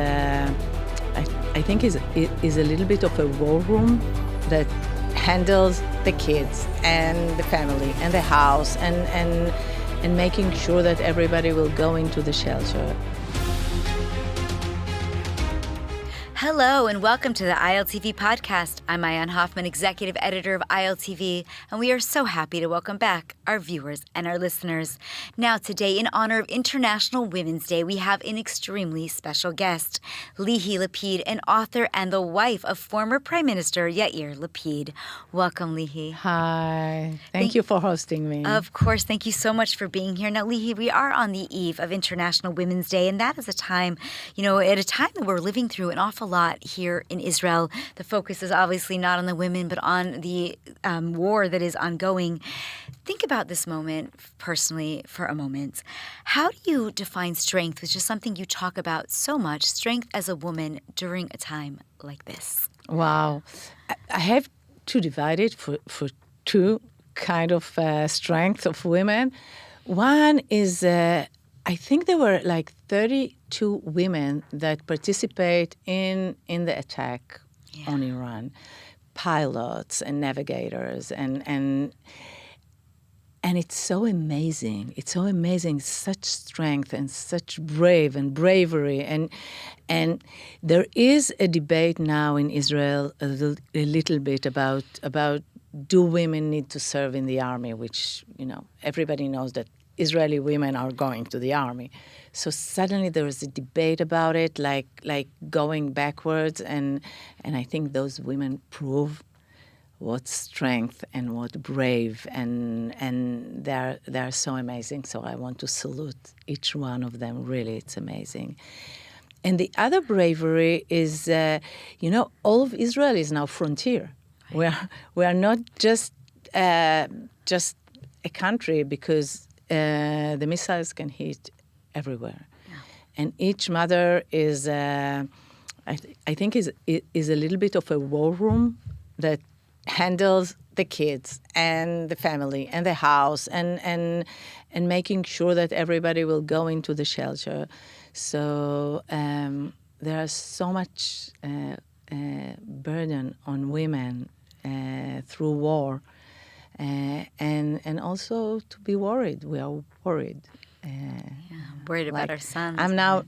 I think, is a little bit of a war room that handles the kids and the family and the house and making sure that everybody will go into the shelter. Hello and welcome to the ILTV podcast. I'm Ayan Hoffman, executive editor of ILTV, and we are so happy to welcome back our viewers and our listeners. Now today, in honor of International Women's Day, we have an extremely special guest, Lihi Lapid, an author and the wife of former Prime Minister Yair Lapid. Welcome, Lihi. Hi. Thank you for hosting me. Of course. Thank you so much for being here. Now, Lihi, we are on the eve of International Women's Day, and that is a time, at a time that we're living through an awful lot here in Israel. The focus is obviously not on the women, but on the war that is ongoing. Think about this moment personally for a moment. How do you define strength, which is something you talk about so much, strength as a woman during a time like this? Wow. I have to divide it for two kind of strength of women. One is, I think there were like 32 women that participate in the attack on Iran. Pilots and navigators and it's so amazing. It's so amazing, such strength and such bravery. And there is a debate now in Israel a little bit about do women need to serve in the army, which, everybody knows that Israeli women are going to the army. So suddenly there is a debate about it, like going backwards. And I think those women prove what strength and what brave, and they're so amazing. So I want to salute each one of them. Really, it's amazing. And the other bravery is, all of Israel is now frontier. We are not just a country because the missiles can hit everywhere, and each mother is, I think, is a little bit of a war room that handles the kids and the family and the house and making sure that everybody will go into the shelter. So there is so much burden on women through war, and also to be worried. We are worried. Worried about our sons. I'm now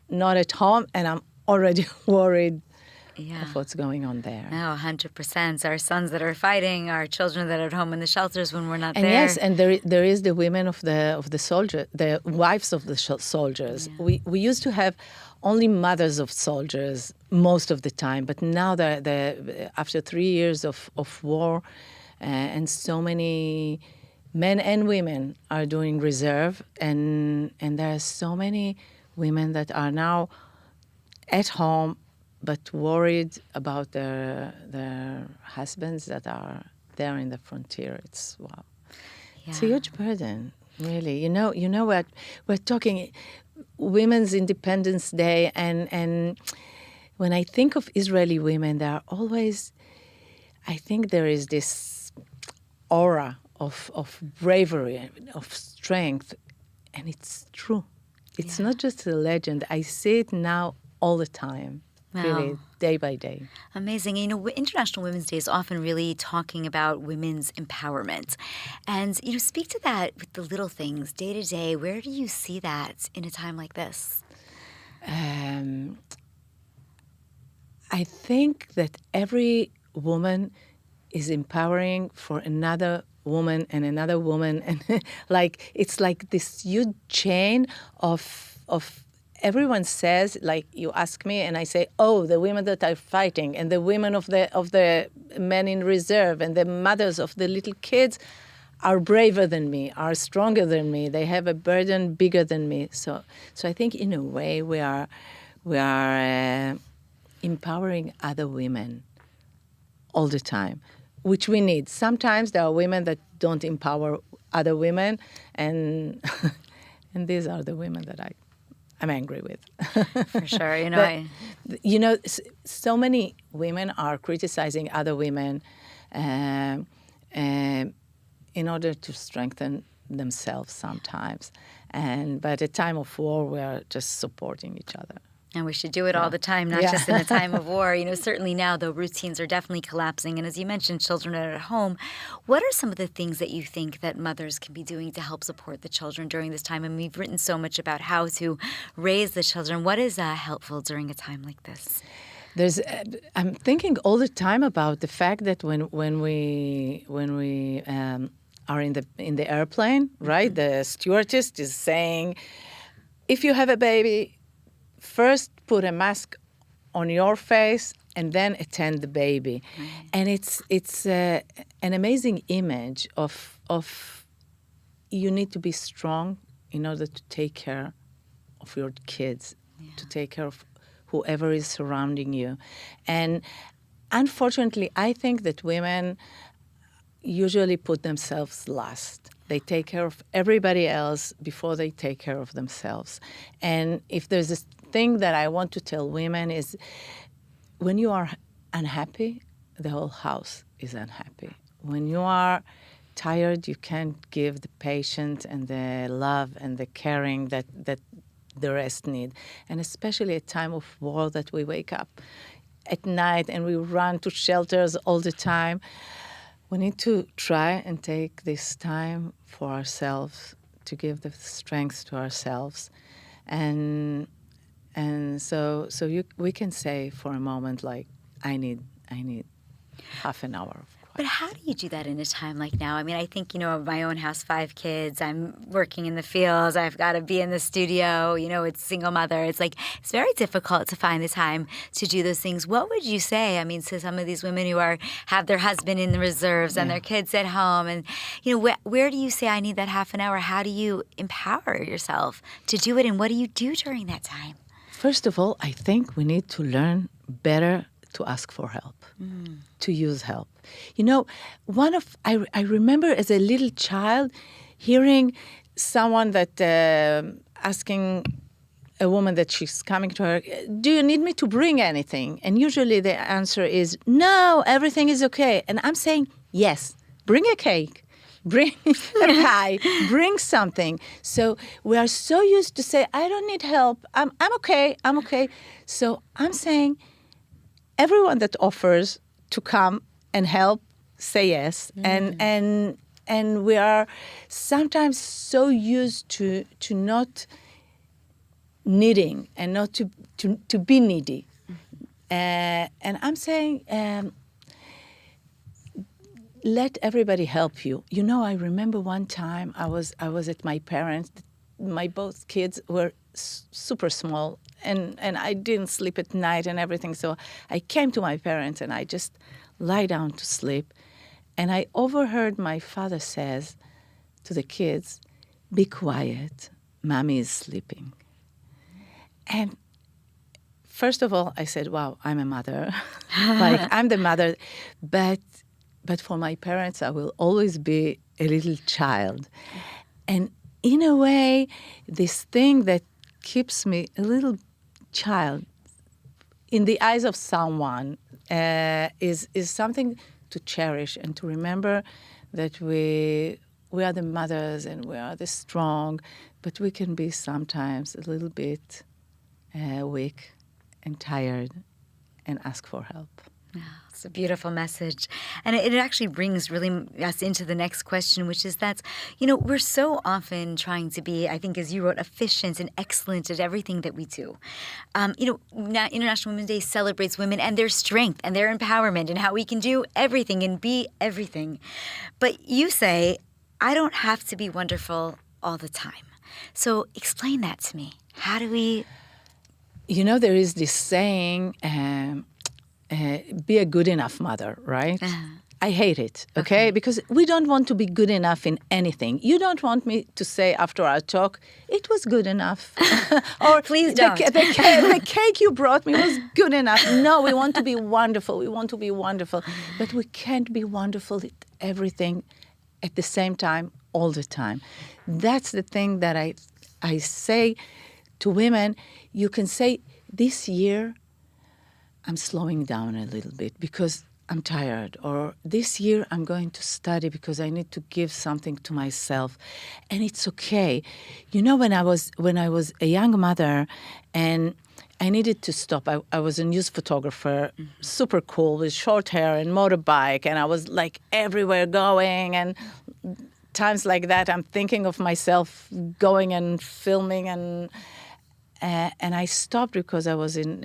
not at home, and I'm already worried of what's going on there. No, 100%. Our sons that are fighting, our children that are at home in the shelters when we're not and there. Yes, and there is the women of the soldier, the wives of the soldiers. Yeah. We used to have only mothers of soldiers most of the time, but now after 3 years of war, and so many men and women are doing reserve, and there are so many women that are now at home but worried about their husbands that are there in the frontier. It's wow. Yeah. It's a huge burden, really. You know what? We're talking Women's Independence Day, and when I think of Israeli women, there are always, I think there is this aura of bravery, of strength, and it's true. It's not just a legend. I see it now all the time. Wow. Really, day by day. Amazing. International Women's Day is often really talking about women's empowerment. And, speak to that with the little things, day to day. Where do you see that in a time like this? I think that every woman is empowering for another woman and another woman. And it's like this huge chain of everyone says, like you ask me, and I say, oh, the women that are fighting, and the women of the men in reserve, and the mothers of the little kids are braver than me, are stronger than me. They have a burden bigger than me. So I think in a way we are empowering other women all the time, which we need. Sometimes there are women that don't empower other women, and and these are the women that I'm angry with. For sure, So many women are criticizing other women in order to strengthen themselves sometimes. But at a time of war, we are just supporting each other. And we should do it all the time, not just in a time of war. Certainly now, though, routines are definitely collapsing. And as you mentioned, children are at home. What are some of the things that you think that mothers can be doing to help support the children during this time? And we've written so much about how to raise the children. What is helpful during a time like this? I'm thinking all the time about the fact that when we are in the airplane, right? The stewardess is saying, if you have a baby, first put a mask on your face and then attend the baby. And it's an amazing image of you need to be strong in order to take care of your kids, to take care of whoever is surrounding you. And unfortunately, I think that women usually put themselves last. They take care of everybody else before they take care of themselves. And if there's a thing that I want to tell women is when you are unhappy, the whole house is unhappy. When you are tired, you can't give the patient and the love and the caring that the rest need. And especially at time of war that we wake up at night and we run to shelters all the time. We need to try and take this time for ourselves, to give the strength to ourselves. And so we can say for a moment, like, I need half an hour of quiet. But how do you do that in a time like now? I mean, I think, of my own house, 5 kids. I'm working in the fields. I've got to be in the studio. It's single mother. It's it's very difficult to find the time to do those things. What would you say, to some of these women who have their husband in the reserves and their kids at home? And, where do you say, I need that half an hour? How do you empower yourself to do it? And what do you do during that time? First of all, I think we need to learn better to ask for help, to use help. I remember as a little child hearing someone that asking a woman that she's coming to her, do you need me to bring anything? And usually the answer is, no, everything is okay. And I'm saying, yes, bring a cake. Bring a pie, bring something. So we are so used to say, I don't need help. I'm okay. So I'm saying, everyone that offers to come and help, say yes. And we are sometimes so used to not needing and not to be needy. And I'm saying, let everybody help you. I remember one time I was at my parents'. My both kids were super small, and I didn't sleep at night and everything. So I came to my parents and I just lie down to sleep. And I overheard my father says to the kids, be quiet, mommy is sleeping. And first of all, I said, wow, I'm a mother. I'm the mother. But for my parents, I will always be a little child. And in a way, this thing that keeps me a little child in the eyes of someone is something to cherish and to remember that we are the mothers and we are the strong, but we can be sometimes a little bit weak and tired and ask for help. It's a beautiful message. And it actually brings really us into the next question, which is that, we're so often trying to be, I think, as you wrote, efficient and excellent at everything that we do. Now International Women's Day celebrates women and their strength and their empowerment and how we can do everything and be everything. But you say, I don't have to be wonderful all the time. So explain that to me. How do we... there is this saying... be a good enough mother, right? I hate it, okay? Because we don't want to be good enough in anything. You don't want me to say after our talk, it was good enough. Or please don't. The cake you brought me was good enough. No, we want to be wonderful. We want to be wonderful. But we can't be wonderful at everything at the same time, all the time. That's the thing that I say to women. You can say, this year, I'm slowing down a little bit because I'm tired, or this year I'm going to study because I need to give something to myself, and it's okay. You know, when I was a young mother, and I needed to stop. I was a news photographer, super cool, with short hair and motorbike, and I was like everywhere going, and times like that I'm thinking of myself going and filming, and I stopped because I was in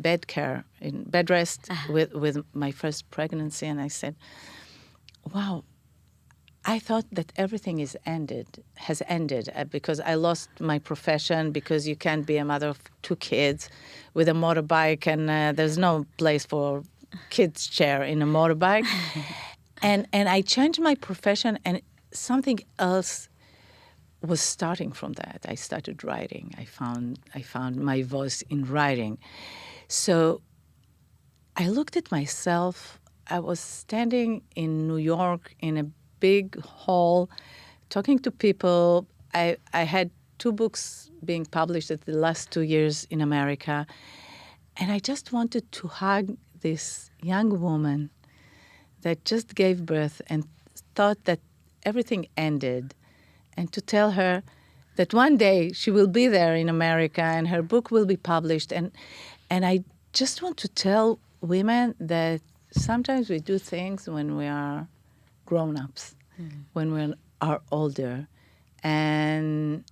bed care, in bed rest with my first pregnancy, and I said, wow, I thought that everything has ended because I lost my profession, because you can't be a mother of 2 kids with a motorbike, and there's no place for kids' chair in a motorbike. and I changed my profession, and something else was starting from that. I started writing. I found my voice in writing. So I looked at myself. I was standing in New York in a big hall, talking to people. I had 2 books being published at the last 2 years in America, and I just wanted to hug this young woman that just gave birth and thought that everything ended, and to tell her that one day she will be there in America and her book will be published. And I just want to tell women that sometimes we do things when we are grown-ups, when we are older. And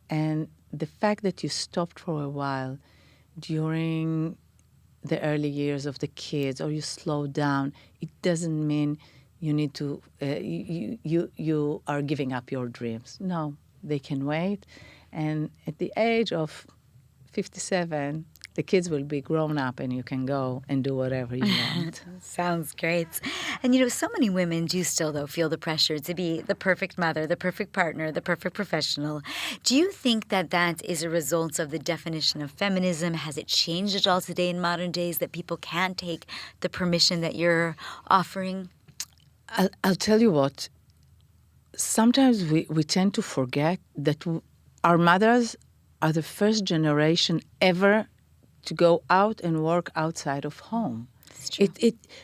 the fact that you stopped for a while during the early years of the kids, or you slow down, it doesn't mean you need to, you are giving up your dreams. No, they can wait. And at the age of 57, the kids will be grown up and you can go and do whatever you want. Sounds great. And, you know, so many women do still, though, feel the pressure to be the perfect mother, the perfect partner, the perfect professional. Do you think that that is a result of the definition of feminism? Has it changed at all today in modern days, that people can't take the permission that you're offering? I'll tell you what. Sometimes we tend to forget that our mothers are the first generation ever to go out and work outside of home.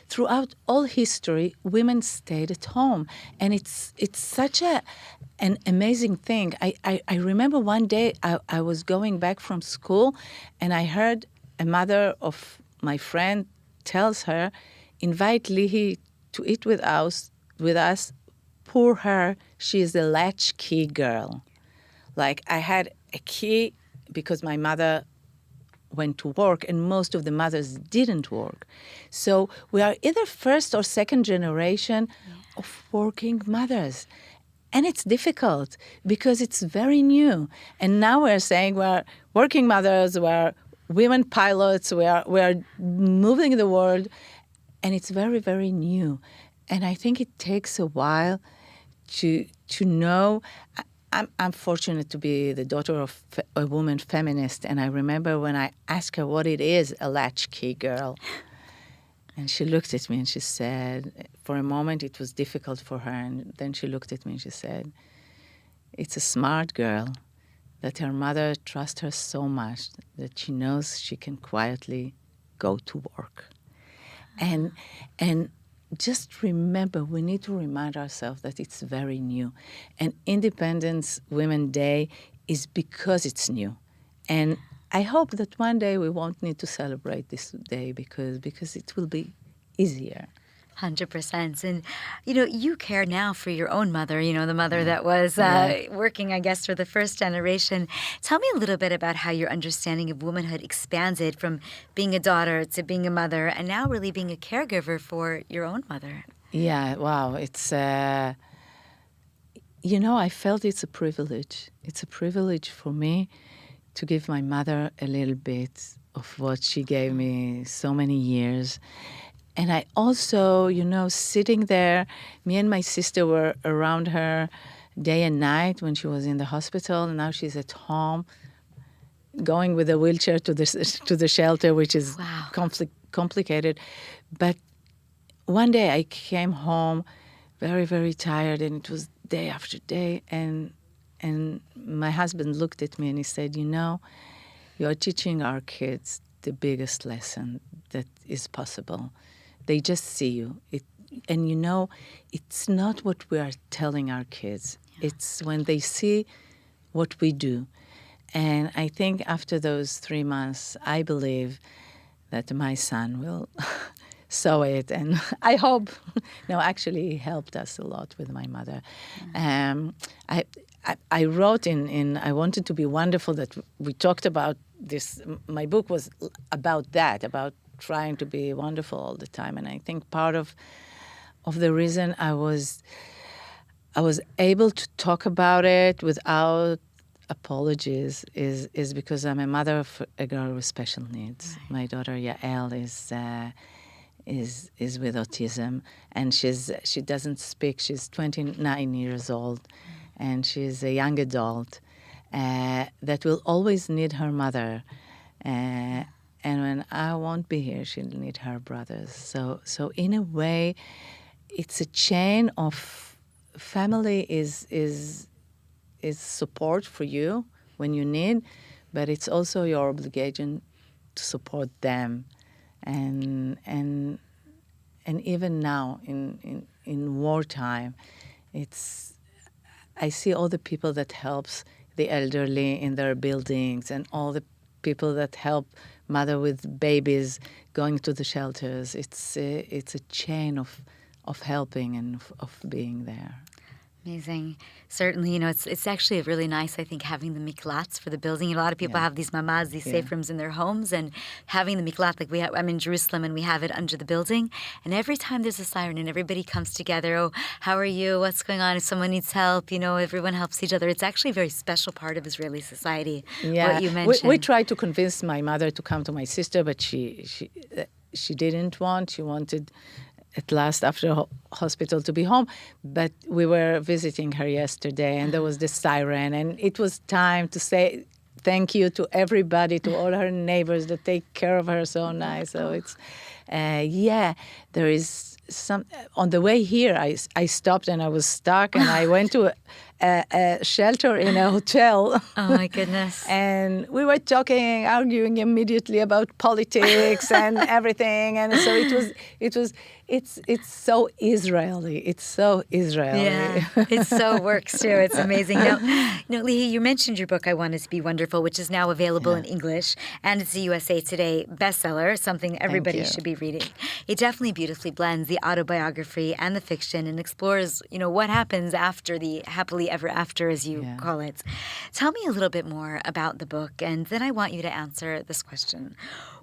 Throughout all history, women stayed at home, and it's such an amazing thing. I remember one day I was going back from school, and I heard a mother of my friend tells her, invite Lihi to eat with us. Poor her, she is a latchkey girl. Like, I had a key because my mother went to work, and most of the mothers didn't work. So we are either first or second generation of working mothers. And it's difficult because it's very new. And now we're saying we're working mothers, we're women pilots, we're moving the world, and it's very, very new. And I think it takes a while to know. I'm fortunate to be the daughter of a woman feminist, and I remember when I asked her what it is, a latchkey girl. And she looked at me and she said, for a moment it was difficult for her, and then she looked at me and she said, it's a smart girl, that her mother trusts her so much that she knows she can quietly go to work. And just remember, we need to remind ourselves that it's very new. And Independence Women's Day is because it's new. And I hope that one day we won't need to celebrate this day because it will be easier. 100%. And, you know, you care now for your own mother, you know, the mother that was working, I guess, for the first generation. Tell me a little bit about how your understanding of womanhood expanded from being a daughter to being a mother and now really being a caregiver for your own mother. Yeah, wow. It's, you know, I felt it's a privilege. It's a privilege for me to give my mother a little bit of what she gave me so many years. And I also, sitting there, me and my sister were around her day and night when she was in the hospital, and now she's at home, going with a wheelchair to the shelter, which is complicated. But one day I came home very, very tired, and it was day after day, and my husband looked at me and he said, you're teaching our kids the biggest lesson that is possible. They just see you. And it's not what we are telling our kids. Yeah. It's when they see what we do. And I think after those 3 months, I believe that my son will saw it. And I hope, actually he helped us a lot with my mother. I wrote in I Wanted to Be Wonderful that we talked about this. My book was about that, about trying to be wonderful all the time. And I think part of the reason I was able to talk about it without apologies is because I'm a mother of a girl with special needs. Right. My daughter Yael is with autism, and she doesn't speak. She's 29 years old, and she's a young adult that will always need her mother. And when I won't be here, she'll need her brothers. So in a way, it's a chain of family is support for you when you need, but it's also your obligation to support them. And even now in wartime, I see all the people that helps the elderly in their buildings, and all the people that help mother with babies going to the shelters. It's a chain of helping and of being there. Amazing. Certainly, it's actually really nice, I think, having the miklats for the building. A lot of people have these mamaz, these safe rooms in their homes, and having the miklat, I'm in Jerusalem, and we have it under the building. And every time there's a siren and everybody comes together, oh, how are you? What's going on? If someone needs help, everyone helps each other. It's actually a very special part of Israeli society, what you mentioned. We tried to convince my mother to come to my sister, but she didn't want. She wanted at last after hospital to be home. But we were visiting her yesterday, and there was this siren, and it was time to say thank you to everybody, to all her neighbors that take care of her so nice. So it's, there is some, on the way here, I stopped and I was stuck, and I went to a shelter in a hotel. Oh my goodness. And we were talking, arguing immediately about politics and everything. And so it's so Israeli. It's so Israeli. Yeah, it so works too. It's amazing. Now, Lihi, you mentioned your book, I Wanted to Be Wonderful, which is now available in English, and it's a USA Today bestseller, something everybody should be reading. It definitely beautifully blends the autobiography and the fiction and explores, what happens after the happily ever after, as you call it. Tell me a little bit more about the book, and then I want you to answer this question.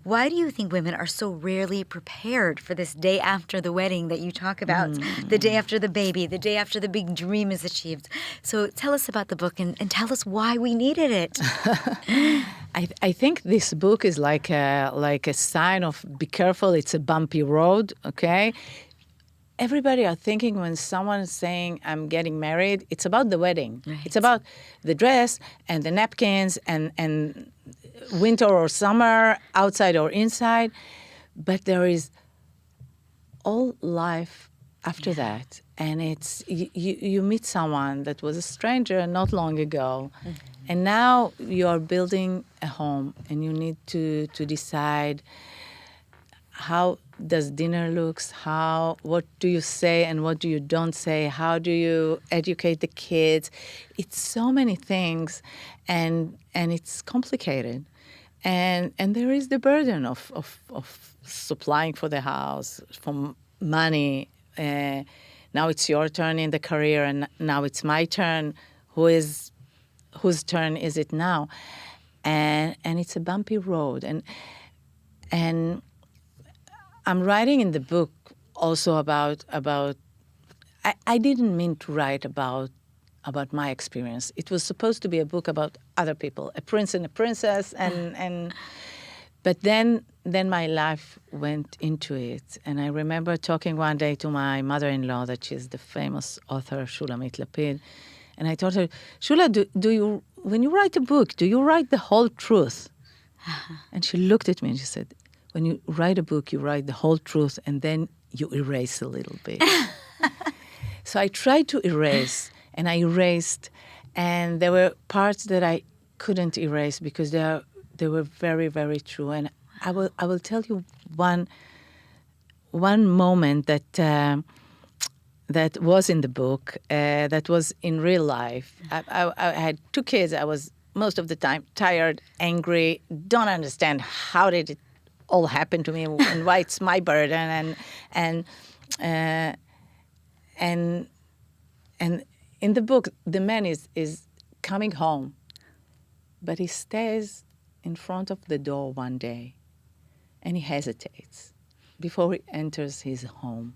Why do you think women are so rarely prepared for this day after the wedding that you talk about, the day after the baby, the day after the big dream is achieved? So tell us about the book and tell us why we needed it. I think this book is like a sign of be careful, it's a bumpy road, okay? Everybody are thinking when someone is saying, I'm getting married, it's about the wedding. Right. It's about the dress and the napkins and winter or summer, outside or inside. But there is all life after that. And it's you meet someone that was a stranger not long ago. Mm-hmm. And now you are building a home, and you need to decide how does dinner looks, what do you say and what do you don't say, how do you educate the kids. It's so many things, and it's complicated. And there is the burden of supplying for the house, for money. Now it's your turn in the career, and now it's my turn. Whose turn is it now? And it's a bumpy road. And I'm writing in the book also about I didn't mean to write about my experience. It was supposed to be a book about other people, a prince and a princess, and But then my life went into it. And I remember talking one day to my mother-in-law, that she's the famous author Shulamit Lapid. And I told her, Shula, do you, when you write a book, do you write the whole truth? And she looked at me and she said, when you write a book, you write the whole truth and then you erase a little bit. So I tried to erase, and I erased, and there were parts that I couldn't erase because they were very, very true. And I will tell you one moment that that was in the book, that was in real life. I had 2 kids. I was most of the time tired, angry, don't understand how did it all happen to me and why it's my burden. And in the book, the man is coming home, but he stays in front of the door one day, and he hesitates before he enters his home,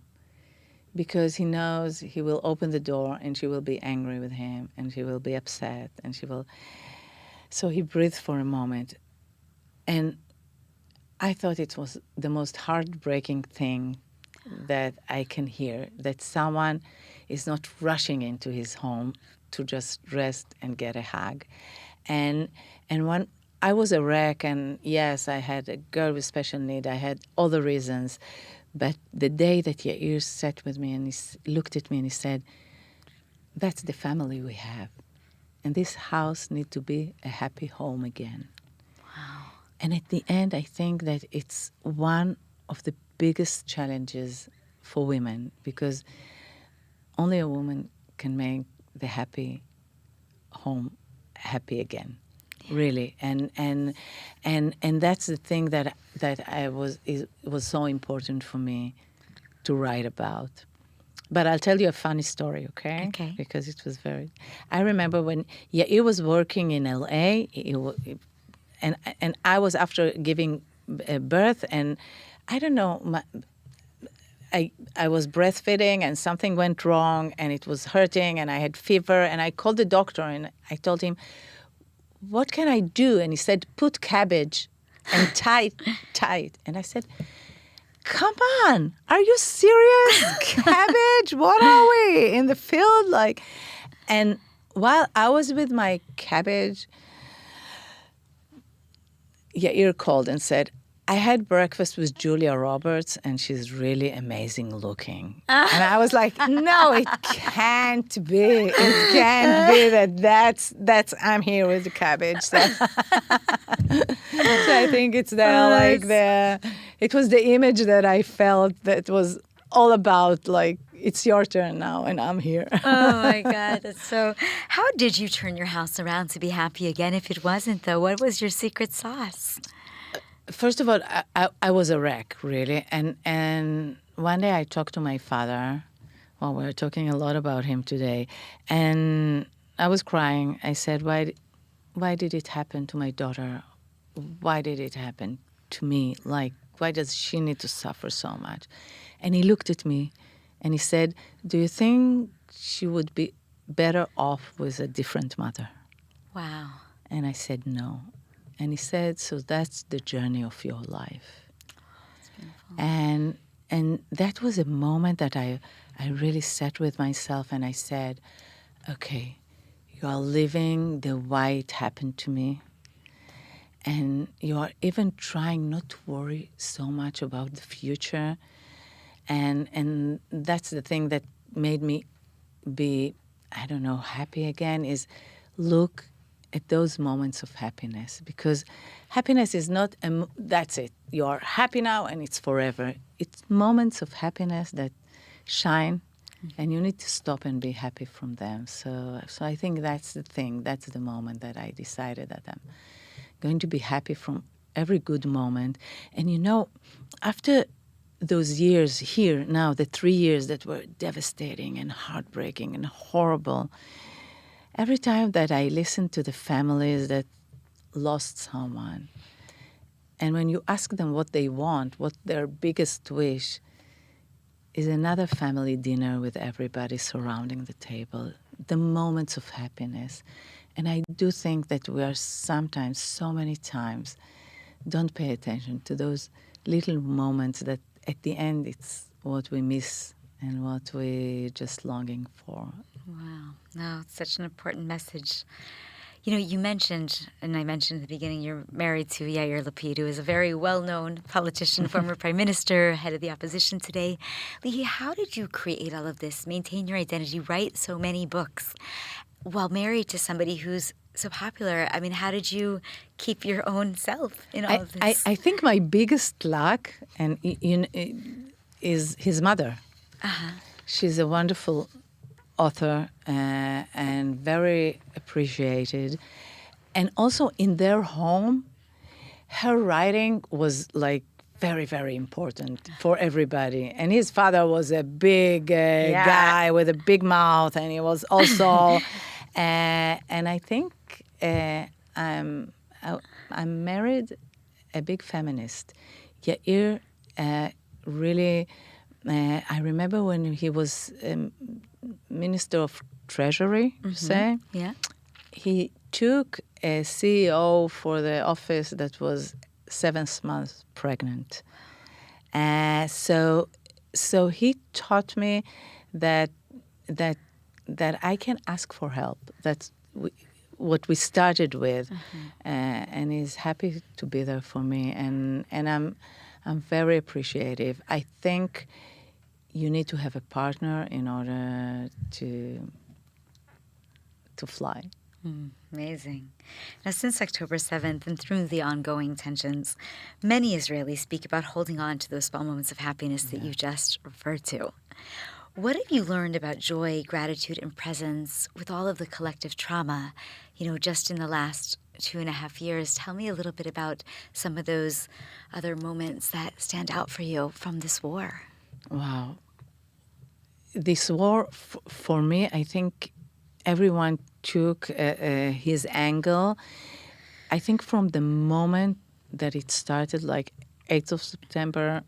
because he knows he will open the door and she will be angry with him and she will be upset and she will. So he breathes for a moment, and I thought it was the most heartbreaking thing that I can hear, that someone is not rushing into his home to just rest and get a hug. And when I was a wreck, and yes, I had a girl with special need, I had other reasons, but the day that Yair sat with me and he looked at me and he said, that's the family we have. And this house needs to be a happy home again. Wow. And at the end, I think that it's one of the biggest challenges for women, because only a woman can make the happy home happy again, really. And that's the thing that it was so important for me to write about. But I'll tell you a funny story, okay? Okay. Because it was I remember when Yair was working in L.A., and I was after giving birth, and I don't know, I was breastfeeding and something went wrong and it was hurting and I had fever, and I called the doctor and I told him, what can I do? And he said, put cabbage and tie it. And I said, come on, are you serious? Cabbage? What are we, in the field? And while I was with my cabbage, Yair called and said, I had breakfast with Julia Roberts, and she's really amazing looking. And I was like, no, it can't be. It can't be that's I'm here with the cabbage. So I think it's it was the image that I felt that was all about, it's your turn now, and I'm here. Oh, my God. That's so... How did you turn your house around to be happy again if it wasn't, though? What was your secret sauce? First of all, I was a wreck, really. And one day I talked to my father. Well, we're talking a lot about him today. And I was crying. I said, why did it happen to my daughter? Why did it happen to me? Why does she need to suffer so much? And he looked at me and he said, do you think she would be better off with a different mother? Wow. And I said, no. And he said, so that's the journey of your life. That's beautiful. And that was a moment that I really sat with myself and I said, okay, you are living the way it happened to me. And you are even trying not to worry so much about the future. And that's the thing that made me be, happy again, is look at those moments of happiness, because happiness is not that's it. You are happy now and it's forever. It's moments of happiness that shine, and you need to stop and be happy from them. So I think that's the thing. That's the moment that I decided that I'm going to be happy from every good moment. And after those years here now, the 3 years that were devastating and heartbreaking and horrible, every time that I listen to the families that lost someone, and when you ask them what they want, what their biggest wish is, another family dinner with everybody surrounding the table, the moments of happiness. And I do think that we are sometimes, so many times, don't pay attention to those little moments that at the end it's what we miss and what we're just longing for. Wow. No, it's such an important message. You know, you mentioned, and I mentioned at the beginning, you're married to Yair Lapid, who is a very well-known politician, former prime minister, head of the opposition today. Lihi, how did you create all of this, maintain your identity, write so many books, while married to somebody who's so popular? I mean, how did you keep your own self in all of this? I think my biggest luck is his mother. Uh-huh. She's a wonderful author and very appreciated. And also in their home, her writing was like very, very important for everybody. And his father was a big guy with a big mouth, and he was also, and I think I'm married a big feminist. Yair really, I remember when he was Minister of Treasury, say, Yeah. he took a CEO for the office that was 7th month pregnant. So he taught me that I can ask for help. That's what we started with, and he's happy to be there for me. And I'm very appreciative. I think you need to have a partner in order to fly. Amazing. Now, since October 7th and through the ongoing tensions, many Israelis speak about holding on to those small moments of happiness that you just referred to. What have you learned about joy, gratitude, and presence with all of the collective trauma, just in the last 2.5 years? Tell me a little bit about some of those other moments that stand out for you from this war. Wow. This war, for me, I think everyone took his angle. I think from the moment that it started, like 8th of September,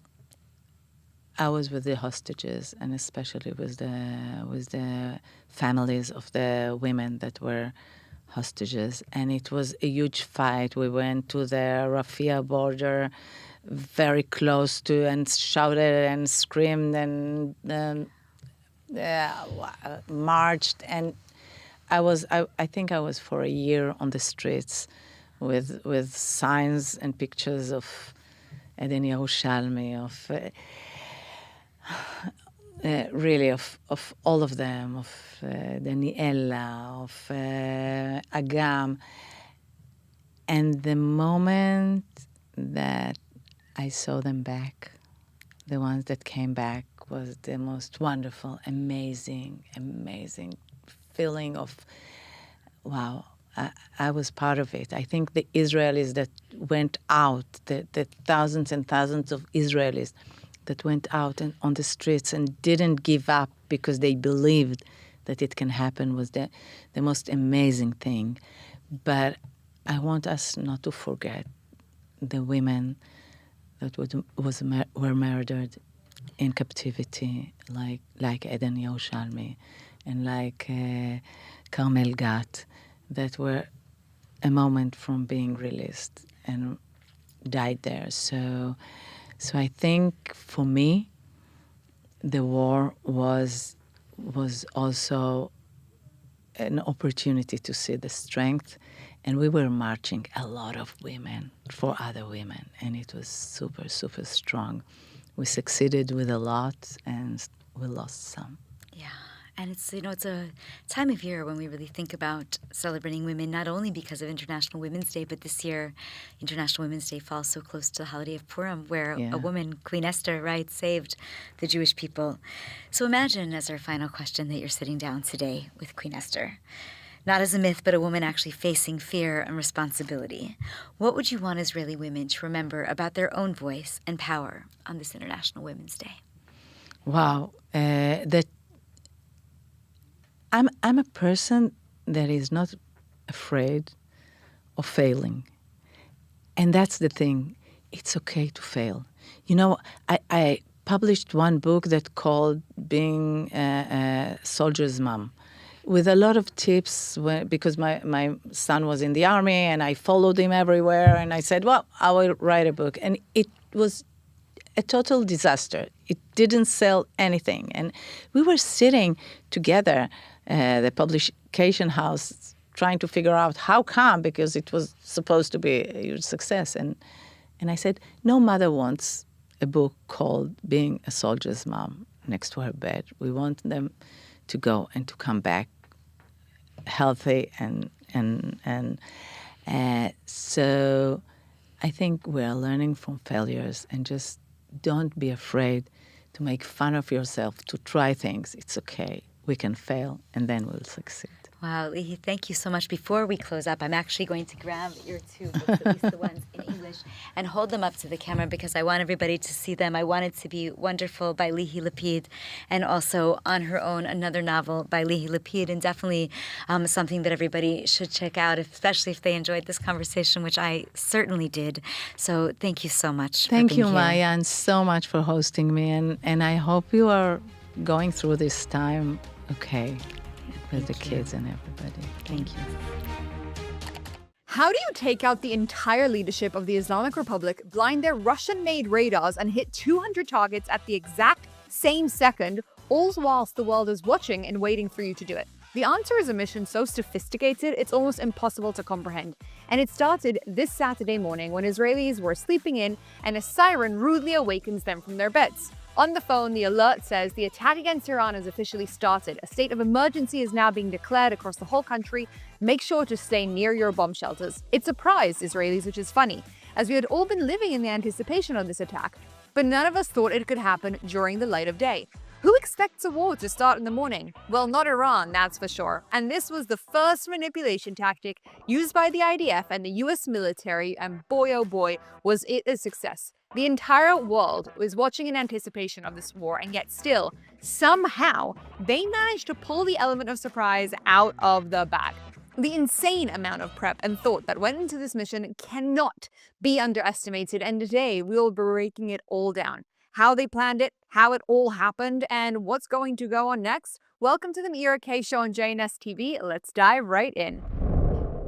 I was with the hostages, and especially with the families of the women that were hostages. And it was a huge fight. We went to the Rafah border, very close to, and shouted and screamed and marched. And I think I was for a year on the streets with signs and pictures of Eden Yerushalmi, of really of all of them, of Daniela, of Agam. And the moment that I saw them back, the ones that came back, was the most wonderful, amazing feeling of, wow, I was part of it. I think the Israelis that went out, the thousands and thousands of Israelis that went out and on the streets and didn't give up because they believed that it can happen, was the most amazing thing. But I want us not to forget the women that were murdered in captivity, like Eden Yerushalmi and like Carmel Gat, that were a moment from being released and died there. So I think for me, the war was also an opportunity to see the strength. And we were marching a lot of women for other women, and it was super, super strong. We succeeded with a lot, and we lost some. Yeah, and it's a time of year when we really think about celebrating women, not only because of International Women's Day, but this year, International Women's Day falls so close to the holiday of Purim, where a woman, Queen Esther, saved the Jewish people. So imagine, as our final question, that you're sitting down today with Queen Esther. Not as a myth, but a woman actually facing fear and responsibility. What would you want Israeli women to remember about their own voice and power on this International Women's Day? Wow. That I'm a person that is not afraid of failing. And that's the thing. It's okay to fail. I published one book that called Being a Soldier's Mom, with a lot of tips, because my son was in the army and I followed him everywhere. And I said, well, I will write a book. And it was a total disaster. It didn't sell anything. And we were sitting together, the publication house, trying to figure out how come, because it was supposed to be a huge success. And I said, no mother wants a book called Being a Soldier's Mom next to her bed. We want them to go and to come back healthy. So I think we're learning from failures, and just don't be afraid to make fun of yourself, to try things. It's okay. We can fail, and then we'll succeed. Wow, Lihi, thank you so much. Before we close up, I'm actually going to grab your two books, at least the ones in English, and hold them up to the camera because I want everybody to see them. I Want It to Be Wonderful by Lihi Lapid, and also On Her Own, another novel by Lihi Lapid, and definitely something that everybody should check out, especially if they enjoyed this conversation, which I certainly did. So thank you so much. Thank you, here. Maya, and so much for hosting me. And I hope you are going through this time okay with the kids and everybody. Thank you. How do you take out the entire leadership of the Islamic Republic, blind their Russian-made radars, and hit 200 targets at the exact same second, all whilst the world is watching and waiting for you to do it? The answer is a mission so sophisticated, it's almost impossible to comprehend. And it started this Saturday morning when Israelis were sleeping in and a siren rudely awakens them from their beds. On the phone, the alert says the attack against Iran has officially started. A state of emergency is now being declared across the whole country. Make sure to stay near your bomb shelters. It surprised Israelis, which is funny, as we had all been living in the anticipation of this attack. But none of us thought it could happen during the light of day. Who expects a war to start in the morning? Well, not Iran, that's for sure. And this was the first manipulation tactic used by the IDF and the US military, and boy oh boy, was it a success. The entire world was watching in anticipation of this war, and yet still, somehow, they managed to pull the element of surprise out of the bag. The insane amount of prep and thought that went into this mission cannot be underestimated, and today we will be breaking it all down. How they planned it, how it all happened, and what's going to go on next. Welcome to the Irgc show on JNS TV. Let's dive right in.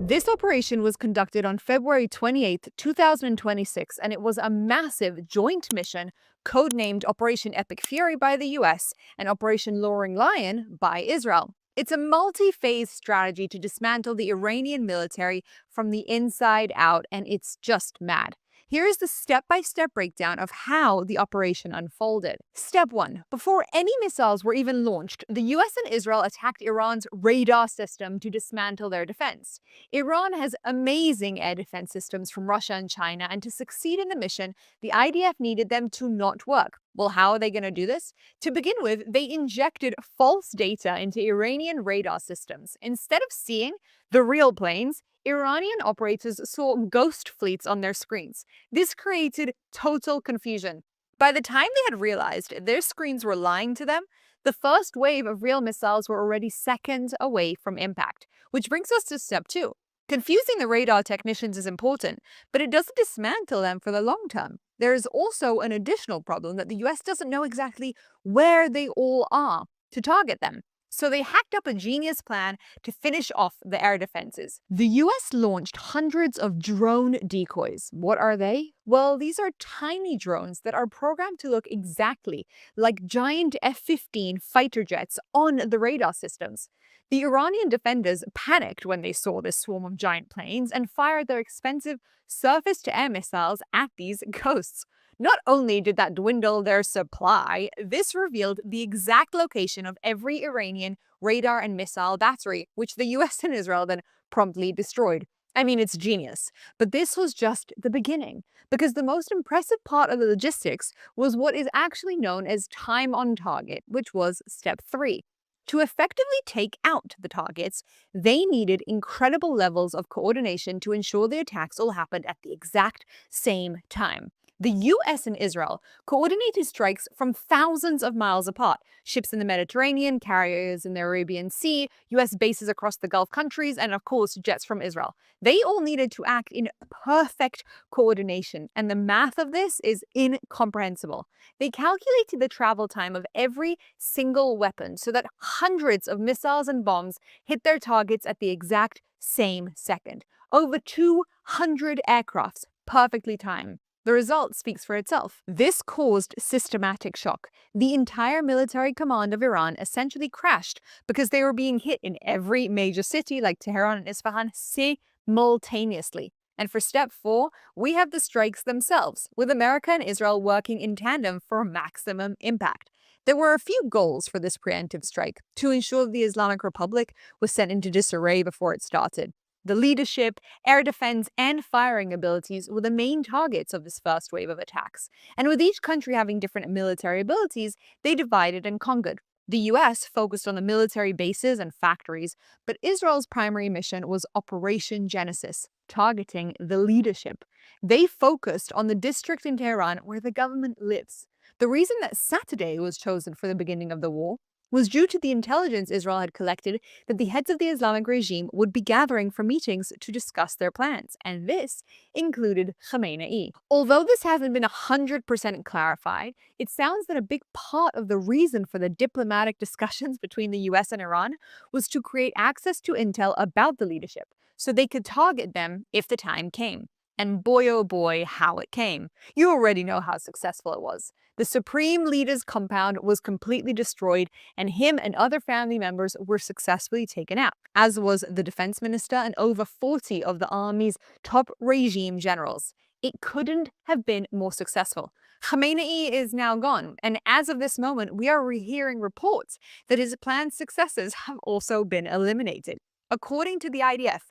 This operation was conducted on February 28, 2026, and it was a massive joint mission codenamed Operation Epic Fury by the US and Operation Roaring Lion by Israel. It's a multi-phase strategy to dismantle the Iranian military from the inside out, and it's just mad. Here is the step-by-step breakdown of how the operation unfolded. Step 1. Before any missiles were even launched, the US and Israel attacked Iran's radar system to dismantle their defense. Iran has amazing air defense systems from Russia and China, and to succeed in the mission, the IDF needed them to not work. Well, how are they going to do this? To begin with, they injected false data into Iranian radar systems. Instead of seeing the real planes, Iranian operators saw ghost fleets on their screens. This created total confusion. By the time they had realized their screens were lying to them, the first wave of real missiles were already seconds away from impact. Which brings us to step 2. Confusing the radar technicians is important, but it doesn't dismantle them for the long term. There is also an additional problem that the US doesn't know exactly where they all are to target them. So they hacked up a genius plan to finish off the air defenses. The US launched hundreds of drone decoys. What are they? Well, these are tiny drones that are programmed to look exactly like giant F-15 fighter jets on the radar systems. The Iranian defenders panicked when they saw this swarm of giant planes and fired their expensive surface-to-air missiles at these ghosts. Not only did that dwindle their supply, this revealed the exact location of every Iranian radar and missile battery, which the US and Israel then promptly destroyed. I mean, it's genius. But this was just the beginning, because the most impressive part of the logistics was what is actually known as time on target, which was step 3. To effectively take out the targets, they needed incredible levels of coordination to ensure the attacks all happened at the exact same time. The US and Israel coordinated strikes from thousands of miles apart. Ships in the Mediterranean, carriers in the Arabian Sea, US bases across the Gulf countries, and of course, jets from Israel. They all needed to act in perfect coordination, and the math of this is incomprehensible. They calculated the travel time of every single weapon so that hundreds of missiles and bombs hit their targets at the exact same second. Over 200 aircrafts, perfectly timed. The result speaks for itself. This caused systematic shock. The entire military command of Iran essentially crashed because they were being hit in every major city like Tehran and Isfahan simultaneously. And for step 4, we have the strikes themselves, with America and Israel working in tandem for maximum impact. There were a few goals for this preemptive strike to ensure the Islamic Republic was sent into disarray before it started. The leadership, air defense, and firing abilities were the main targets of this first wave of attacks. And with each country having different military abilities, they divided and conquered. The US focused on the military bases and factories, but Israel's primary mission was Operation Genesis, targeting the leadership. They focused on the district in Tehran where the government lives. The reason that Saturday was chosen for the beginning of the war was due to the intelligence Israel had collected that the heads of the Islamic regime would be gathering for meetings to discuss their plans, and this included Khamenei. Although this hasn't been 100% clarified, it sounds that a big part of the reason for the diplomatic discussions between the US and Iran was to create access to intel about the leadership, so they could target them if the time came. And boy oh boy, how it came. You already know how successful it was. The Supreme Leader's compound was completely destroyed, and him and other family members were successfully taken out, as was the defense minister and over 40 of the army's top regime generals. It couldn't have been more successful. Khamenei is now gone, and as of this moment, we are hearing reports that his planned successors have also been eliminated. According to the IDF,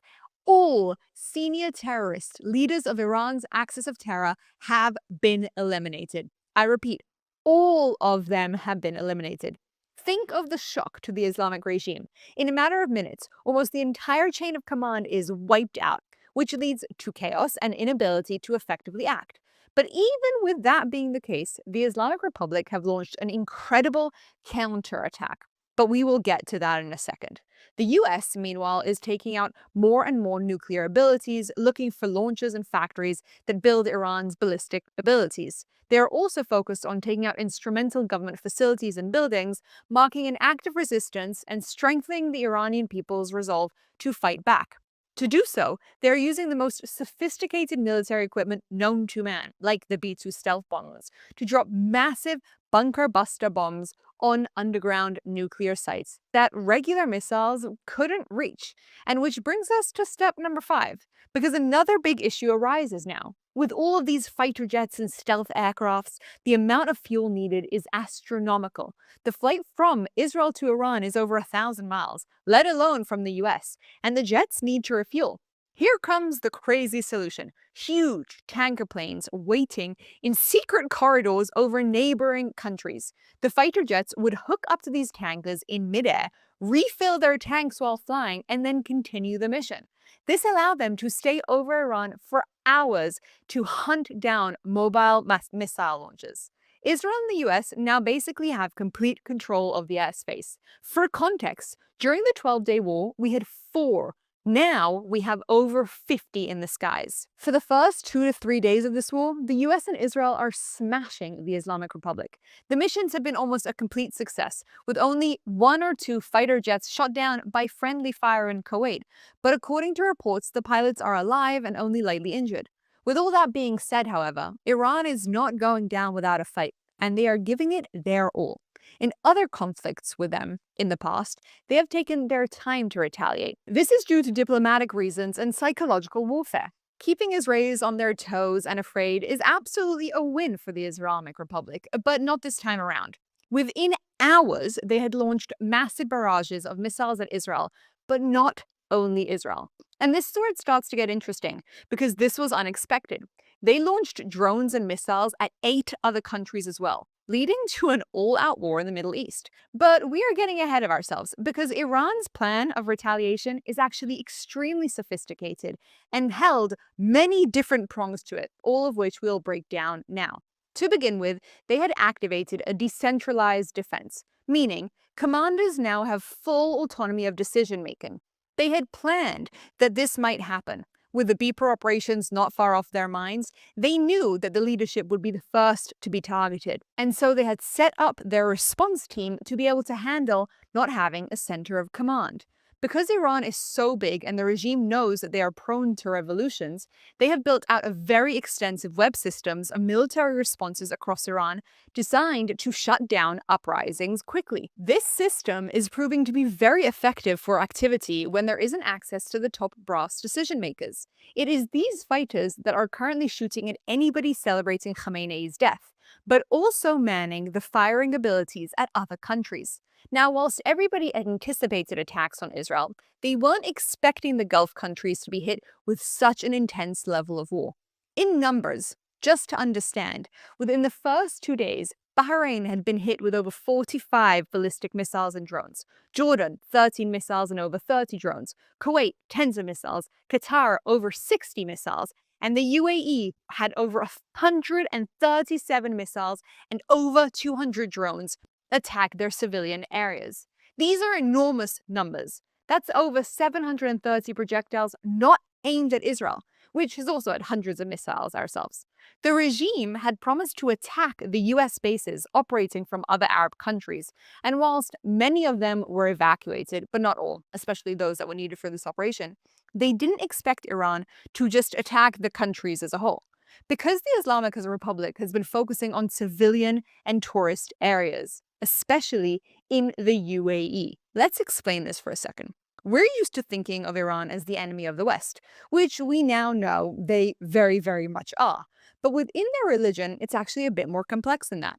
all senior terrorist leaders of Iran's axis of terror have been eliminated. I repeat, all of them have been eliminated. Think of the shock to the Islamic regime. In a matter of minutes, almost the entire chain of command is wiped out, which leads to chaos and inability to effectively act. But even with that being the case, the Islamic Republic have launched an incredible counterattack. But we will get to that in a second. The US, meanwhile, is taking out more and more nuclear abilities, looking for launchers and factories that build Iran's ballistic abilities. They are also focused on taking out instrumental government facilities and buildings, marking an act of resistance and strengthening the Iranian people's resolve to fight back. To do so, they are using the most sophisticated military equipment known to man, like the B-2 stealth bombers, to drop massive bunker buster bombs on underground nuclear sites that regular missiles couldn't reach. And which brings us to step number 5, because another big issue arises now. With all of these fighter jets and stealth aircrafts, the amount of fuel needed is astronomical. The flight from Israel to Iran is over 1,000 miles, let alone from the US, and the jets need to refuel. Here comes the crazy solution. Huge tanker planes waiting in secret corridors over neighboring countries. The fighter jets would hook up to these tankers in midair, refill their tanks while flying, and then continue the mission. This allowed them to stay over Iran for hours to hunt down mobile missile launches. Israel and the US now basically have complete control of the airspace. For context, during the 12-day war, we had 4. Now we have over 50 in the skies. For the first 2 to 3 days of this war, the US and Israel are smashing the Islamic Republic. The missions have been almost a complete success, with only 1 or 2 fighter jets shot down by friendly fire in Kuwait. But according to reports, the pilots are alive and only lightly injured. With all that being said, however, Iran is not going down without a fight, and they are giving it their all. In other conflicts with them in the past, they have taken their time to retaliate. This is due to diplomatic reasons and psychological warfare. Keeping Israelis on their toes and afraid is absolutely a win for the Islamic Republic, but not this time around. Within hours, they had launched massive barrages of missiles at Israel, but not only Israel. And this is where it starts to get interesting, because this was unexpected. They launched drones and missiles at 8 other countries as well. leading to an all-out war in the Middle East. But we are getting ahead of ourselves because Iran's plan of retaliation is actually extremely sophisticated and held many different prongs to it, all of which we'll break down now. To begin with, they had activated a decentralized defense, meaning commanders now have full autonomy of decision-making. They had planned that this might happen. With the beeper operations not far off their minds, they knew that the leadership would be the first to be targeted. And so they had set up their response team to be able to handle not having a center of command. Because Iran is so big and the regime knows that they are prone to revolutions, they have built out a very extensive web systems of military responses across Iran designed to shut down uprisings quickly. This system is proving to be very effective for activity when there isn't access to the top brass decision makers. It is these fighters that are currently shooting at anybody celebrating Khamenei's death, but also manning the firing abilities at other countries. Now, whilst everybody anticipated attacks on Israel, they weren't expecting the Gulf countries to be hit with such an intense level of war. In numbers, just to understand, within the first 2 days, Bahrain had been hit with over 45 ballistic missiles and drones, Jordan 13 missiles and over 30 drones, Kuwait tens of missiles, Qatar over 60 missiles, and the UAE had over 137 missiles and over 200 drones attack their civilian areas. These are enormous numbers. That's over 730 projectiles not aimed at Israel, which has also had hundreds of missiles ourselves. The regime had promised to attack the US bases operating from other Arab countries, and whilst many of them were evacuated, but not all, especially those that were needed for this operation, they didn't expect Iran to just attack the countries as a whole. Because the Islamic Republic has been focusing on civilian and tourist areas, especially in the UAE. Let's explain this for a second. We're used to thinking of Iran as the enemy of the West, which we now know they very, very much are. But within their religion, it's actually a bit more complex than that.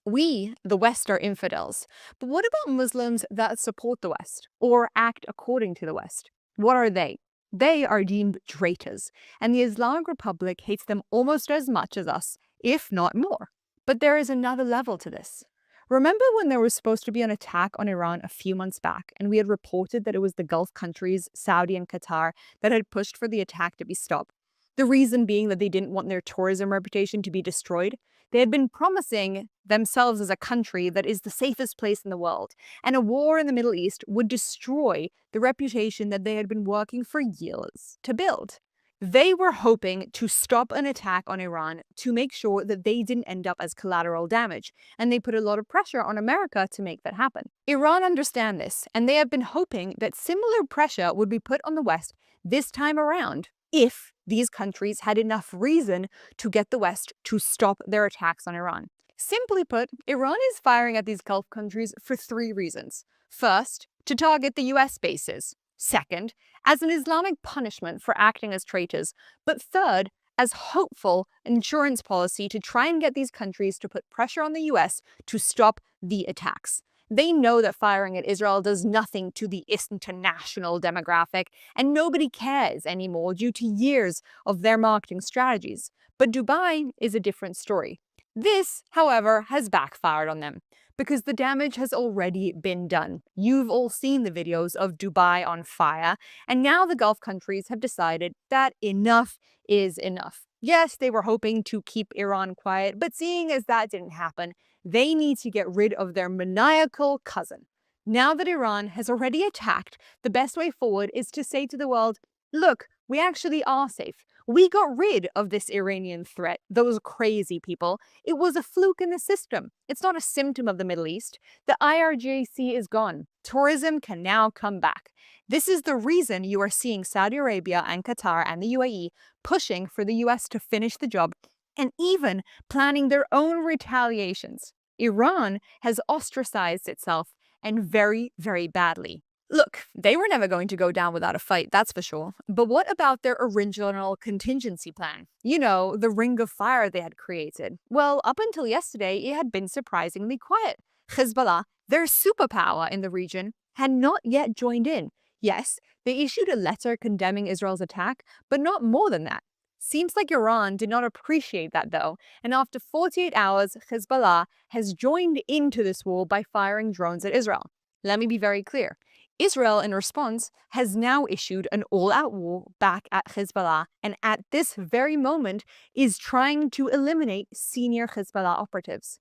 We, the West, are infidels. But what about Muslims that support the West or act according to the West? What are they? They are deemed traitors, and the Islamic Republic hates them almost as much as us, if not more. But there is another level to this. Remember when there was supposed to be an attack on Iran a few months back, and we had reported that it was the Gulf countries, Saudi and Qatar, that had pushed for the attack to be stopped? The reason being that they didn't want their tourism reputation to be destroyed. They had been promising themselves as a country that is the safest place in the world, and a war in the Middle East would destroy the reputation that they had been working for years to build. They were hoping to stop an attack on Iran to make sure that they didn't end up as collateral damage, and they put a lot of pressure on America to make that happen. Iran understand this, and they have been hoping that similar pressure would be put on the West this time around if these countries had enough reason to get the West to stop their attacks on Iran. Simply put, Iran is firing at these Gulf countries for 3 reasons. First, to target the US bases. Second, as an Islamic punishment for acting as traitors. But third, as hopeful insurance policy to try and get these countries to put pressure on the US to stop the attacks. They know that firing at Israel does nothing to the international demographic, and nobody cares anymore due to years of their marketing strategies. But Dubai is a different story. This, however, has backfired on them because the damage has already been done. You've all seen the videos of Dubai on fire, and now the Gulf countries have decided that enough is enough. Yes, they were hoping to keep Iran quiet, but seeing as that didn't happen, they need to get rid of their maniacal cousin. Now that Iran has already attacked, the best way forward is to say to the world, look, we actually are safe. We got rid of this Iranian threat, those crazy people. It was a fluke in the system. It's not a symptom of the Middle East. The Irgc is gone. Tourism can now come back. This is the reason you are seeing Saudi Arabia and Qatar and the UAE pushing for the US to finish the job and even planning their own retaliations. Iran has ostracized itself, and very, very badly. Look, they were never going to go down without a fight, that's for sure. But what about their original contingency plan? You know, the ring of fire they had created. Well, up until yesterday, it had been surprisingly quiet. Hezbollah, their superpower in the region, had not yet joined in. Yes, they issued a letter condemning Israel's attack, but not more than that. Seems like Iran did not appreciate that though, and after 48 hours, Hezbollah has joined into this war by firing drones at Israel. Let me be very clear. Israel, in response, has now issued an all-out war back at Hezbollah, and at this very moment is trying to eliminate senior Hezbollah operatives.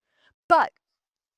But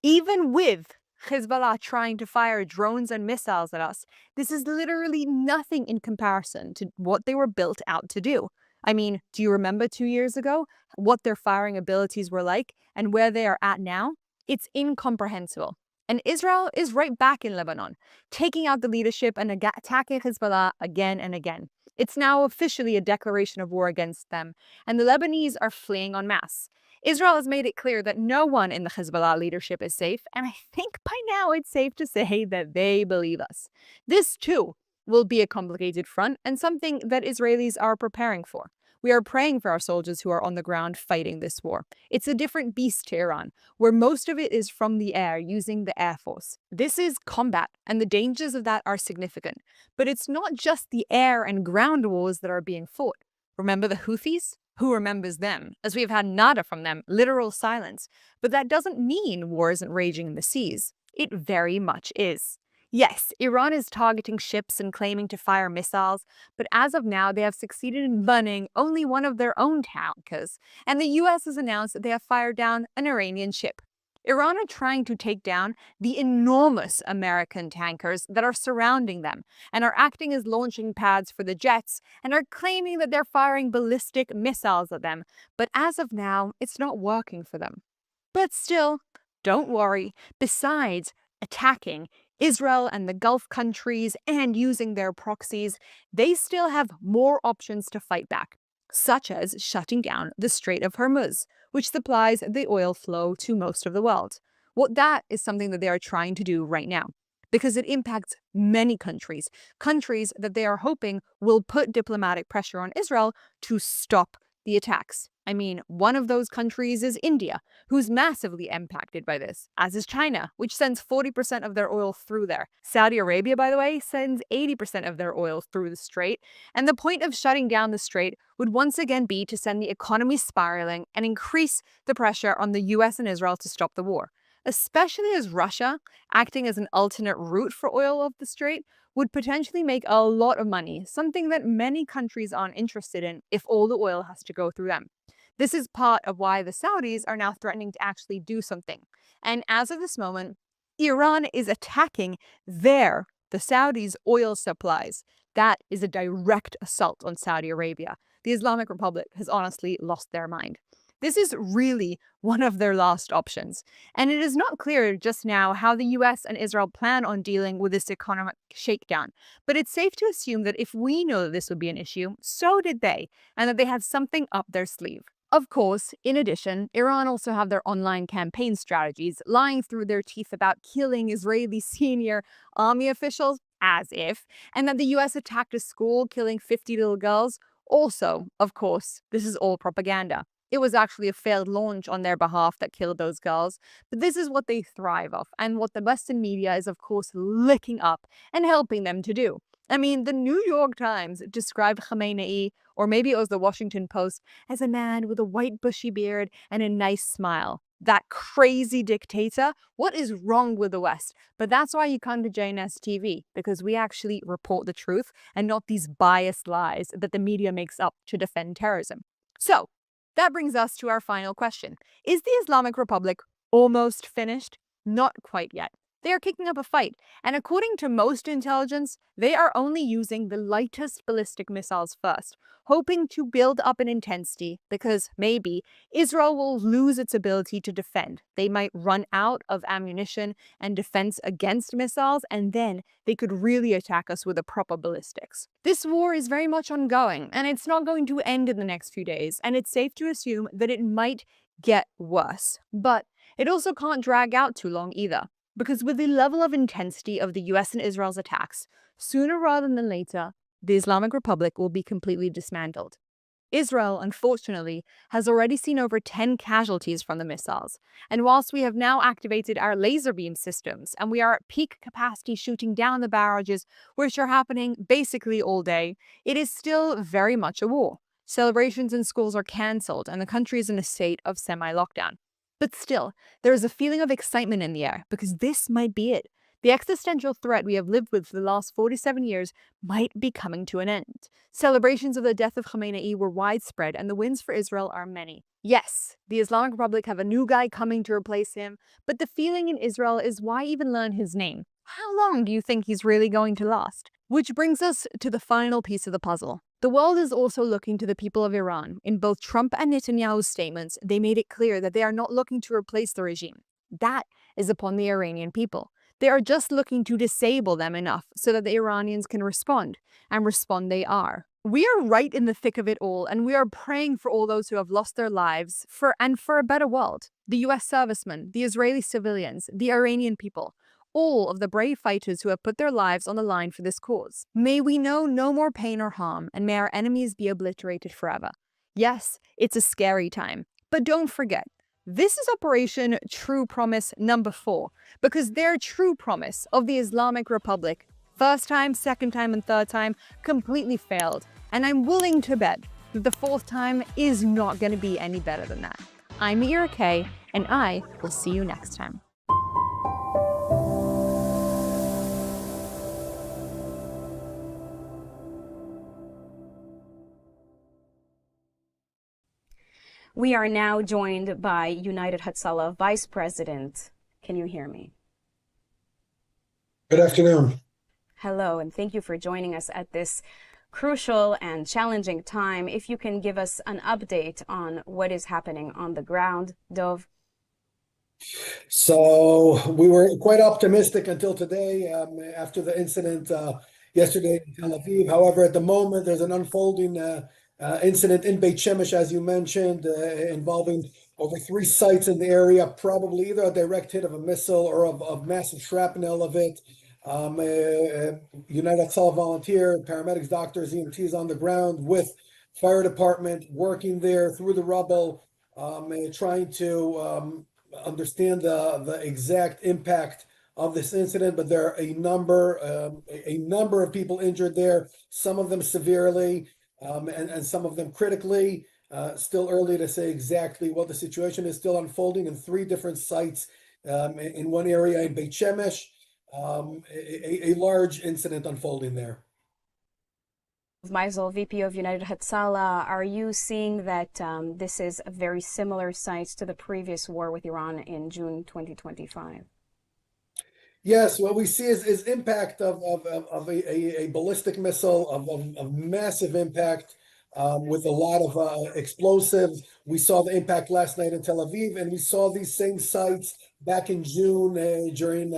even with Hezbollah trying to fire drones and missiles at us, this is literally nothing in comparison to what they were built out to do. I mean, do you remember 2 years ago what their firing abilities were like and where they are at now? It's incomprehensible. And Israel is right back in Lebanon, taking out the leadership and attacking Hezbollah again and again. It's now officially a declaration of war against them, and the Lebanese are fleeing en masse. Israel has made it clear that no one in the Hezbollah leadership is safe, and I think by now it's safe to say that they believe us. This, too, will be a complicated front and something that Israelis are preparing for. We are praying for our soldiers who are on the ground fighting this war. It's a different beast to Iran, where most of it is from the air using the Air Force. This is combat, and the dangers of that are significant. But it's not just the air and ground wars that are being fought. Remember the Houthis? Who remembers them? As we have had nada from them, literal silence. But that doesn't mean war isn't raging in the seas. It very much is. Yes, Iran is targeting ships and claiming to fire missiles, but as of now, they have succeeded in burning only one of their own tankers, and the US has announced that they have fired down an Iranian ship. Iran are trying to take down the enormous American tankers that are surrounding them and are acting as launching pads for the jets and are claiming that they're firing ballistic missiles at them, but as of now, it's not working for them. But still, don't worry. Besides attacking Israel and the Gulf countries and using their proxies, they still have more options to fight back, such as shutting down the Strait of Hormuz, which supplies the oil flow to most of the world. Well, that is something that they are trying to do right now, because it impacts many countries that they are hoping will put diplomatic pressure on Israel to stop the attacks. I mean, one of those countries is India, who's massively impacted by this, as is China, which sends 40% of their oil through there. Saudi Arabia, by the way, sends 80% of their oil through the strait, and the point of shutting down the strait would once again be to send the economy spiraling and increase the pressure on the US and Israel to stop the war, especially as Russia, acting as an alternate route for oil off the strait, would potentially make a lot of money, something that many countries aren't interested in if all the oil has to go through them. This is part of why the Saudis are now threatening to actually do something. And as of this moment, Iran is attacking the Saudis' oil supplies. That is a direct assault on Saudi Arabia. The Islamic Republic has honestly lost their mind. This is really one of their last options. And it is not clear just now how the US and Israel plan on dealing with this economic shakedown. But it's safe to assume that if we know that this would be an issue, so did they, and that they had something up their sleeve. Of course, in addition, Iran also have their online campaign strategies, lying through their teeth about killing Israeli senior army officials, as if, and that the US attacked a school, killing 50 little girls. Also, of course, this is all propaganda. It was actually a failed launch on their behalf that killed those girls, but this is what they thrive off, and what the Western media is, of course, licking up and helping them to do. I mean, the New York Times described Khamenei, or maybe it was the Washington Post, as a man with a white bushy beard and a nice smile. That crazy dictator? What is wrong with the West? But that's why you come to JNS TV, because we actually report the truth and not these biased lies that the media makes up to defend terrorism. So, that brings us to our final question. Is the Islamic Republic almost finished? Not quite yet. They are kicking up a fight, and according to most intelligence, they are only using the lightest ballistic missiles first, hoping to build up an intensity because maybe Israel will lose its ability to defend. They might run out of ammunition and defense against missiles, and then they could really attack us with the proper ballistics. This war is very much ongoing, and it's not going to end in the next few days, and it's safe to assume that it might get worse. But it also can't drag out too long either. Because with the level of intensity of the US and Israel's attacks, sooner rather than later, the Islamic Republic will be completely dismantled. Israel, unfortunately, has already seen over 10 casualties from the missiles, and whilst we have now activated our laser beam systems and we are at peak capacity shooting down the barrages, which are happening basically all day, it is still very much a war. Celebrations in schools are cancelled, and the country is in a state of semi-lockdown. But still, there is a feeling of excitement in the air because this might be it. The existential threat we have lived with for the last 47 years might be coming to an end. Celebrations of the death of Khamenei were widespread, and the wins for Israel are many. Yes, the Islamic Republic have a new guy coming to replace him, but the feeling in Israel is why even learn his name? How long do you think he's really going to last? Which brings us to the final piece of the puzzle. The world is also looking to the people of Iran. In both Trump and Netanyahu's statements, they made it clear that they are not looking to replace the regime. That is upon the Iranian people. They are just looking to disable them enough so that the Iranians can respond, and respond they are. We are right in the thick of it all, and we are praying for all those who have lost their lives for a better world. The US servicemen, the Israeli civilians, the Iranian people, all of the brave fighters who have put their lives on the line for this cause. May we know no more pain or harm, and may our enemies be obliterated forever. Yes, it's a scary time, but don't forget, this is Operation True Promise number 4, because their true promise of the Islamic Republic, first time, second time, and third time, completely failed. And I'm willing to bet that the fourth time is not going to be any better than that. I'm Irgc, and I will see you next time. We are now joined by United Hatzalah Vice President. Can you hear me? Good afternoon. Hello, and thank you for joining us at this crucial and challenging time. If you can give us an update on what is happening on the ground, Dov. So we were quite optimistic until today after the incident yesterday in Tel Aviv. However, at the moment, there's an unfolding incident in Beit Shemesh, as you mentioned, involving over 3 sites in the area, probably either a direct hit of a missile or of massive shrapnel of it. United Hatzalah volunteer, paramedics, doctors, EMTs on the ground with fire department working there through the rubble, trying to understand the exact impact of this incident. But there are a number of people injured there, some of them severely, and some of them critically. Still early to say exactly what the situation is. Still unfolding in 3 different sites in one area in Beit Shemesh. A large incident unfolding there. Maisel, VP of United Hatzalah, are you seeing that this is a very similar site to the previous war with Iran in June 2025? Yes, what we see is impact of a ballistic missile of massive impact with a lot of explosives. We saw the impact last night in Tel Aviv, and we saw these same sites back in June during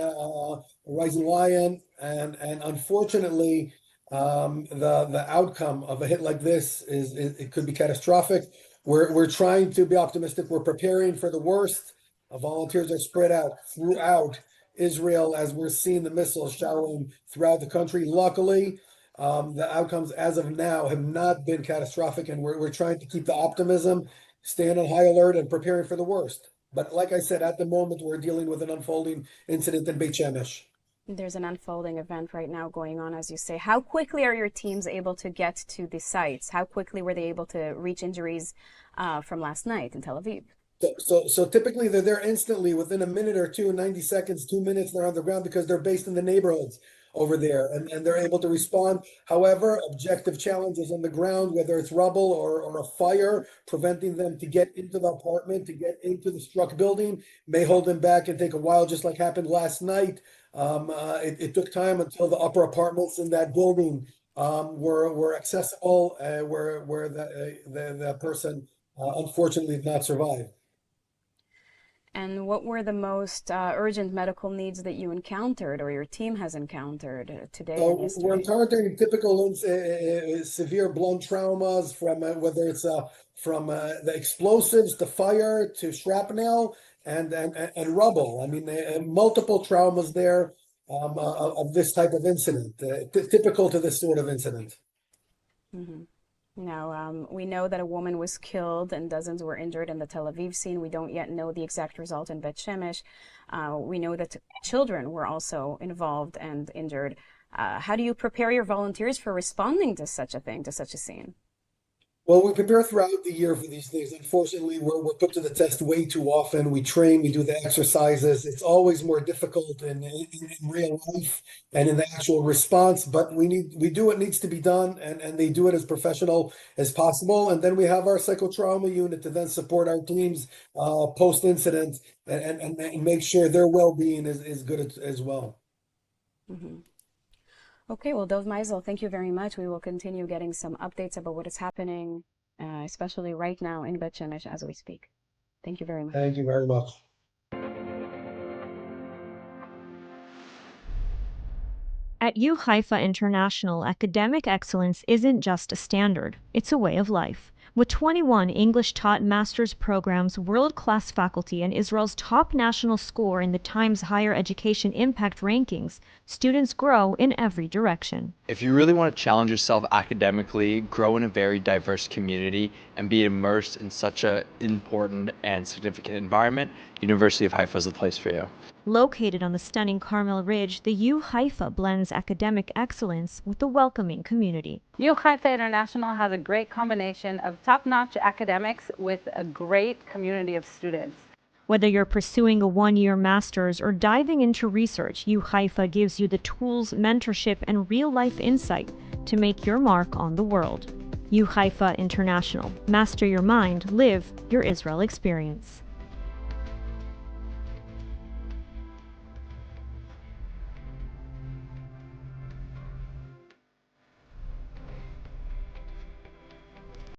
Rising Lion, and unfortunately, the outcome of a hit like this is it could be catastrophic. We're trying to be optimistic. We're preparing for the worst. Volunteers are spread out throughout Israel as we're seeing the missiles showering throughout the country. Luckily, the outcomes as of now have not been catastrophic, and we're trying to keep the optimism, staying on high alert, and preparing for the worst. But like I said, at the moment, we're dealing with an unfolding incident in Beit Shemesh. There's an unfolding event right now going on, as you say. How quickly are your teams able to get to the sites? How quickly were they able to reach injuries from last night in Tel Aviv? So typically they're there instantly within a minute or two, 90 seconds, 2 minutes, they're on the ground because they're based in the neighborhoods over there, and they're able to respond. However, objective challenges on the ground, whether it's rubble or a fire, preventing them to get into the apartment, to get into the struck building, may hold them back and take a while, just like happened last night. It took time until the upper apartments in that building were accessible, where the person unfortunately did not survive. And what were the most urgent medical needs that you encountered or your team has encountered today and yesterday? We're encountering typical severe blunt traumas from whether it's from the explosives to fire to shrapnel and rubble. I mean, multiple traumas there of this type of incident, typical to this sort of incident. Mm-hmm. Now, we know that a woman was killed and dozens were injured in the Tel Aviv scene. We don't yet know the exact result in Beit Shemesh. We know that children were also involved and injured. How do you prepare your volunteers for responding to such a thing, to such a scene? Well, we prepare throughout the year for these things. Unfortunately, we're put to the test way too often. We train, we do the exercises. It's always more difficult in real life and in the actual response, but we do what needs to be done, and they do it as professional as possible. And then we have our psychotrauma unit to then support our teams post-incident and make sure their well-being is good as well. Mm-hmm. Okay, well, Dov Meisel, thank you very much. We will continue getting some updates about what is happening, especially right now in Bet Shemesh as we speak. Thank you very much. Thank you very much. At U Haifa International, academic excellence isn't just a standard, it's a way of life. With 21 English-taught master's programs, world-class faculty, and Israel's top national score in the Times Higher Education Impact Rankings, students grow in every direction. If you really want to challenge yourself academically, grow in a very diverse community, and be immersed in such an important and significant environment, University of Haifa is the place for you. Located on the stunning Carmel Ridge, the U Haifa blends academic excellence with a welcoming community. U Haifa International has a great combination of top-notch academics with a great community of students. Whether you're pursuing a one-year master's or diving into research, U Haifa gives you the tools, mentorship, and real-life insight to make your mark on the world. U Haifa International. Master your mind, live your Israel experience.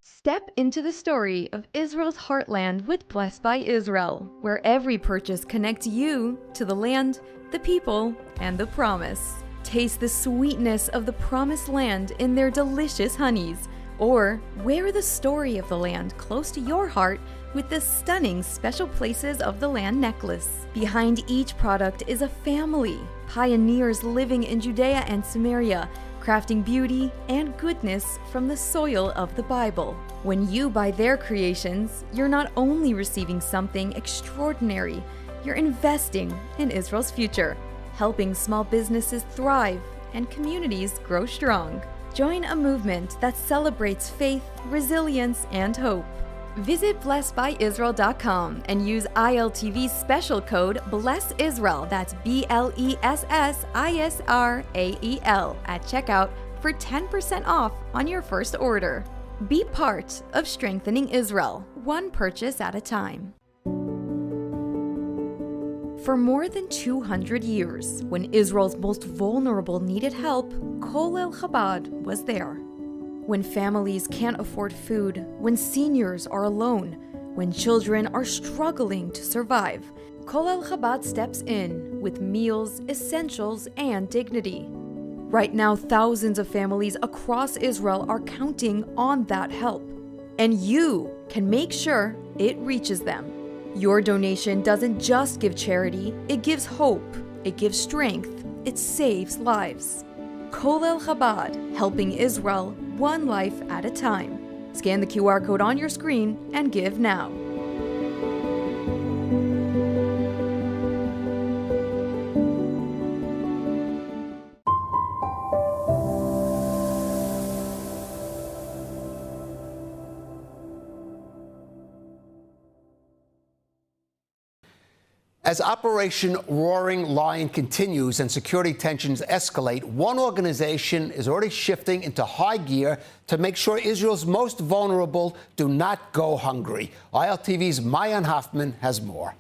Step into the story of Israel's heartland with Blessed by Israel, where every purchase connects you to the land, the people, and the promise. Taste the sweetness of the promised land in their delicious honeys, or wear the story of the land close to your heart with the stunning Special Places of the Land necklace. Behind each product is a family, pioneers living in Judea and Samaria, crafting beauty and goodness from the soil of the Bible. When you buy their creations, you're not only receiving something extraordinary, you're investing in Israel's future, helping small businesses thrive and communities grow strong. Join a movement that celebrates faith, resilience, and hope. Visit blessedbyisrael.com and use ILTV's special code BLESSISRAEL, that's BLESSISRAEL, at checkout for 10% off on your first order. Be part of strengthening Israel, one purchase at a time. For more than 200 years, when Israel's most vulnerable needed help, Kolel Chabad was there. When families can't afford food, when seniors are alone, when children are struggling to survive, Kolel Chabad steps in with meals, essentials, and dignity. Right now, thousands of families across Israel are counting on that help, and you can make sure it reaches them. Your donation doesn't just give charity, it gives hope, it gives strength, it saves lives. Kolel Chabad, helping Israel one life at a time. Scan the QR code on your screen and give now. As Operation Roaring Lion continues and security tensions escalate, one organization is already shifting into high gear to make sure Israel's most vulnerable do not go hungry. ILTV's Mayan Hoffman has more.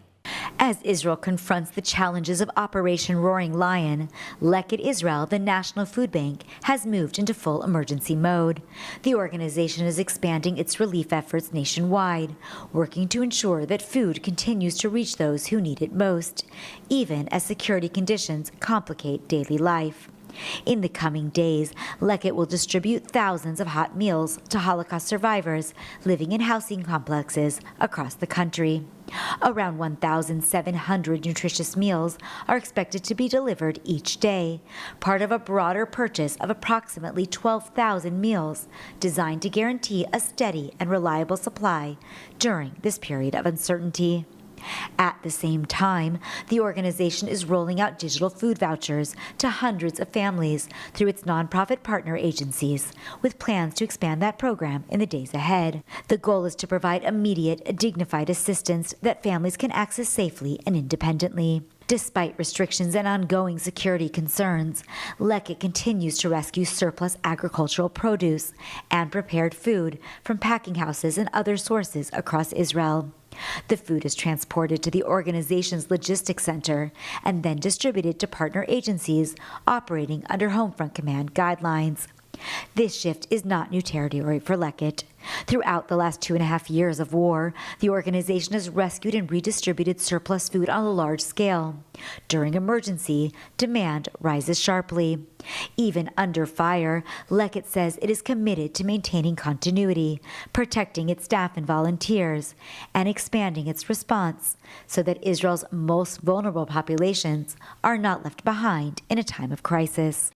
As Israel confronts the challenges of Operation Roaring Lion, Lekit Israel, the National Food Bank, has moved into full emergency mode. The organization is expanding its relief efforts nationwide, working to ensure that food continues to reach those who need it most, even as security conditions complicate daily life. In the coming days, Lekit will distribute thousands of hot meals to Holocaust survivors living in housing complexes across the country. Around 1,700 nutritious meals are expected to be delivered each day, part of a broader purchase of approximately 12,000 meals designed to guarantee a steady and reliable supply during this period of uncertainty. At the same time, the organization is rolling out digital food vouchers to hundreds of families through its nonprofit partner agencies, with plans to expand that program in the days ahead. The goal is to provide immediate, dignified assistance that families can access safely and independently. Despite restrictions and ongoing security concerns, Leket continues to rescue surplus agricultural produce and prepared food from packing houses and other sources across Israel. The food is transported to the organization's logistics center and then distributed to partner agencies operating under Homefront Command guidelines. This shift is not new territory for Leket. Throughout the last 2.5 years of war, the organization has rescued and redistributed surplus food on a large scale. During emergency, demand rises sharply. Even under fire, Leket says it is committed to maintaining continuity, protecting its staff and volunteers, and expanding its response so that Israel's most vulnerable populations are not left behind in a time of crisis.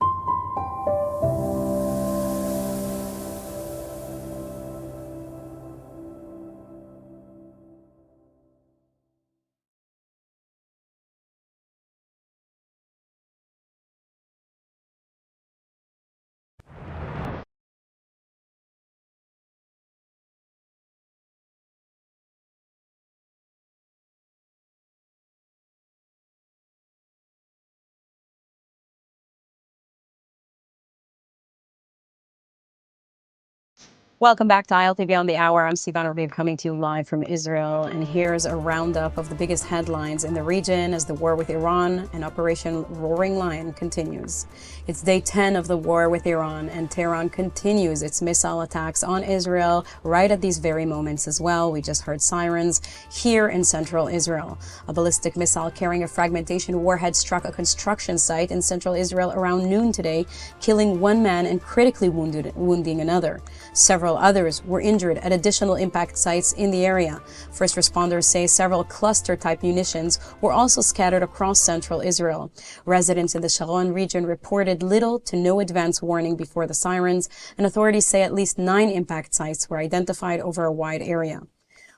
Welcome back to ILTV on the Hour. I'm Sivan Raviv coming to you live from Israel. And here's a roundup of the biggest headlines in the region as the war with Iran and Operation Roaring Lion continues. It's day 10 of the war with Iran, and Tehran continues its missile attacks on Israel right at these very moments as well. We just heard sirens here in central Israel. A ballistic missile carrying a fragmentation warhead struck a construction site in central Israel around noon today, killing one man and critically wounding another. Several others were injured at additional impact sites in the area. First responders say several cluster-type munitions were also scattered across central Israel. Residents in the Sharon region reported little to no advance warning before the sirens, and authorities say at least 9 impact sites were identified over a wide area.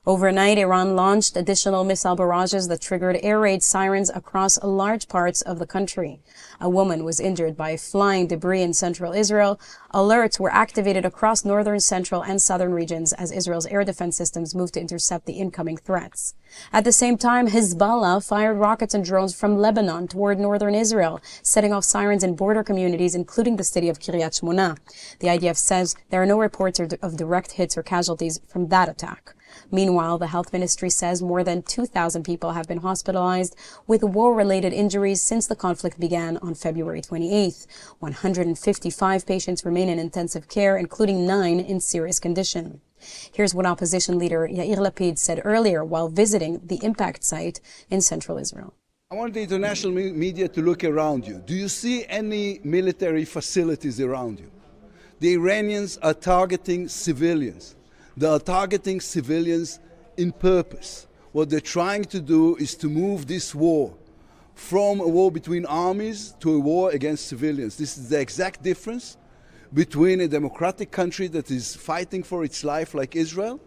Overnight, Iran launched additional missile barrages that triggered air raid sirens across large parts of the country. A woman was injured by flying debris in central Israel. Alerts were activated across northern, central, and southern regions as Israel's air defense systems moved to intercept the incoming threats. At the same time, Hezbollah fired rockets and drones from Lebanon toward northern Israel, setting off sirens in border communities, including the city of Kiryat Shmona. The IDF says there are no reports of direct hits or casualties from that attack. Meanwhile, the health ministry says more than 2,000 people have been hospitalized with war-related injuries since the conflict began on February 28th. 155 patients remain in intensive care, including 9 in serious condition. Here's what opposition leader Yair Lapid said earlier while visiting the impact site in central Israel. I want the international media to look around you. Do you see any military facilities around you? The Iranians are targeting civilians. They are targeting civilians in purpose. What they're trying to do is to move this war from a war between armies to a war against civilians. This is the exact difference between a democratic country that is fighting for its life like Israel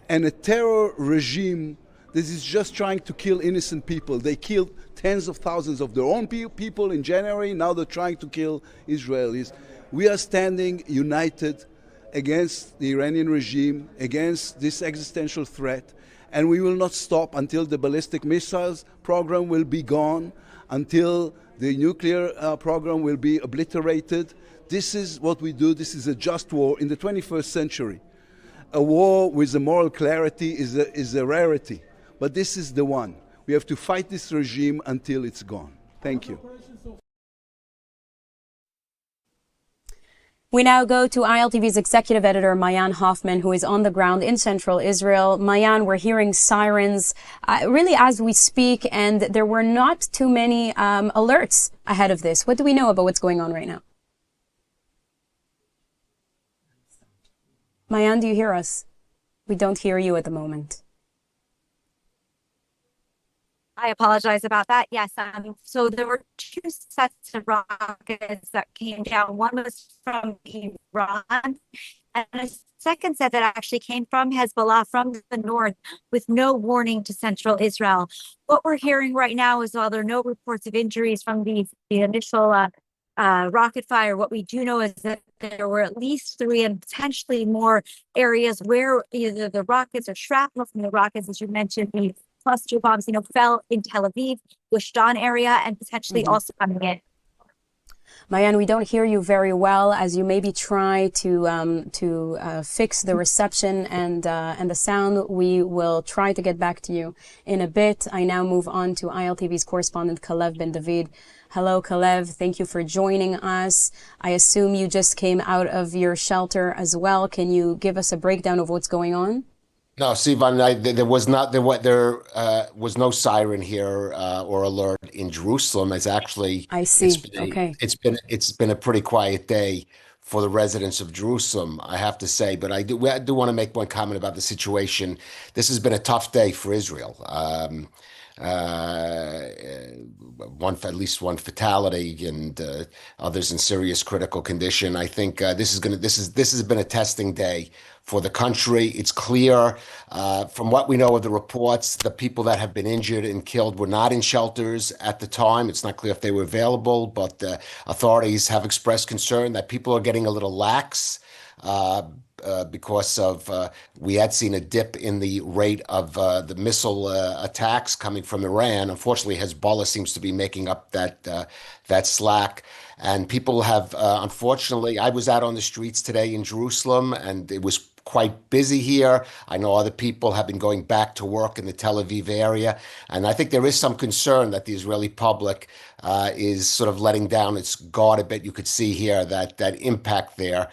and a terror regime that is just trying to kill innocent people. They killed tens of thousands of their own people in January. Now they're trying to kill Israelis. We are standing united against the Iranian regime, against this existential threat, and we will not stop until the ballistic missiles program will be gone, until the nuclear program will be obliterated. This is what we do. This is a just war in the 21st century. A war with a moral clarity is a rarity, but this is the one. We have to fight this regime until it's gone. Thank you. We now go to ILTV's executive editor, Mayan Hoffman, who is on the ground in central Israel. Mayan, we're hearing sirens really as we speak, and there were not too many alerts ahead of this. What do we know about what's going on right now? Mayan, do you hear us? We don't hear you at the moment. I apologize about that. Yes. So there were 2 sets of rockets that came down. One was from Iran, and a second set that actually came from Hezbollah from the north with no warning to central Israel. What we're hearing right now is while there are no reports of injuries from the initial rocket fire, what we do know is that there were at least 3 and potentially more areas where either the rockets or shrapnel from the rockets, as you mentioned, the cluster bombs, fell in Tel Aviv, Gush Dan area, and potentially also coming in. Mayan, we don't hear you very well. As you maybe try to fix the reception and the sound, we will try to get back to you in a bit. I now move on to ILTV's correspondent Kalev Ben David. Hello, Kalev. Thank you for joining us. I assume you just came out of your shelter as well. Can you give us a breakdown of what's going on? No, Sivan, there was no siren here or alert in Jerusalem. It's actually I see. It's been a pretty quiet day for the residents of Jerusalem, I have to say. But I do want to make one comment about the situation. This has been a tough day for Israel. At least one fatality and others in serious critical condition. I think this has been a testing day for the country. It's clear from what we know of the reports, the people that have been injured and killed were not in shelters at the time. It's not clear if they were available, but authorities have expressed concern that people are getting a little lax because of we had seen a dip in the rate of the missile attacks coming from Iran. Unfortunately, Hezbollah seems to be making up that slack. And people have, unfortunately, I was out on the streets today in Jerusalem, and it was quite busy here. I know other people have been going back to work in the Tel Aviv area. And I think there is some concern that the Israeli public is sort of letting down its guard a bit. You could see here that impact there,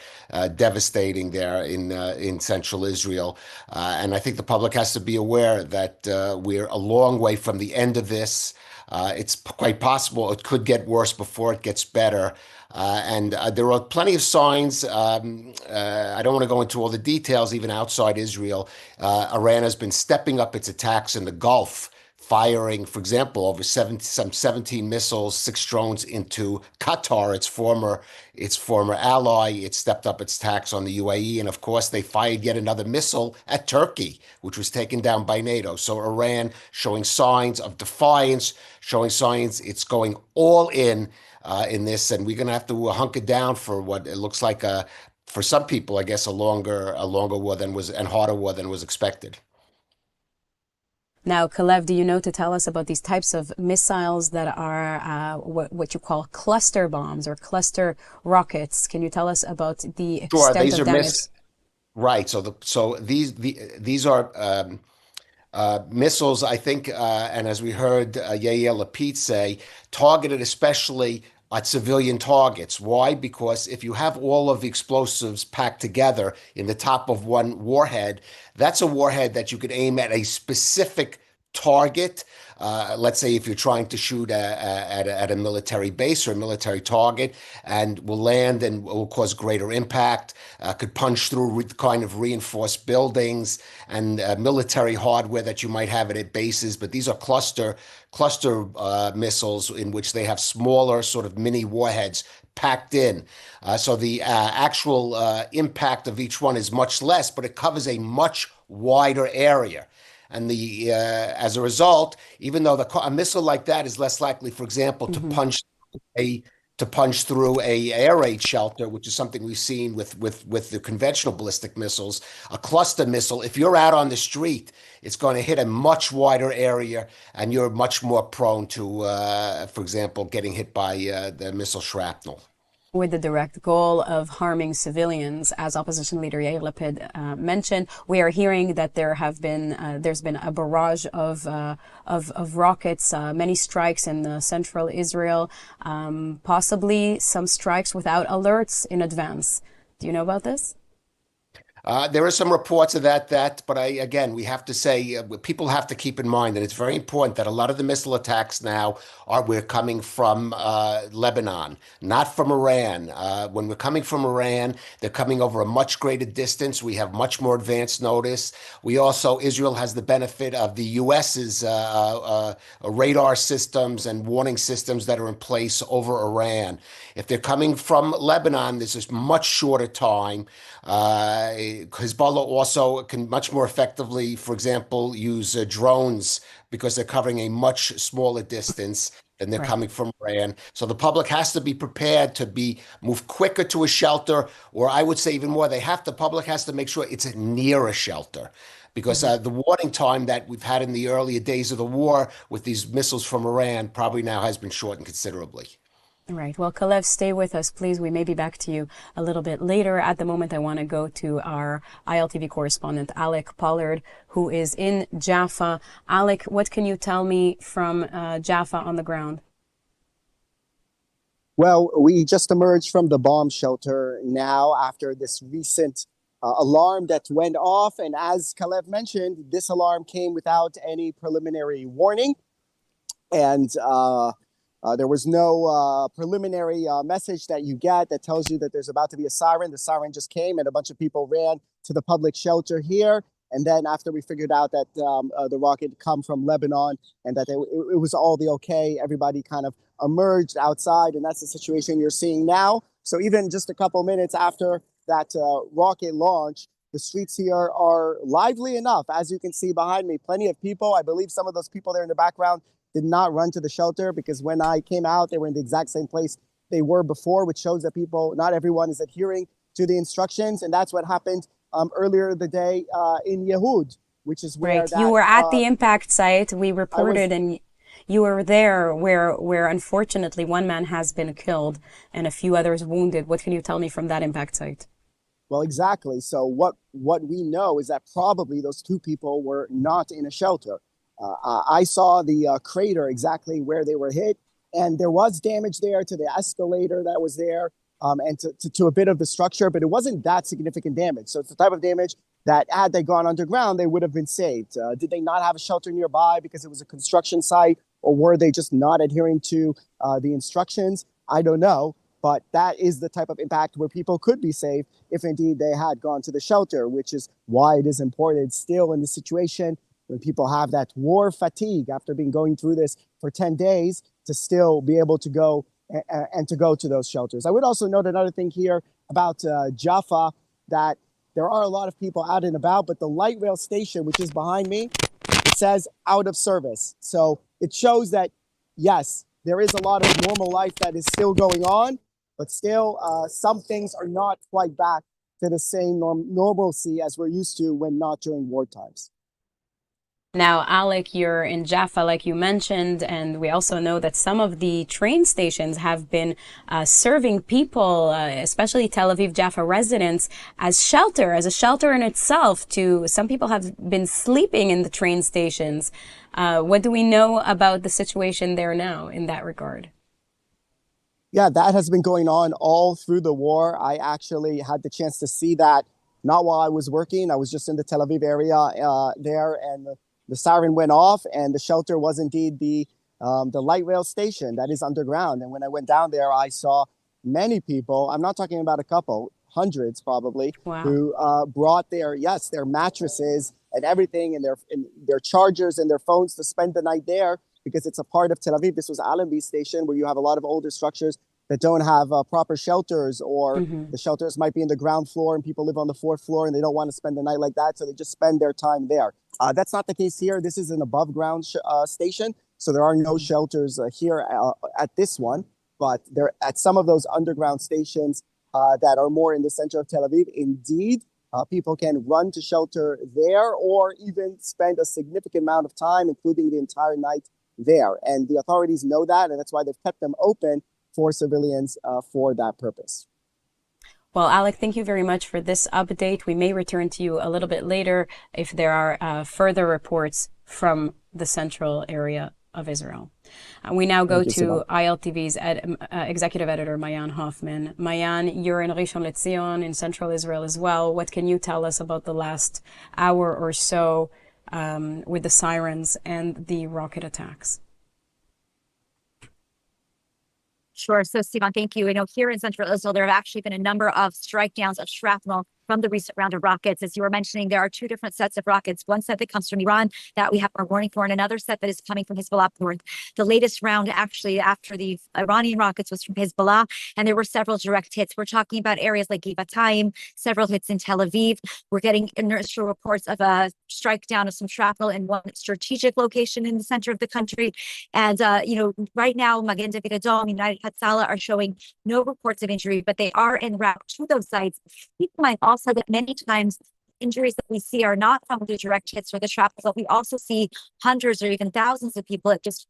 devastating there in central Israel. And I think the public has to be aware that we're a long way from the end of this. It's quite possible it could get worse before it gets better. And there are plenty of signs. I don't want to go into all the details, even outside Israel. Iran has been stepping up its attacks in the Gulf, firing, for example, over some 17 missiles, 6 drones into Qatar, its former ally. It stepped up its attacks on the UAE. And of course, they fired yet another missile at Turkey, which was taken down by NATO. So Iran showing signs of defiance, showing signs it's going all in this. And we're going to have to hunker down for what it looks like, for some people, I guess, a longer war and harder war than was expected. Now, Kalev, do you know to tell us about these types of missiles that are what you call cluster bombs or cluster rockets? Can you tell us about the extent of damage? Right. So these are missiles, I think, and as we heard Yair Lapid say, targeted especially at civilian targets. Why? Because if you have all of the explosives packed together in the top of one warhead, that's a warhead that you could aim at a specific target. Let's say if you're trying to shoot at a military base or a military target, and will land and will cause greater impact, could punch through kind of reinforced buildings and military hardware that you might have at bases. But these are cluster missiles in which they have smaller sort of mini warheads packed in. So the actual impact of each one is much less, but it covers a much wider area. And as a result, even though a missile like that is less likely, for example, to punch through a air raid shelter, which is something we've seen with the conventional ballistic missiles, a cluster missile, if you're out on the street, it's going to hit a much wider area, and you're much more prone to, for example, getting hit by the missile shrapnel. With the direct goal of harming civilians, as opposition leader Yair Lapid mentioned, we are hearing that there's been a barrage of rockets, many strikes in central Israel, possibly some strikes without alerts in advance. Do you know about this? There are some reports of that, but again, we have to say, people have to keep in mind that it's very important that a lot of the missile attacks now we're coming from Lebanon, not from Iran. When we're coming from Iran, they're coming over a much greater distance. We have much more advanced notice. Israel has the benefit of the U.S.'s radar systems and warning systems that are in place over Iran. If they're coming from Lebanon, there's a much shorter time. Hezbollah also can much more effectively, for example, use drones because they're covering a much smaller distance than they're coming from Iran. So the public has to be prepared to move quicker to a shelter, or I would say even more, the public has to make sure it's near a shelter. Because the warning time that we've had in the earlier days of the war with these missiles from Iran probably now has been shortened considerably. Right. Well, Kalev, stay with us, please. We may be back to you a little bit later. At the moment, I want to go to our ILTV correspondent, Alec Pollard, who is in Jaffa. Alec, what can you tell me from Jaffa on the ground? Well, we just emerged from the bomb shelter now after this recent alarm that went off. And as Kalev mentioned, this alarm came without any preliminary warning. And there was no preliminary message that you get that tells you that there's about to be a siren. The siren just came and a bunch of people ran to the public shelter here. And then after we figured out that the rocket had come from Lebanon and that it was all the okay, everybody kind of emerged outside. And that's the situation you're seeing now. So even just a couple minutes after that rocket launch, the streets here are lively enough. As you can see behind me, plenty of people. I believe some of those people there in the background did not run to the shelter because when I came out, they were in the exact same place they were before, which shows that not everyone is adhering to the instructions. And that's what happened earlier the day in Yehud, which is where you were at the impact site. We reported and you were there where unfortunately one man has been killed and a few others wounded. What can you tell me from that impact site? Well, exactly. So what we know is that probably those two people were not in a shelter. I saw the crater exactly where they were hit, and there was damage there to the escalator that was there and to a bit of the structure, but it wasn't that significant damage. So it's the type of damage that had they gone underground, they would have been saved. Did they not have a shelter nearby because it was a construction site, or were they just not adhering to the instructions? I don't know, but that is the type of impact where people could be saved if indeed they had gone to the shelter, which is why it is important still in this situation when people have that war fatigue after going through this for 10 days to still be able to go and to go to those shelters. I would also note another thing here about Jaffa, that there are a lot of people out and about, but the light rail station, which is behind me, it says out of service. So it shows that, yes, there is a lot of normal life that is still going on, but still some things are not quite back to the same normalcy as we're used to when not during war times. Now, Alec, you're in Jaffa, like you mentioned, and we also know that some of the train stations have been serving people, especially Tel Aviv Jaffa residents, as a shelter in itself. Some people have been sleeping in the train stations. What do we know about the situation there now in that regard? Yeah, that has been going on all through the war. I actually had the chance to see that not while I was working. I was just in the Tel Aviv area there, and the siren went off, and the shelter was indeed the light rail station that is underground. And when I went down there, I saw many people. I'm not talking about a couple, hundreds probably, who brought their mattresses and everything, and their chargers and their phones to spend the night there because it's a part of Tel Aviv. This was Allenby Station, where you have a lot of older structures that don't have proper shelters, or the shelters might be in the ground floor and people live on the fourth floor and they don't want to spend the night like that, so they just spend their time there. That's not the case here. This is an above ground station, so there are no shelters here at this one, but there at some of those underground stations that are more in the center of Tel Aviv, indeed, people can run to shelter there or even spend a significant amount of time, including the entire night there. And the authorities know that, and that's why they've kept them open for civilians for that purpose. Well, Alec, thank you very much for this update. We may return to you a little bit later if there are further reports from the central area of Israel. We now go Thank you, to Sivan. ILTV's executive editor, Mayan Hoffman. Mayan, you're in Rishon LeZion in central Israel as well. What can you tell us about the last hour or so with the sirens and the rocket attacks? Sure. So, Sivan, thank you. Here in central Israel, there have actually been a number of strike downs of shrapnel from the recent round of rockets. As you were mentioning, there are two different sets of rockets. One set that comes from Iran that we have our warning for, and another set that is coming from Hezbollah north. The latest round, actually, after the Iranian rockets, was from Hezbollah, and there were several direct hits. We're talking about areas like Givatayim, several hits in Tel Aviv. We're getting initial reports of a strike down of some shrapnel in one strategic location in the center of the country. And, right now, Magen David Adom, United Hatzalah are showing no reports of injury, but they are en route to those sites. Keep in mind also that many times injuries that we see are not from the direct hits or the shrapnel, but we also see hundreds or even thousands of people at just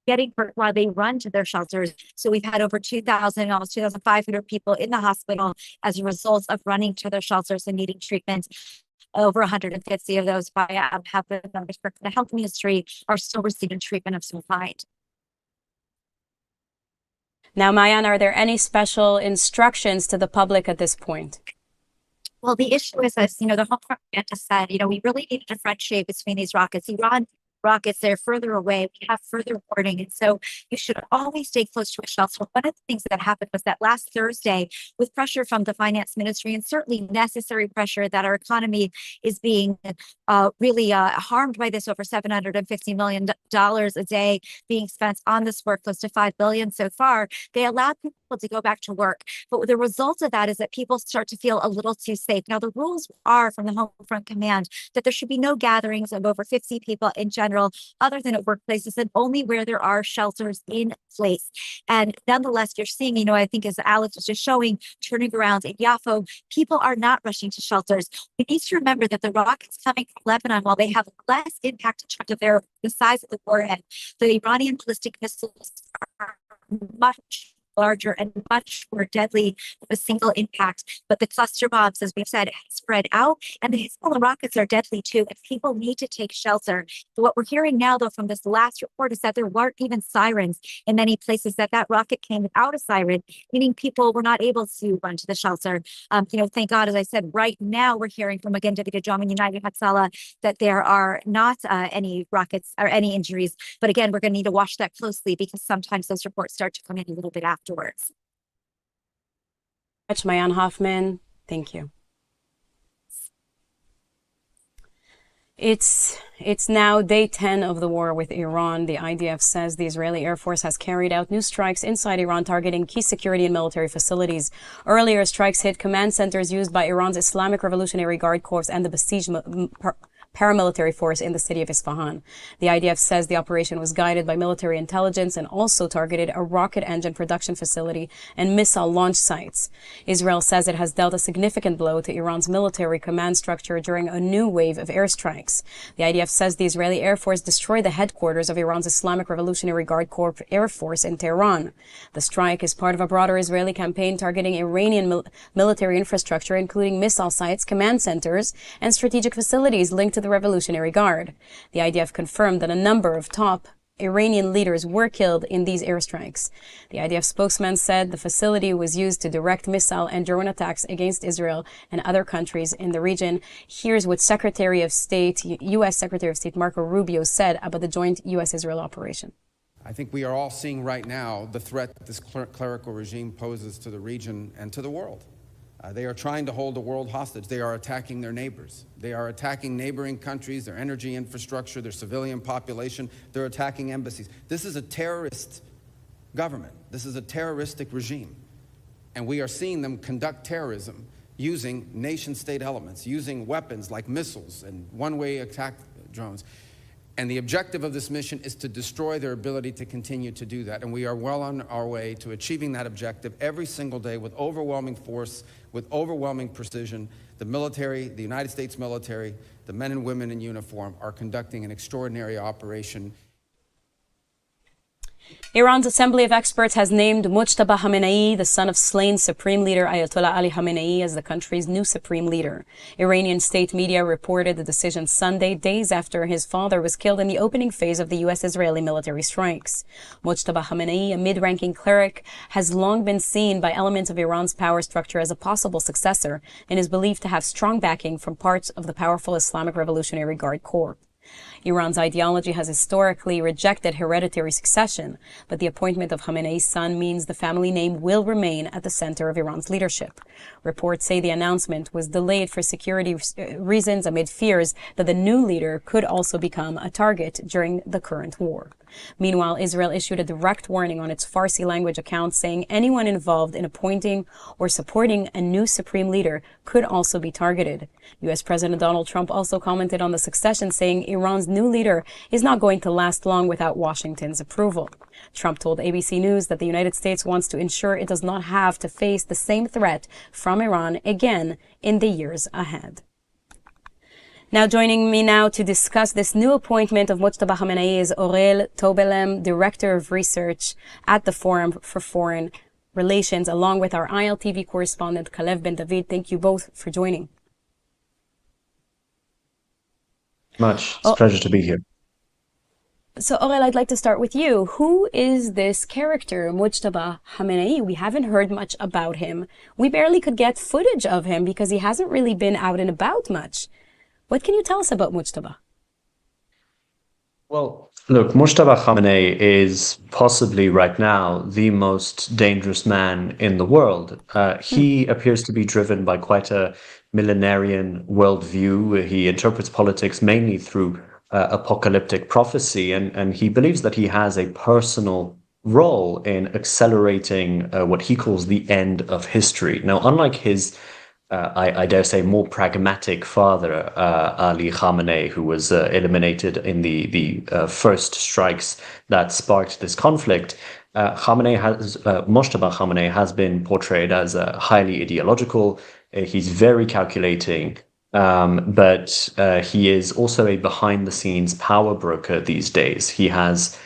getting hurt while they run to their shelters. So we've had over 2,000, almost 2,500 people in the hospital as a result of running to their shelters and needing treatment. Over 150 of those by have been numbers for the health ministry are still receiving treatment of some kind. Now, Mayan, are there any special instructions to the public at this point? Well, the issue is, as the Home Front just said, we really need to differentiate between these rockets. Iran rockets, they're further away. We have further warning. And so you should always stay close to a shelter. One of the things that happened was that last Thursday, with pressure from the finance ministry and certainly necessary pressure that our economy is being really harmed by this, over $750 million a day being spent on this work, close to $5 billion so far, they allowed people to go back to work. But the result of that is that people start to feel a little too safe. Now, the rules are from the Home Front Command that there should be no gatherings of over 50 people in general, other than at workplaces, and only where there are shelters in place. And nonetheless, you're seeing, I think as Alex was just showing, turning around in Yafo, people are not rushing to shelters. We need to remember that the rockets coming from Lebanon, while they have less impact in terms of the size of the warhead, the Iranian ballistic missiles are much larger and much more deadly with a single impact. But the cluster bombs, as we've said, spread out, and the Hezbollah rockets are deadly too, and people need to take shelter. So what we're hearing now, though, from this last report is that there weren't even sirens in many places, that rocket came without a siren, meaning people were not able to run to the shelter. Thank God, as I said, right now we're hearing from Magen David Adom and United Hatzalah that there are not any rockets or any injuries. But again, we're going to need to watch that closely because sometimes those reports start to come in a little bit afterwards. Mayan Hoffman, thank you. It's now day 10 of the war with Iran. The IDF says the Israeli Air Force has carried out new strikes inside Iran targeting key security and military facilities. Earlier, strikes hit command centers used by Iran's Islamic Revolutionary Guard Corps and the besieged paramilitary force in the city of Isfahan. The IDF says the operation was guided by military intelligence and also targeted a rocket engine production facility and missile launch sites. Israel says it has dealt a significant blow to Iran's military command structure during a new wave of airstrikes. The IDF says the Israeli Air Force destroyed the headquarters of Iran's Islamic Revolutionary Guard Corps Air Force in Tehran. The strike is part of a broader Israeli campaign targeting Iranian military infrastructure, including missile sites, command centers, and strategic facilities linked to the Revolutionary Guard. The IDF confirmed that a number of top Iranian leaders were killed in these airstrikes. The IDF spokesman said the facility was used to direct missile and drone attacks against Israel and other countries in the region. Here's what Secretary of State, U.S. Secretary of State Marco Rubio said about the joint U.S.-Israel operation. I think we are all seeing right now the threat that this clerical regime poses to the region and to the world. They are trying to hold the world hostage. They are attacking their neighbors. They are attacking neighboring countries, their energy infrastructure, their civilian population. They're attacking embassies. This is a terrorist government. This is a terroristic regime. And we are seeing them conduct terrorism using nation-state elements, using weapons like missiles and one-way attack drones. And the objective of this mission is to destroy their ability to continue to do that. And we are well on our way to achieving that objective every single day with overwhelming force, with overwhelming precision. The military, the United States military, the men and women in uniform are conducting an extraordinary operation. Iran's Assembly of Experts has named Mujtaba Khamenei, the son of slain Supreme Leader Ayatollah Ali Khamenei, as the country's new Supreme Leader. Iranian state media reported the decision Sunday, days after his father was killed in the opening phase of the U.S.-Israeli military strikes. Mujtaba Khamenei, a mid-ranking cleric, has long been seen by elements of Iran's power structure as a possible successor and is believed to have strong backing from parts of the powerful Islamic Revolutionary Guard Corps. Iran's ideology has historically rejected hereditary succession, but the appointment of Khamenei's son means the family name will remain at the center of Iran's leadership. Reports say the announcement was delayed for security reasons amid fears that the new leader could also become a target during the current war. Meanwhile, Israel issued a direct warning on its Farsi language account saying anyone involved in appointing or supporting a new supreme leader could also be targeted. U.S. President Donald Trump also commented on the succession, saying Iran's new leader is not going to last long without Washington's approval. Trump told ABC News that the United States wants to ensure it does not have to face the same threat from Iran again in the years ahead. Now joining me now to discuss this new appointment of Mujtaba Khamenei is Orel Tobelem, Director of Research at the Forum for Foreign Relations, along with our ILTV correspondent Kalev Ben David. Thank you both for joining. It's a pleasure to be here. So Orel, I'd like to start with you. Who is this character, Mujtaba Khamenei? We haven't heard much about him. We barely could get footage of him because he hasn't really been out and about much. What can you tell us about Mujtaba? Well, look, Mujtaba Khamenei is possibly right now the most dangerous man in the world. He appears to be driven by quite a millenarian worldview. He interprets politics mainly through apocalyptic prophecy, and he believes that he has a personal role in accelerating what he calls the end of history. Now, unlike his I dare say, more pragmatic father, Ali Khamenei, who was eliminated in the first strikes that sparked this conflict. Mujtaba Khamenei has been portrayed as highly ideological. He's very calculating, but he is also a behind-the-scenes power broker these days. He has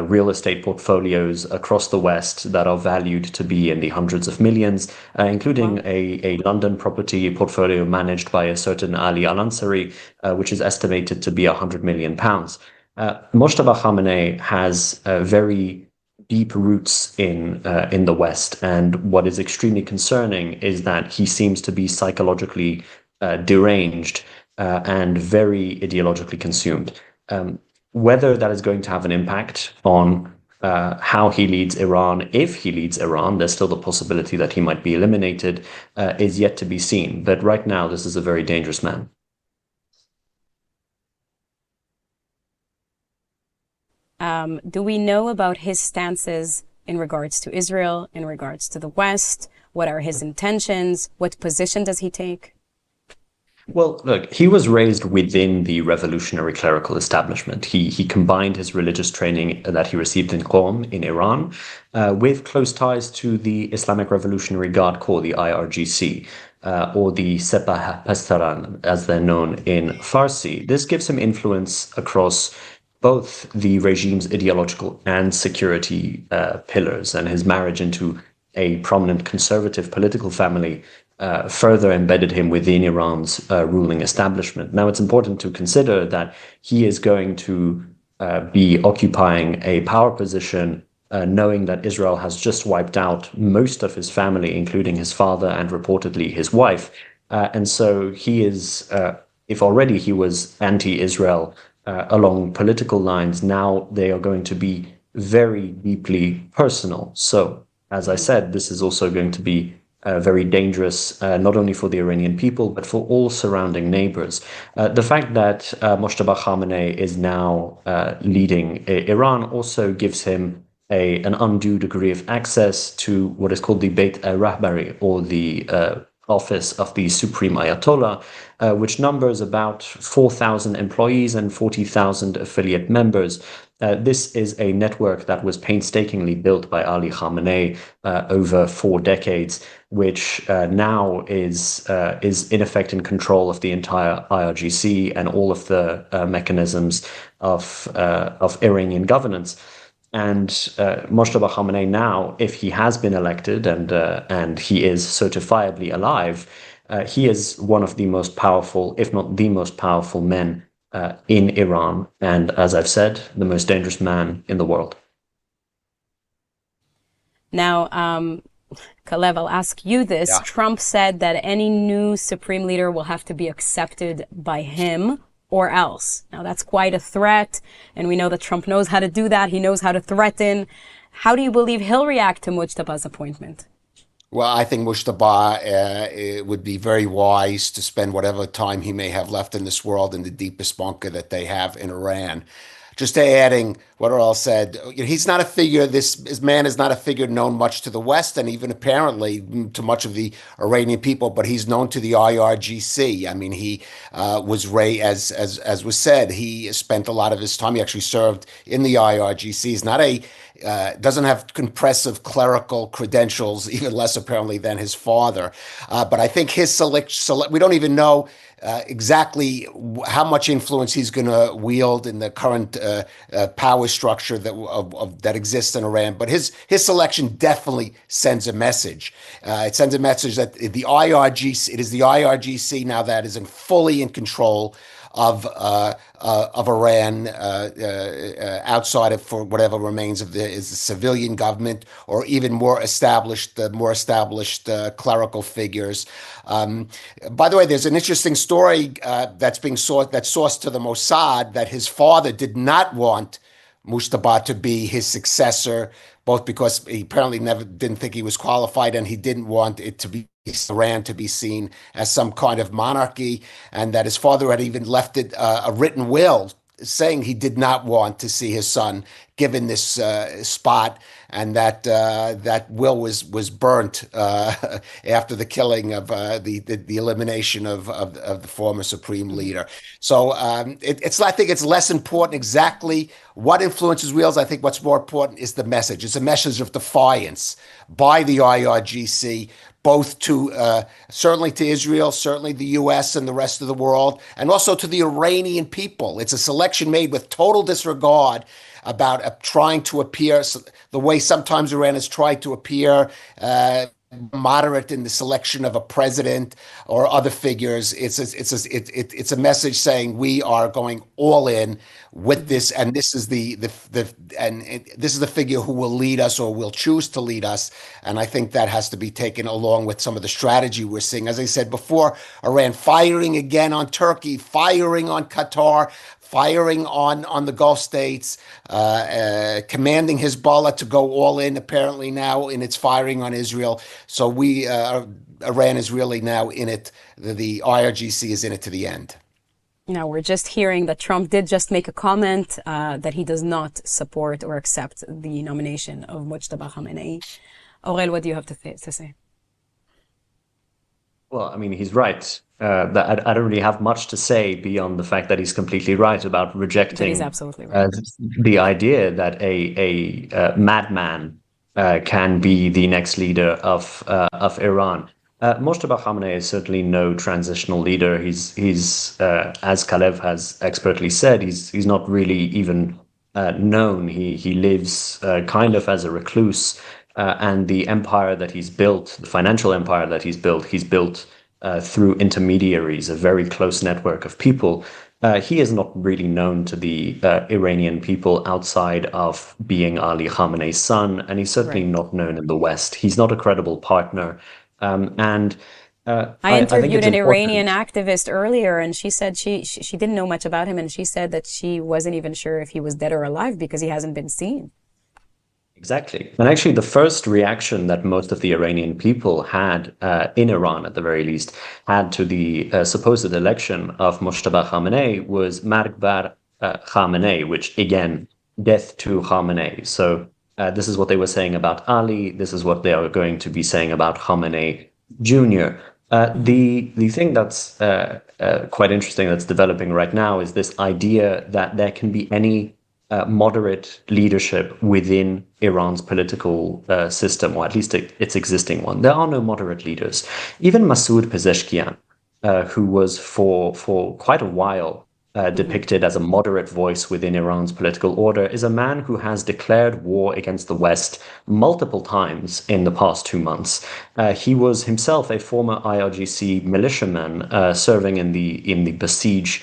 real estate portfolios across the West that are valued to be in the hundreds of millions, including a London property portfolio managed by a certain Ali Al-Ansari, which is estimated to be £100 million. Mujtaba Khamenei has very deep roots in the West, and what is extremely concerning is that he seems to be psychologically deranged and very ideologically consumed. Whether that is going to have an impact on how he leads Iran, if he leads Iran, there's still the possibility that he might be eliminated, is yet to be seen. But right now, this is a very dangerous man. Do we know about his stances in regards to Israel, in regards to the West? What are his intentions? What position does he take? Well, look, he was raised within the revolutionary clerical establishment. He combined his religious training that he received in Qom in Iran with close ties to the Islamic Revolutionary Guard Corps, the IRGC, or the Sepah Pastaran, as they're known in Farsi. This gives him influence across both the regime's ideological and security pillars, and his marriage into a prominent conservative political family further embedded him within Iran's ruling establishment. Now, it's important to consider that he is going to be occupying a power position, knowing that Israel has just wiped out most of his family, including his father and reportedly his wife. And so he is, if already he was anti-Israel along political lines, now they are going to be very deeply personal. So, as I said, this is also going to be very dangerous, not only for the Iranian people, but for all surrounding neighbors. The fact that Mujtaba Khamenei is now leading Iran also gives him an undue degree of access to what is called the Beit al-Rahbari, or the office of the Supreme Ayatollah, which numbers about 4,000 employees and 40,000 affiliate members. This is a network that was painstakingly built by Ali Khamenei over 4 decades, which now is in effect in control of the entire IRGC and all of the mechanisms of Iranian governance. And Mojtaba Khamenei now, if he has been elected and he is certifiably alive, he is one of the most powerful, if not the most powerful men in Iran. And as I've said, the most dangerous man in the world. Now, Kalev, I'll ask you this. Yeah. Trump said that any new supreme leader will have to be accepted by him or else. Now, that's quite a threat, and we know that Trump knows how to do that. He knows how to threaten. How do you believe he'll react to Mujtaba's appointment? Well, I think Mujtaba it would be very wise to spend whatever time he may have left in this world in the deepest bunker that they have in Iran. Just adding what Earl said, he's not a figure, this man is not a figure known much to the West and even apparently to much of the Iranian people, but he's known to the IRGC. I mean, he was as was said, he spent a lot of his time, he actually served in the IRGC. He's not doesn't have impressive clerical credentials, even less apparently than his father. But I think his we don't even know exactly how much influence he's going to wield in the current power structure that exists in Iran. But his selection definitely sends a message. It sends a message that it is the IRGC now that is fully in control of Iran, outside of for whatever remains of the civilian government, or even more established clerical figures. By the way, there's an interesting story that's sourced to the Mossad that his father did not want Mujtaba to be his successor, both because he apparently didn't think he was qualified, and he didn't want it to be Iran to be seen as some kind of monarchy, and that his father had even left it a written will saying he did not want to see his son given this spot, and that will was burnt after the killing of the elimination of the former supreme leader. So I think it's less important exactly what influences wheels. I think what's more important is the message. It's a message of defiance by the IRGC, both to certainly to Israel, certainly the U.S. and the rest of the world, and also to the Iranian people. It's a selection made with total disregard about trying to appear the way sometimes Iran has tried to appear moderate in the selection of a president or other figures. It's a message saying we are going all in with this, and this is this is the figure who will lead us or will choose to lead us. And I think that has to be taken along with some of the strategy we're seeing. As I said before, Iran firing again on Turkey, firing on Qatar, firing on the Gulf states, commanding Hezbollah to go all in apparently now in its firing on Israel. So Iran is really now in it. The IRGC is in it to the end. Now, we're just hearing that Trump did just make a comment that he does not support or accept the nomination of Mujtaba Khamenei. Aurel, what do you have to say? Well, I mean, he's right. That I don't really have much to say beyond the fact that he's completely right about rejecting he's absolutely right. The idea that a madman can be the next leader of Iran. Mojtaba Khamenei is certainly no transitional leader. He's as Kalev has expertly said, he's not really even known. He lives kind of as a recluse, and the empire that he's built, the financial empire that he's built through intermediaries, a very close network of people. He is not really known to the Iranian people outside of being Ali Khamenei's son, and he's certainly not known in the West. He's not a credible partner. I interviewed an Iranian activist earlier, and she said she didn't know much about him, and she said that she wasn't even sure if he was dead or alive because he hasn't been seen. Exactly. And actually, the first reaction that most of the Iranian people had, in Iran at the very least, had to the supposed election of Mojtaba Khamenei was Marg bar Khamenei, which again, death to Khamenei. So this is what they were saying about Ali. This is what they are going to be saying about Khamenei Jr. The thing that's quite interesting that's developing right now is this idea that there can be any moderate leadership within Iran's political system, or at least its existing one. There are no moderate leaders. Even Masoud Pezeshkian, who was for quite a while depicted as a moderate voice within Iran's political order, is a man who has declared war against the West multiple times in the past 2 months. He was himself a former IRGC militiaman serving in the Basij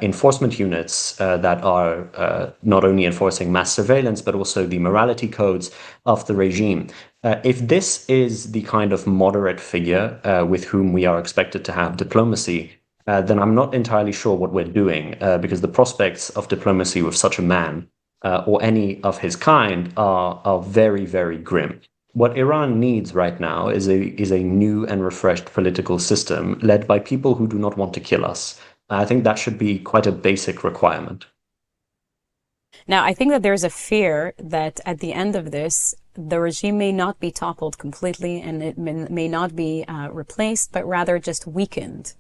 enforcement units that are not only enforcing mass surveillance, but also the morality codes of the regime. If this is the kind of moderate figure with whom we are expected to have diplomacy, then I'm not entirely sure what we're doing, because the prospects of diplomacy with such a man or any of his kind are very, very grim. What Iran needs right now is a new and refreshed political system led by people who do not want to kill us. I think that should be quite a basic requirement. Now, I think that there's a fear that at the end of this, the regime may not be toppled completely and it may not be replaced, but rather just weakened.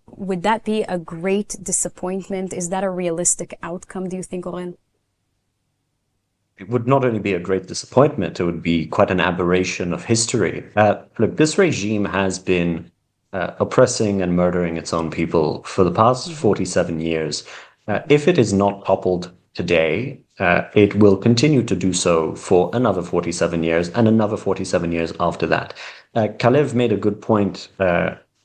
Would that be a great disappointment? Is that a realistic outcome, do you think, Oren? It would not only be a great disappointment, it would be quite an aberration of history. Look, this regime has been oppressing and murdering its own people for the past 47 years. If it is not toppled today, it will continue to do so for another 47 years and another 47 years after that. Kalev made a good point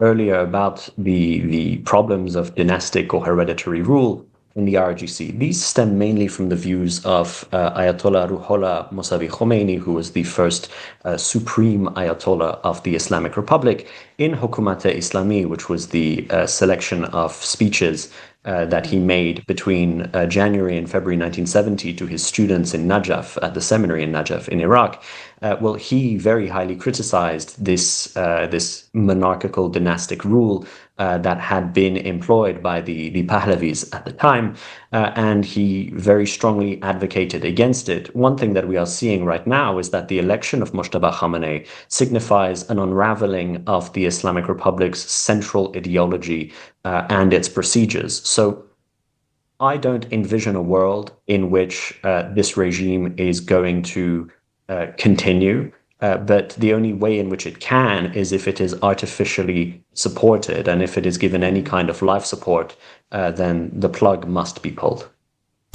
earlier about the problems of dynastic or hereditary rule in the IRGC. These stem mainly from the views of Ayatollah Ruhollah Mossavi Khomeini, who was the first supreme Ayatollah of the Islamic Republic in Hukumat-e-Islami, which was the selection of speeches that he made between January and February 1970 to his students in Najaf, at the seminary in Najaf in Iraq. Well, he very highly criticized this monarchical dynastic rule that had been employed by the Pahlavis at the time, and he very strongly advocated against it. One thing that we are seeing right now is that the election of Mojtaba Khamenei signifies an unraveling of the Islamic Republic's central ideology and its procedures. So I don't envision a world in which this regime is going to continue. But the only way in which it can is if it is artificially supported, and if it is given any kind of life support, then the plug must be pulled.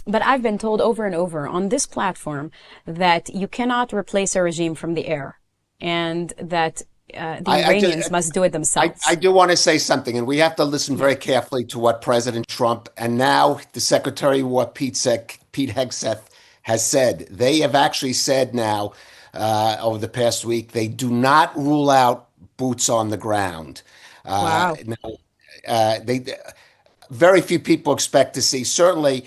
But I've been told over and over on this platform that you cannot replace a regime from the air, and that the Iranians must do it themselves. I do want to say something, and we have to listen very carefully to what President Trump and now the Secretary of War, Pete Hegseth, has said. They have actually said now, over the past week, they do not rule out boots on the ground. Wow. Very few people expect to see. Certainly,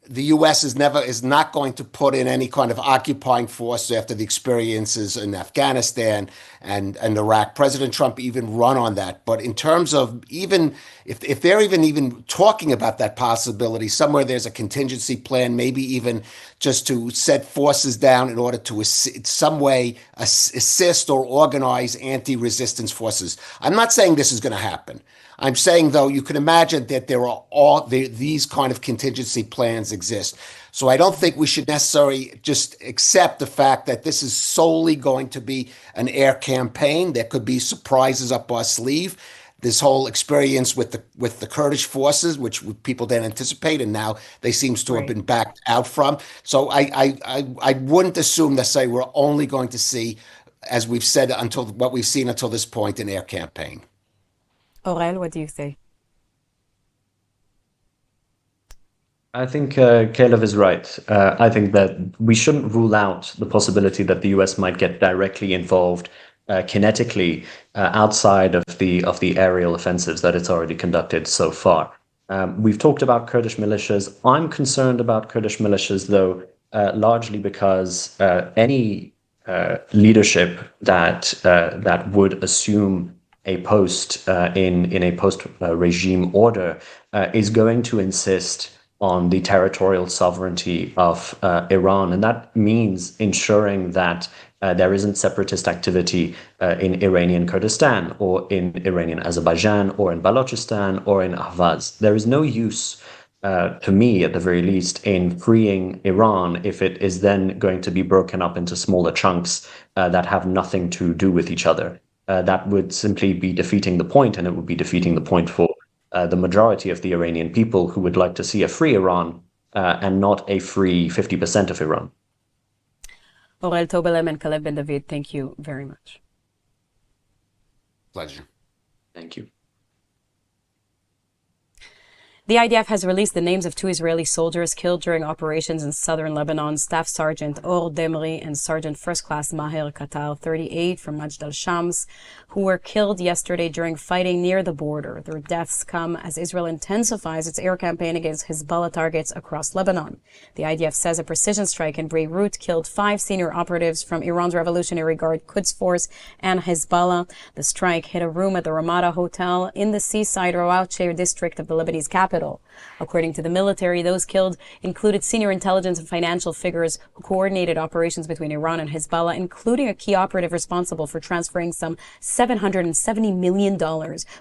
the U.S. is not going to put in any kind of occupying force after the experiences in Afghanistan and Iraq. President Trump even run on that. But in terms of even if they're even talking about that possibility, somewhere there's a contingency plan, maybe even just to set forces down in order to some way assist or organize anti-resistance forces. I'm not saying this is going to happen. I'm saying, though, you can imagine that these kind of contingency plans exist. So I don't think we should necessarily just accept the fact that this is solely going to be an air campaign. There could be surprises up our sleeve. This whole experience with the Kurdish forces, which people didn't anticipate, and now they seems to have been backed out from. So I wouldn't assume necessarily we're only going to see, as we've said, what we've seen until this point, an air campaign. Aurel, what do you say? I think Caleb is right. I think that we shouldn't rule out the possibility that the US might get directly involved kinetically outside of the aerial offensives that it's already conducted so far. We've talked about Kurdish militias. I'm concerned about Kurdish militias, though, largely because any leadership that would assume a post in a post-regime order is going to insist on the territorial sovereignty of Iran. And that means ensuring that there isn't separatist activity in Iranian Kurdistan or in Iranian Azerbaijan or in Balochistan or in Ahvaz. There is no use, to me at the very least, in freeing Iran if it is then going to be broken up into smaller chunks that have nothing to do with each other. That would simply be defeating the point, and it would be defeating the point for the majority of the Iranian people who would like to see a free Iran and not a free 50% of Iran. Orel Tobelem and Caleb Ben David, thank you very much. Pleasure. Thank you. The IDF has released the names of 2 Israeli soldiers killed during operations in southern Lebanon, Staff Sergeant Or Demri and Sergeant First Class Maher Qatar, 38, from Majd al-Shams, who were killed yesterday during fighting near the border. Their deaths come as Israel intensifies its air campaign against Hezbollah targets across Lebanon. The IDF says a precision strike in Beirut killed 5 senior operatives from Iran's Revolutionary Guard Quds Force and Hezbollah. The strike hit a room at the Ramada Hotel in the seaside Rawalche district of the Lebanese capital. According to the military, those killed included senior intelligence and financial figures who coordinated operations between Iran and Hezbollah, including a key operative responsible for transferring some $770 million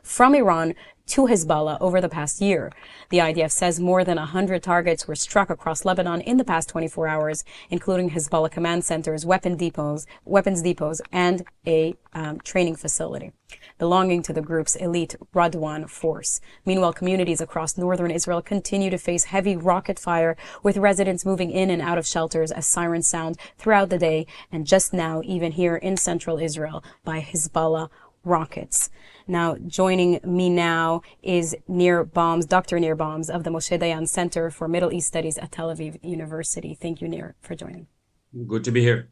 from Iran to Hezbollah over the past year. The IDF says more than 100 targets were struck across Lebanon in the past 24 hours, including Hezbollah command centers, weapons depots, and a training facility belonging to the group's elite Radwan force. Meanwhile, communities across northern Israel continue to face heavy rocket fire, with residents moving in and out of shelters as sirens sound throughout the day, and just now, even here in central Israel, by Hezbollah rockets. Now, joining me now is Dr. Nir Bombs of the Moshe Dayan Center for Middle East Studies at Tel Aviv University. Thank you, Nir, for joining. Good to be here.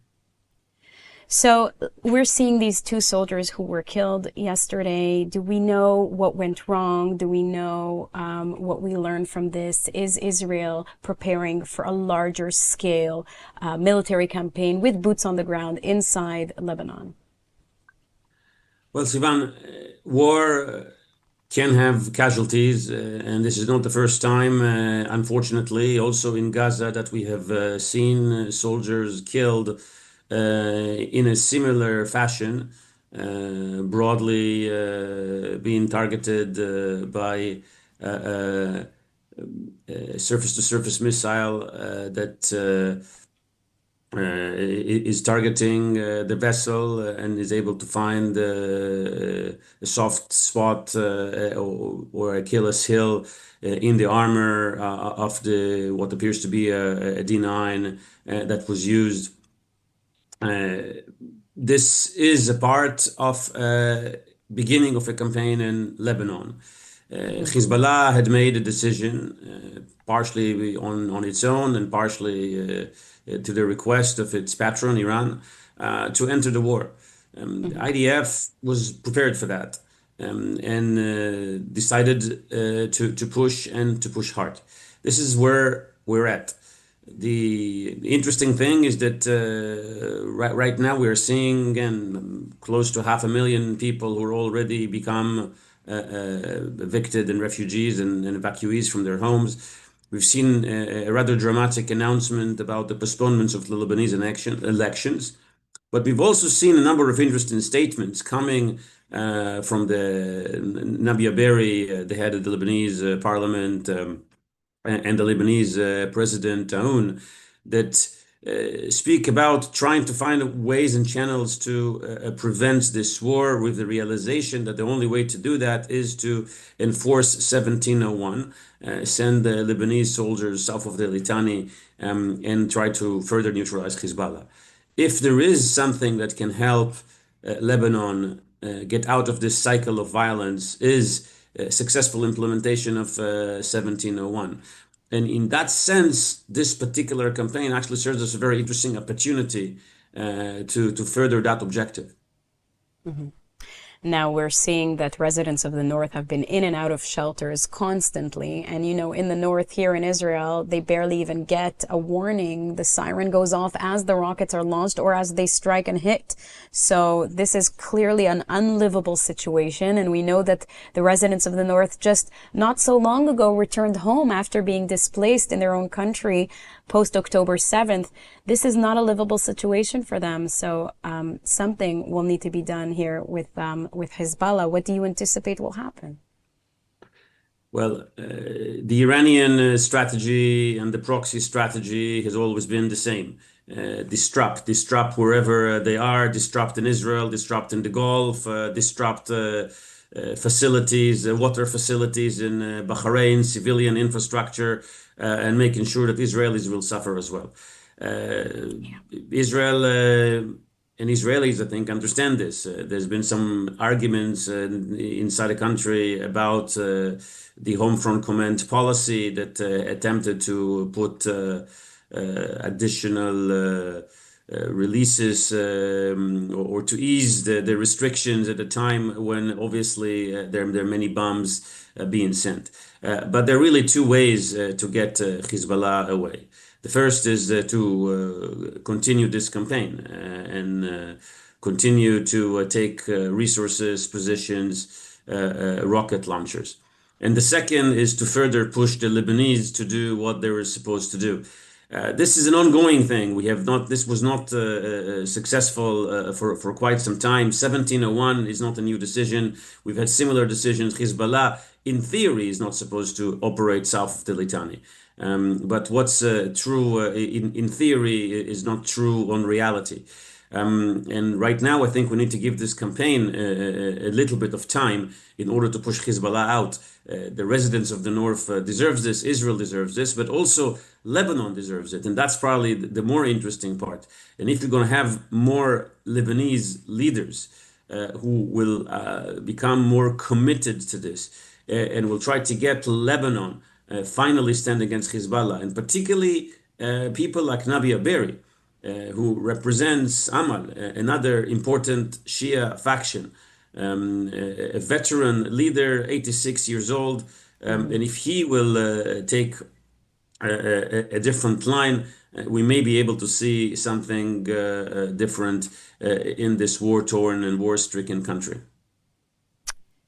So we're seeing these 2 soldiers who were killed yesterday. Do we know what went wrong? Do we know what we learned from this? Is Israel preparing for a larger scale military campaign with boots on the ground inside Lebanon? Well, Sivan, war can have casualties, and this is not the first time, unfortunately, also in Gaza, that we have seen soldiers killed in a similar fashion, broadly being targeted by a surface-to-surface missile that is targeting the vessel and is able to find a soft spot or Achilles heel in the armor of the what appears to be a D9 that was used. This is a part of beginning of a campaign in Lebanon. Hezbollah had made a decision, partially on its own and partially to the request of its patron, Iran, to enter the war. The IDF was prepared for that and decided to push hard. This is where we're at. The interesting thing is that right now we are seeing, again, close to 500,000 people who are already become evicted and refugees and evacuees from their homes. We've seen a rather dramatic announcement about the postponements of the Lebanese elections. But we've also seen a number of interesting statements coming from the Nabia Berri, the head of the Lebanese parliament, and the Lebanese President Aoun, that speak about trying to find ways and channels to prevent this war, with the realization that the only way to do that is to enforce 1701, send the Lebanese soldiers south of the Litani, and try to further neutralize Hezbollah. If there is something that can help Lebanon get out of this cycle of violence, is successful implementation of 1701. And in that sense, this particular campaign actually serves as a very interesting opportunity to further that objective. Mm-hmm. Now we're seeing that residents of the north have been in and out of shelters constantly. And, you know, in the north here in Israel, they barely even get a warning. The siren goes off as the rockets are launched or as they strike and hit. So this is clearly an unlivable situation. And we know that the residents of the north just not so long ago returned home after being displaced in their own country post October 7th. This is not a livable situation for them. So something will need to be done here with Hezbollah. What do you anticipate will happen? Well, the Iranian strategy and the proxy strategy has always been the same. Disrupt wherever they are, disrupt in Israel, disrupt in the Gulf, disrupt facilities, water facilities in Bahrain, civilian infrastructure, and making sure that Israelis will suffer as well. Israel and Israelis, I think, understand this. There's been some arguments inside the country about the Home Front Command policy that attempted to put additional releases or to ease the restrictions at a time when obviously there are many bombs being sent. But there are really two ways to get Hezbollah away. The first is to continue this campaign and continue to take resources, positions, rocket launchers. And the second is to further push the Lebanese to do what they were supposed to do. This is an ongoing thing. This was not successful for quite some time. 1701 is not a new decision. We've had similar decisions. Hezbollah, in theory, is not supposed to operate south of the Litani. But what's true in theory is not true on reality. And right now, I think we need to give this campaign a little bit of time in order to push Hezbollah out. The residents of the north deserves this, Israel deserves this, but also Lebanon deserves it. And that's probably the more interesting part. And if you're going to have more Lebanese leaders who will become more committed to this and will try to get Lebanon finally stand against Hezbollah, and particularly people like Nabi Berri, who represents Amal, another important Shia faction, a veteran leader, 86 years old, and if he will take a different line, we may be able to see something different in this war-torn and war-stricken country.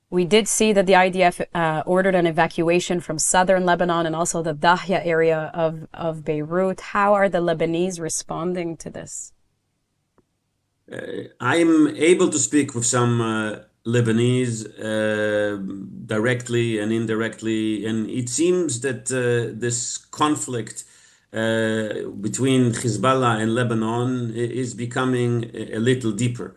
We did see that the IDF ordered an evacuation from southern Lebanon and also the Dahya area of Beirut. How are the Lebanese responding to this? I'm able to speak with some Lebanese directly and indirectly, and it seems that this conflict between Hezbollah and Lebanon is becoming a little deeper.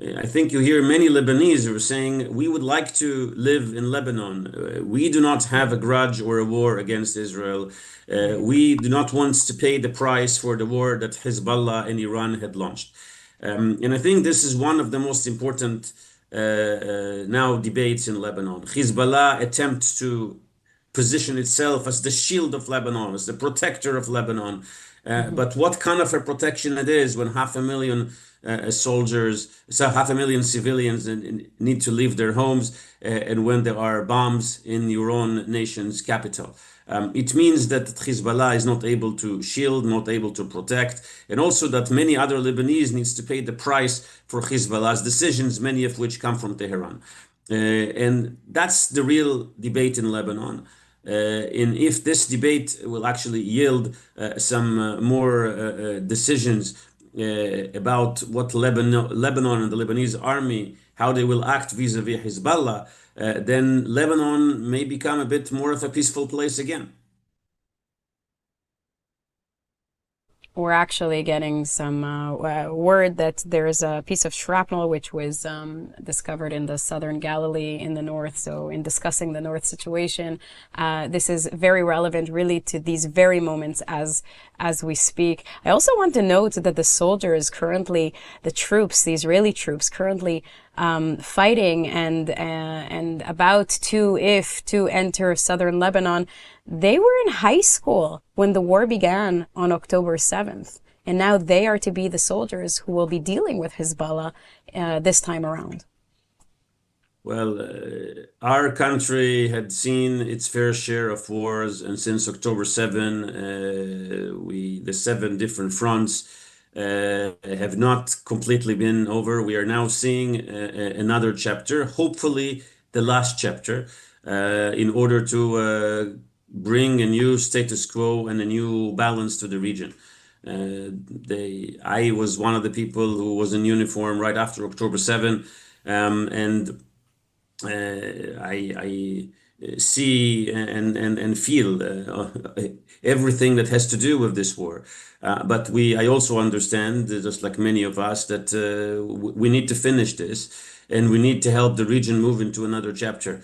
I think you hear many Lebanese who are saying, we would like to live in Lebanon. We do not have a grudge or a war against Israel. We do not want to pay the price for the war that Hezbollah and Iran had launched. And I think this is one of the most important now debates in Lebanon. Hezbollah attempts to position itself as the shield of Lebanon, as the protector of Lebanon. But what kind of a protection it is when 500,000 soldiers, so 500,000 civilians need to leave their homes, and when there are bombs in your own nation's capital. It means that Hezbollah is not able to shield, not able to protect, and also that many other Lebanese needs to pay the price for Hezbollah's decisions, many of which come from Tehran. And that's the real debate in Lebanon. And if this debate will actually yield some more decisions about what Lebanon and the Lebanese army, how they will act vis-a-vis Hezbollah, then Lebanon may become a bit more of a peaceful place again. We're actually getting some word that there's a piece of shrapnel which was discovered in the southern Galilee in the north. So in discussing the north situation, this is very relevant really to these very moments as we speak. I also want to note that the soldiers currently, the troops, the Israeli troops currently fighting and about to enter southern Lebanon, they were in high school when the war began on October 7th. And now they are to be the soldiers who will be dealing with Hezbollah this time around. Well, our country had seen its fair share of wars, and since October 7, the 7 different fronts have not completely been over. We are now seeing another chapter, hopefully the last chapter, in order to bring a new status quo and a new balance to the region. I was one of the people who was in uniform right after October 7, and I see and feel everything that has to do with this war. I also understand, just like many of us, that we need to finish this. and we need to help the region move into another chapter.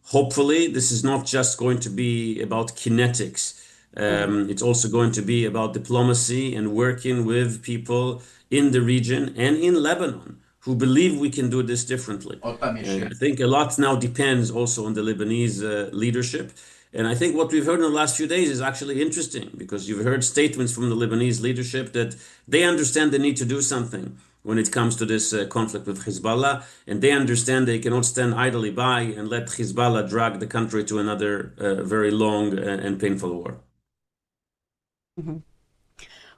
Hopefully, this is not just going to be about kinetics. It's also going to be about diplomacy and working with people in the region and in Lebanon who believe we can do this differently. And I think a lot now depends also on the Lebanese leadership. And I think what we've heard in the last few days is actually interesting, because you've heard statements from the Lebanese leadership that they understand the need to do something when it comes to this conflict with Hezbollah, and they understand they cannot stand idly by and let Hezbollah drag the country to another very long and painful war. Mm-hmm.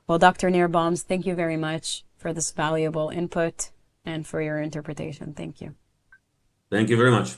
Well, Dr. Nir Boms, thank you very much for this valuable input and for your interpretation. Thank you. Thank you very much.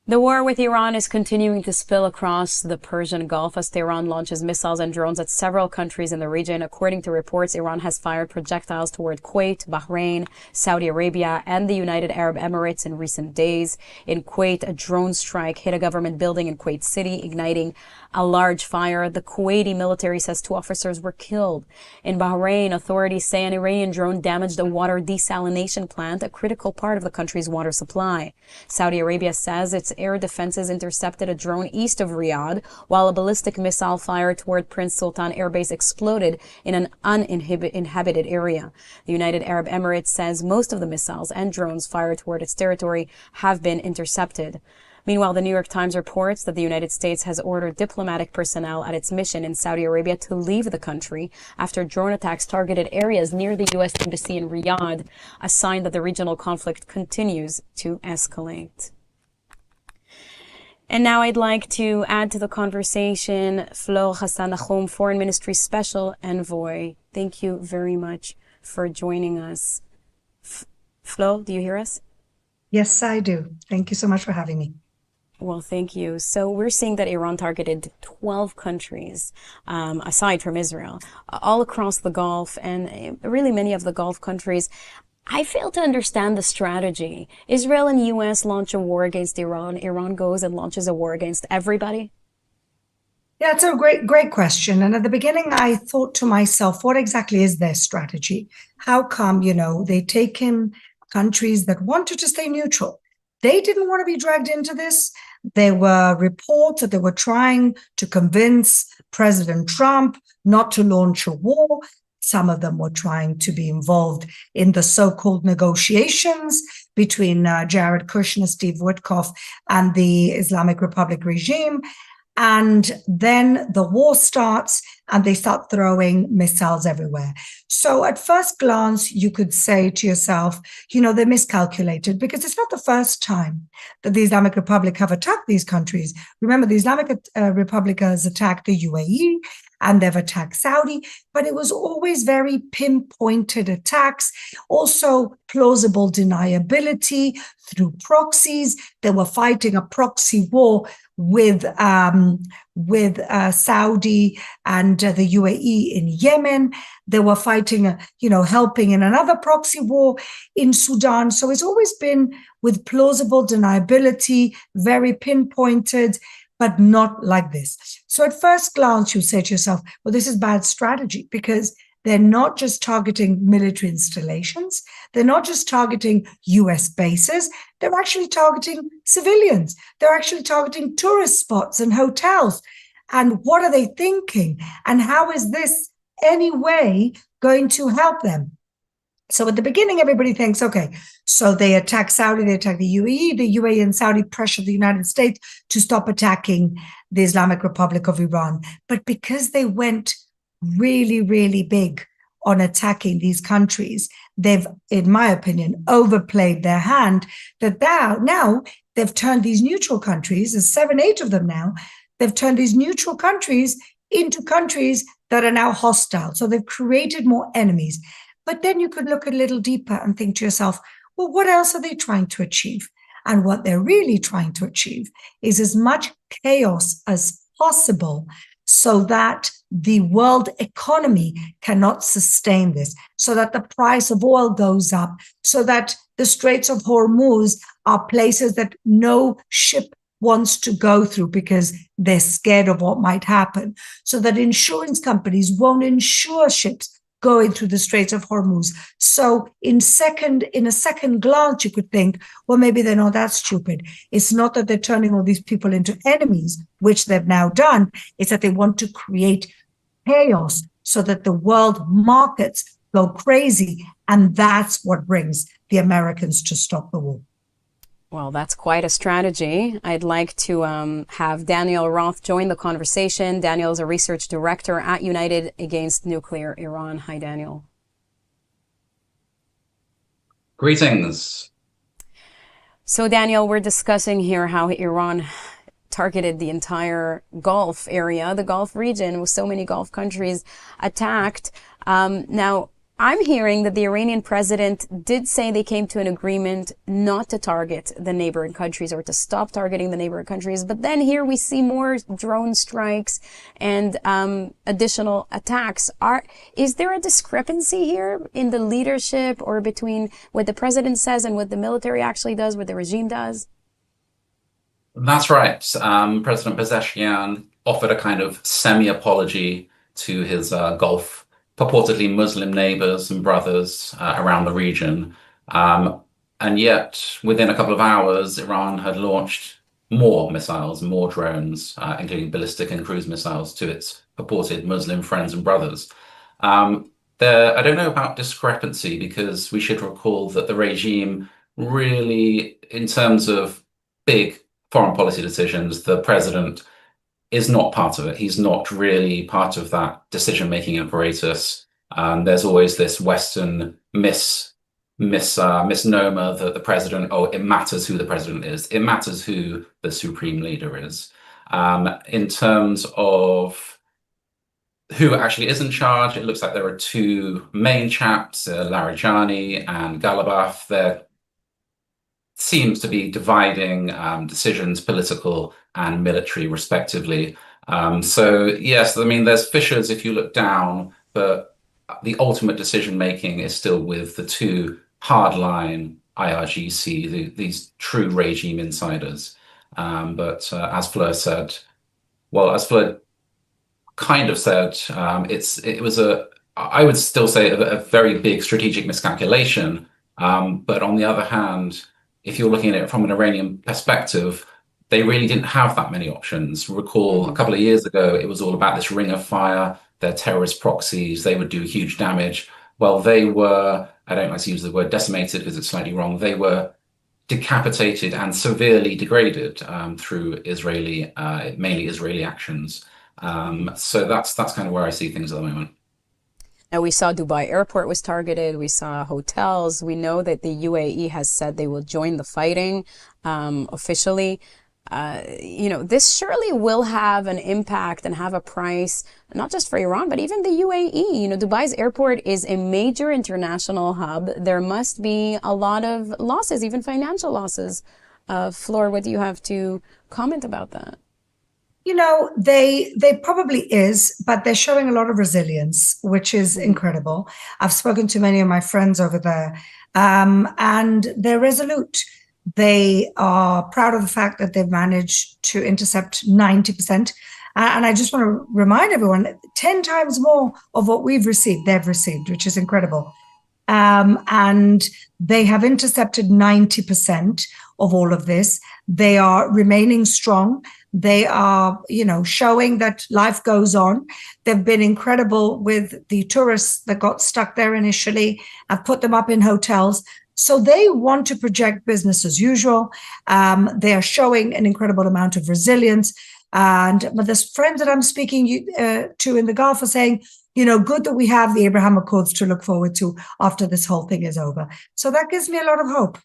The war with Iran is continuing to spill across the Persian Gulf as Tehran launches missiles and drones at several countries in the region. According to reports, Iran has fired projectiles toward Kuwait, Bahrain, Saudi Arabia, and the United Arab Emirates in recent days. In Kuwait, a drone strike hit a government building in Kuwait City, igniting a large fire. The Kuwaiti military says 2 officers were killed. In Bahrain, authorities say an Iranian drone damaged a water desalination plant, a critical part of the country's water supply. Saudi Arabia says its air defenses intercepted a drone east of Riyadh, while a ballistic missile fired toward Prince Sultan Air Base exploded in an uninhabited area. The United Arab Emirates says most of the missiles and drones fired toward its territory have been intercepted. Meanwhile, the New York Times reports that the United States has ordered diplomatic personnel at its mission in Saudi Arabia to leave the country after drone attacks targeted areas near the U.S. Embassy in Riyadh, a sign that the regional conflict continues to escalate. And now I'd like to add to the conversation Flo Hassan Nachum, Foreign Ministry Special Envoy. Thank you very much for joining us. Flo, do you hear us? Yes, I do. Thank you so much for having me. Well, thank you. So we're seeing that Iran targeted 12 countries, aside from Israel, all across the Gulf, and really many of the Gulf countries. I fail to understand the strategy. Israel and U.S. launch a war against Iran. Iran goes and launches a war against everybody. Yeah, it's a great question. And at the beginning, I thought to myself, what exactly is their strategy? How come, they take in countries that wanted to stay neutral? They didn't want to be dragged into this. There were reports that they were trying to convince President Trump not to launch a war. Some of them were trying to be involved in the so-called negotiations between Jared Kushner, Steve Witkoff, and the Islamic Republic regime. And then the war starts and they start throwing missiles everywhere. So at first glance, you could say to yourself, they're miscalculated, because it's not the first time that the Islamic Republic have attacked these countries. Remember, the Islamic Republic has attacked the UAE and they've attacked Saudi, but it was always very pinpointed attacks, also plausible deniability through proxies. They were fighting a proxy war with Saudi and the UAE in Yemen. They were fighting, helping in another proxy war in Sudan. So it's always been with plausible deniability, very pinpointed, but not like this. So at first glance, you say to yourself, well, this is bad strategy, because they're not just targeting military installations. They're not just targeting US bases. They're actually targeting civilians. They're actually targeting tourist spots and hotels. And what are they thinking? And how is this any way going to help them? So at the beginning, everybody thinks, okay, so they attack Saudi, they attack the UAE and Saudi pressure the United States to stop attacking the Islamic Republic of Iran. But because they went really, really big on attacking these countries, they've, in my opinion, overplayed their hand, that now they've turned these neutral countries, there's 7, 8 of them now, they've turned these neutral countries into countries that are now hostile. So they've created more enemies. But then you could look a little deeper and think to yourself, well, what else are they trying to achieve? And what they're really trying to achieve is as much chaos as possible so that the world economy cannot sustain this, so that the price of oil goes up, so that the Straits of Hormuz are places that no ship wants to go through because they're scared of what might happen, so that insurance companies won't insure ships going through the Strait of Hormuz. So in a second glance, you could think, well, maybe they're not that stupid. It's not that they're turning all these people into enemies, which they've now done. It's that they want to create chaos so that the world markets go crazy. And that's what brings the Americans to stop the war. Well, that's quite a strategy. I'd like to have Daniel Roth join the conversation. Daniel is a research director at United Against Nuclear Iran. Hi, Daniel. Greetings. So, Daniel, we're discussing here how Iran targeted the entire Gulf area, the Gulf region, with so many Gulf countries attacked. Now, I'm hearing that the Iranian president did say they came to an agreement not to target the neighboring countries or to stop targeting the neighboring countries. But then here we see more drone strikes and additional attacks. Is there a discrepancy here in the leadership or between what the president says and what the military actually does, what the regime does? That's right. President Pezeshkian offered a kind of semi-apology to his Gulf purportedly Muslim neighbors and brothers around the region. And yet, within a couple of hours, Iran had launched more missiles, more drones, including ballistic and cruise missiles, to its purported Muslim friends and brothers. I don't know about discrepancy, because we should recall that the regime really, in terms of big foreign policy decisions, the president is not part of it. He's not really part of that decision-making apparatus. There's always this Western misnomer that the president, it matters who the president is. It matters who the supreme leader is. In terms of who actually is in charge, it looks like there are two main chaps, Larijani and Galabaf. There seems to be dividing decisions, political and military, respectively. So yes, I mean, there's fissures if you look down, but the ultimate decision-making is still with the two hardline IRGC, these true regime insiders. But as Fleur said, as Fleur kind of said, it was I would still say a very big strategic miscalculation. But on the other hand, if you're looking at it from an Iranian perspective, they really didn't have that many options. Recall a couple of years ago, it was all about this ring of fire, their terrorist proxies, they would do huge damage. Well, they were, I don't like to use the word decimated because it's slightly wrong, they were decapitated and severely degraded through Israeli, mainly Israeli actions. So that's kind of where I see things at the moment. Now, we saw Dubai airport was targeted. We saw hotels. We know that the UAE has said they will join the fighting officially. This surely will have an impact and have a price, not just for Iran, but even the UAE. Dubai's airport is a major international hub. There must be a lot of losses, even financial losses. Flor, what do you have to comment about that? They probably is, but they're showing a lot of resilience, which is incredible. I've spoken to many of my friends over there, and they're resolute. They are proud of the fact that they've managed to intercept 90%. And I just want to remind everyone, 10 times more of what they've received, which is incredible. And they have intercepted 90% of all of this. They are remaining strong. They are, showing that life goes on. They've been incredible with the tourists that got stuck there initially. I've put them up in hotels. So they want to project business as usual. They are showing an incredible amount of resilience. But the friends that I'm speaking to in the Gulf are saying, good that we have the Abraham Accords to look forward to after this whole thing is over. So that gives me a lot of hope.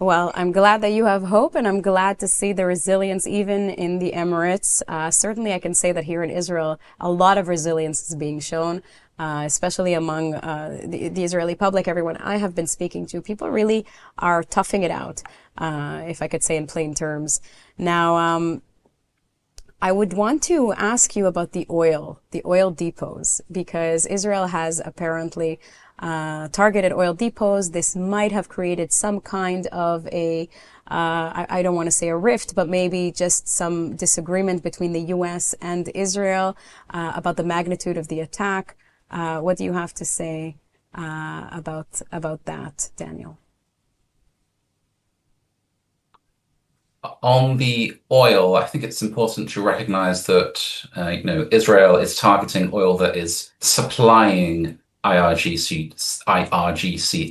Well, I'm glad that you have hope, and I'm glad to see the resilience even in the Emirates. Certainly, I can say that here in Israel, a lot of resilience is being shown, especially among the Israeli public, everyone I have been speaking to. People really are toughing it out, if I could say in plain terms. Now, I would want to ask you about the oil depots, because Israel has apparently targeted oil depots. This might have created some kind of I don't want to say a rift, but maybe just some disagreement between the U.S. and Israel about the magnitude of the attack. What do you have to say about that, Daniel? On the oil, I think it's important to recognize that Israel is targeting oil that is supplying IRGC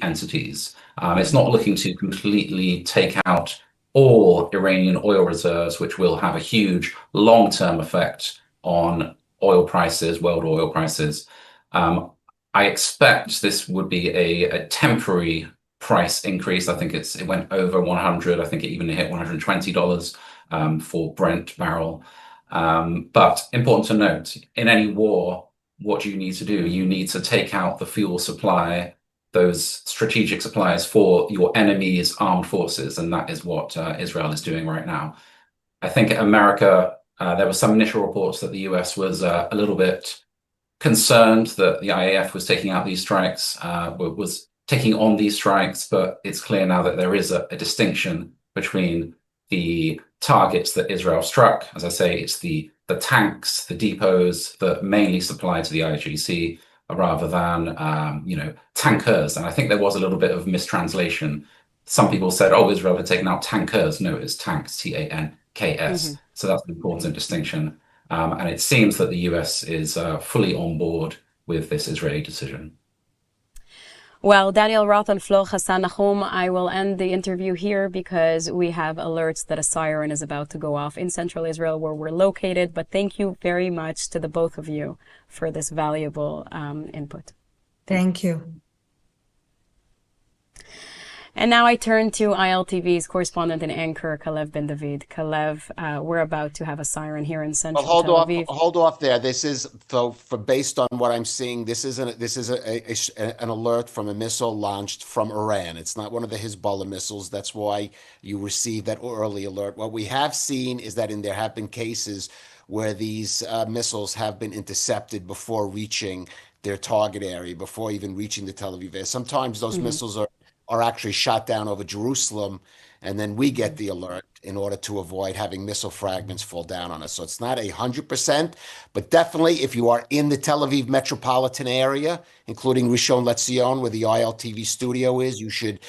entities. It's not looking to completely take out all Iranian oil reserves, which will have a huge long-term effect on oil prices, world oil prices. I expect this would be a temporary price increase. I think it went over 100. I think it even hit $120 for Brent barrel. But important to note, in any war, what do you need to do? You need to take out the fuel supply, those strategic supplies for your enemy's armed forces, and that is what Israel is doing right now. I think America, there were some initial reports that the US was a little bit concerned that the IAF was taking out these strikes, was taking on these strikes, but it's clear now that there is a distinction between the targets that Israel struck. As I say, it's the tanks, the depots that mainly supply to the IGC rather than tankers. And I think there was a little bit of mistranslation. Some people said, oh, Israel had taken out tankers. No, it's tanks, TANKS. So that's an important distinction. And it seems that the US is fully on board with this Israeli decision. Well, Daniel Roth and Flo Hassan Nahum, I will end the interview here because we have alerts that a siren is about to go off in central Israel where we're located. But thank you very much to the both of you for this valuable input. Thank you. And now I turn to ILTV's correspondent and anchor, Kalev Ben David. Kalev, we're about to have a siren here in central Tel Aviv. Hold off there. This is, based on what I'm seeing, this is an alert from a missile launched from Iran. It's not one of the Hezbollah missiles. That's why you received that early alert. What we have seen is that there have been cases where these missiles have been intercepted before reaching their target area, before even reaching the Tel Aviv area. Sometimes those missiles are actually shot down over Jerusalem, and then we get the alert in order to avoid having missile fragments fall down on us. So it's not 100%, but definitely if you are in the Tel Aviv metropolitan area, including Rishon LeZion, where the ILTV studio is, you should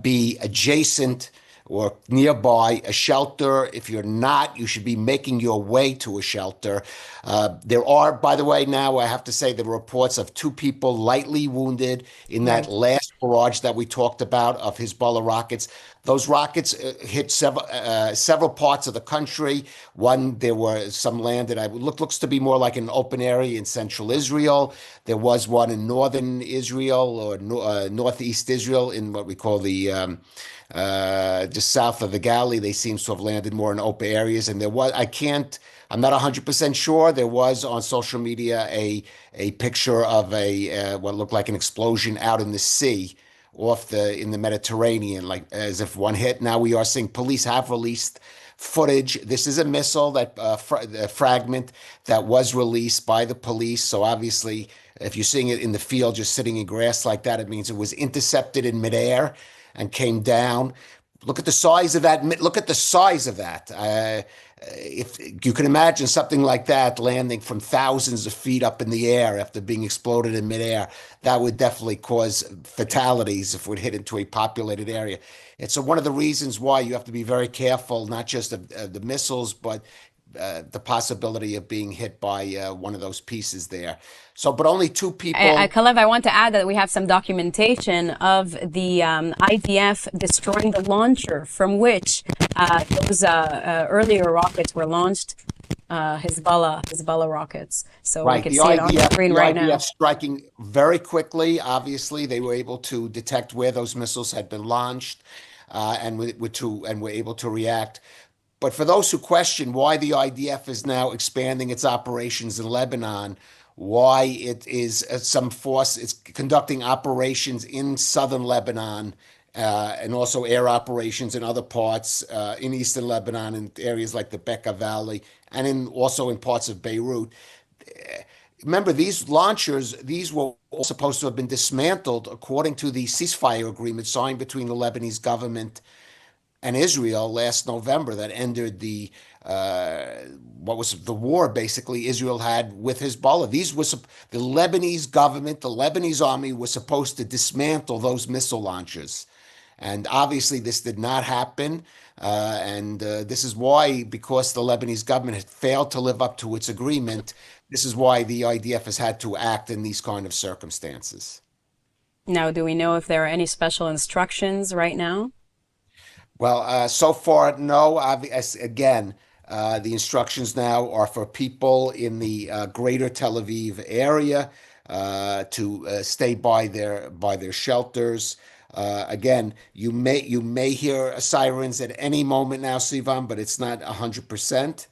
be adjacent or nearby a shelter. If you're not, you should be making your way to a shelter. There are, by the way, now I have to say the reports of 2 people lightly wounded in that last barrage that we talked about of Hezbollah rockets. Those rockets hit several parts of the country. One, there were some land that looks to be more like an open area in central Israel. There was one in northern Israel or northeast Israel in what we call the just south of the Galilee. They seem to have landed more in open areas. And there was, I'm not 100% sure. There was on social media a picture of what looked like an explosion out in the sea in the Mediterranean, like as if one hit. Now we are seeing police have released footage. This is a missile a fragment that was released by the police. So obviously, if you're seeing it in the field, just sitting in grass like that, it means it was intercepted in midair and came down. Look at the size of that. Look at the size of that. If you can imagine something like that landing from thousands of feet up in the air after being exploded in midair, that would definitely cause fatalities if it would hit into a populated area. It's one of the reasons why you have to be very careful, not just of the missiles, but the possibility of being hit by one of those pieces there. So, but only 2 people. Kalev, I want to add that we have some documentation of the IDF destroying the launcher from which those earlier rockets were launched, Hezbollah rockets. So we can see it on the screen right now. The IDF striking very quickly. Obviously, they were able to detect where those missiles had been launched, and were able to react. But for those who question why the IDF is now expanding its operations in Lebanon, why it is some force is conducting operations in southern Lebanon and also air operations in other parts in eastern Lebanon, in areas like the Bekaa Valley, and also in parts of Beirut. Remember, these launchers, these were all supposed to have been dismantled according to the ceasefire agreement signed between the Lebanese government and Israel last November that ended the what was the war basically Israel had with Hezbollah. These was the Lebanese government, the Lebanese army was supposed to dismantle those missile launchers. And obviously, this did not happen. This is why, because the Lebanese government had failed to live up to its agreement, this is why the IDF has had to act in these kind of circumstances. Now, do we know if there are any special instructions right now? Well, so far, no. Again, the instructions now are for people in the greater Tel Aviv area to stay by their shelters. Again, you may hear sirens at any moment now, Sivan, but it's not 100%.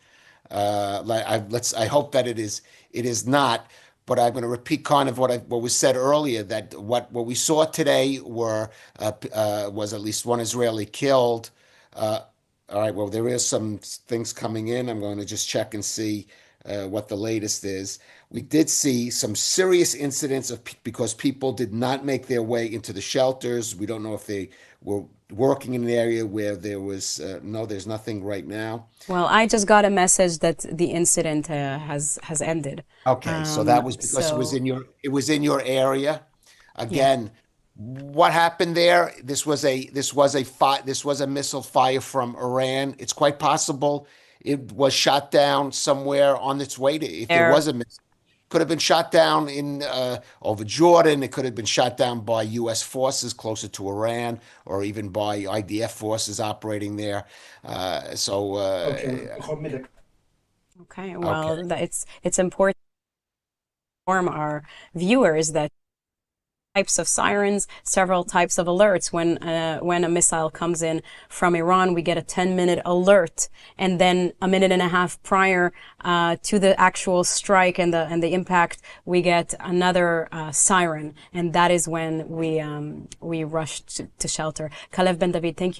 I hope that it is not. But I'm going to repeat kind of what was said earlier, that what we saw today was at least one Israeli killed. All right, well, there is some things coming in. I'm going to just check and see what the latest is. We did see some serious incidents because people did not make their way into the shelters. We don't know if they were working in an area where there was no, there's nothing right now. Well, I just got a message that the incident has ended. Okay, so that was because it was in your area. Again, what happened there? This was a missile fire from Iran. It's quite possible it was shot down somewhere on its way to. If there was a missile, could have been shot down in over Jordan. It could have been shot down by U.S. forces closer to Iran, or even by IDF forces operating there. Okay. Well, it's important to inform our viewers that types of sirens, several types of alerts. When a missile comes in from Iran, we get a 10-minute alert, and then a minute and a half prior to the actual strike and the impact, we get another siren, and that is when we rush to shelter. Kalev Ben David, thank you.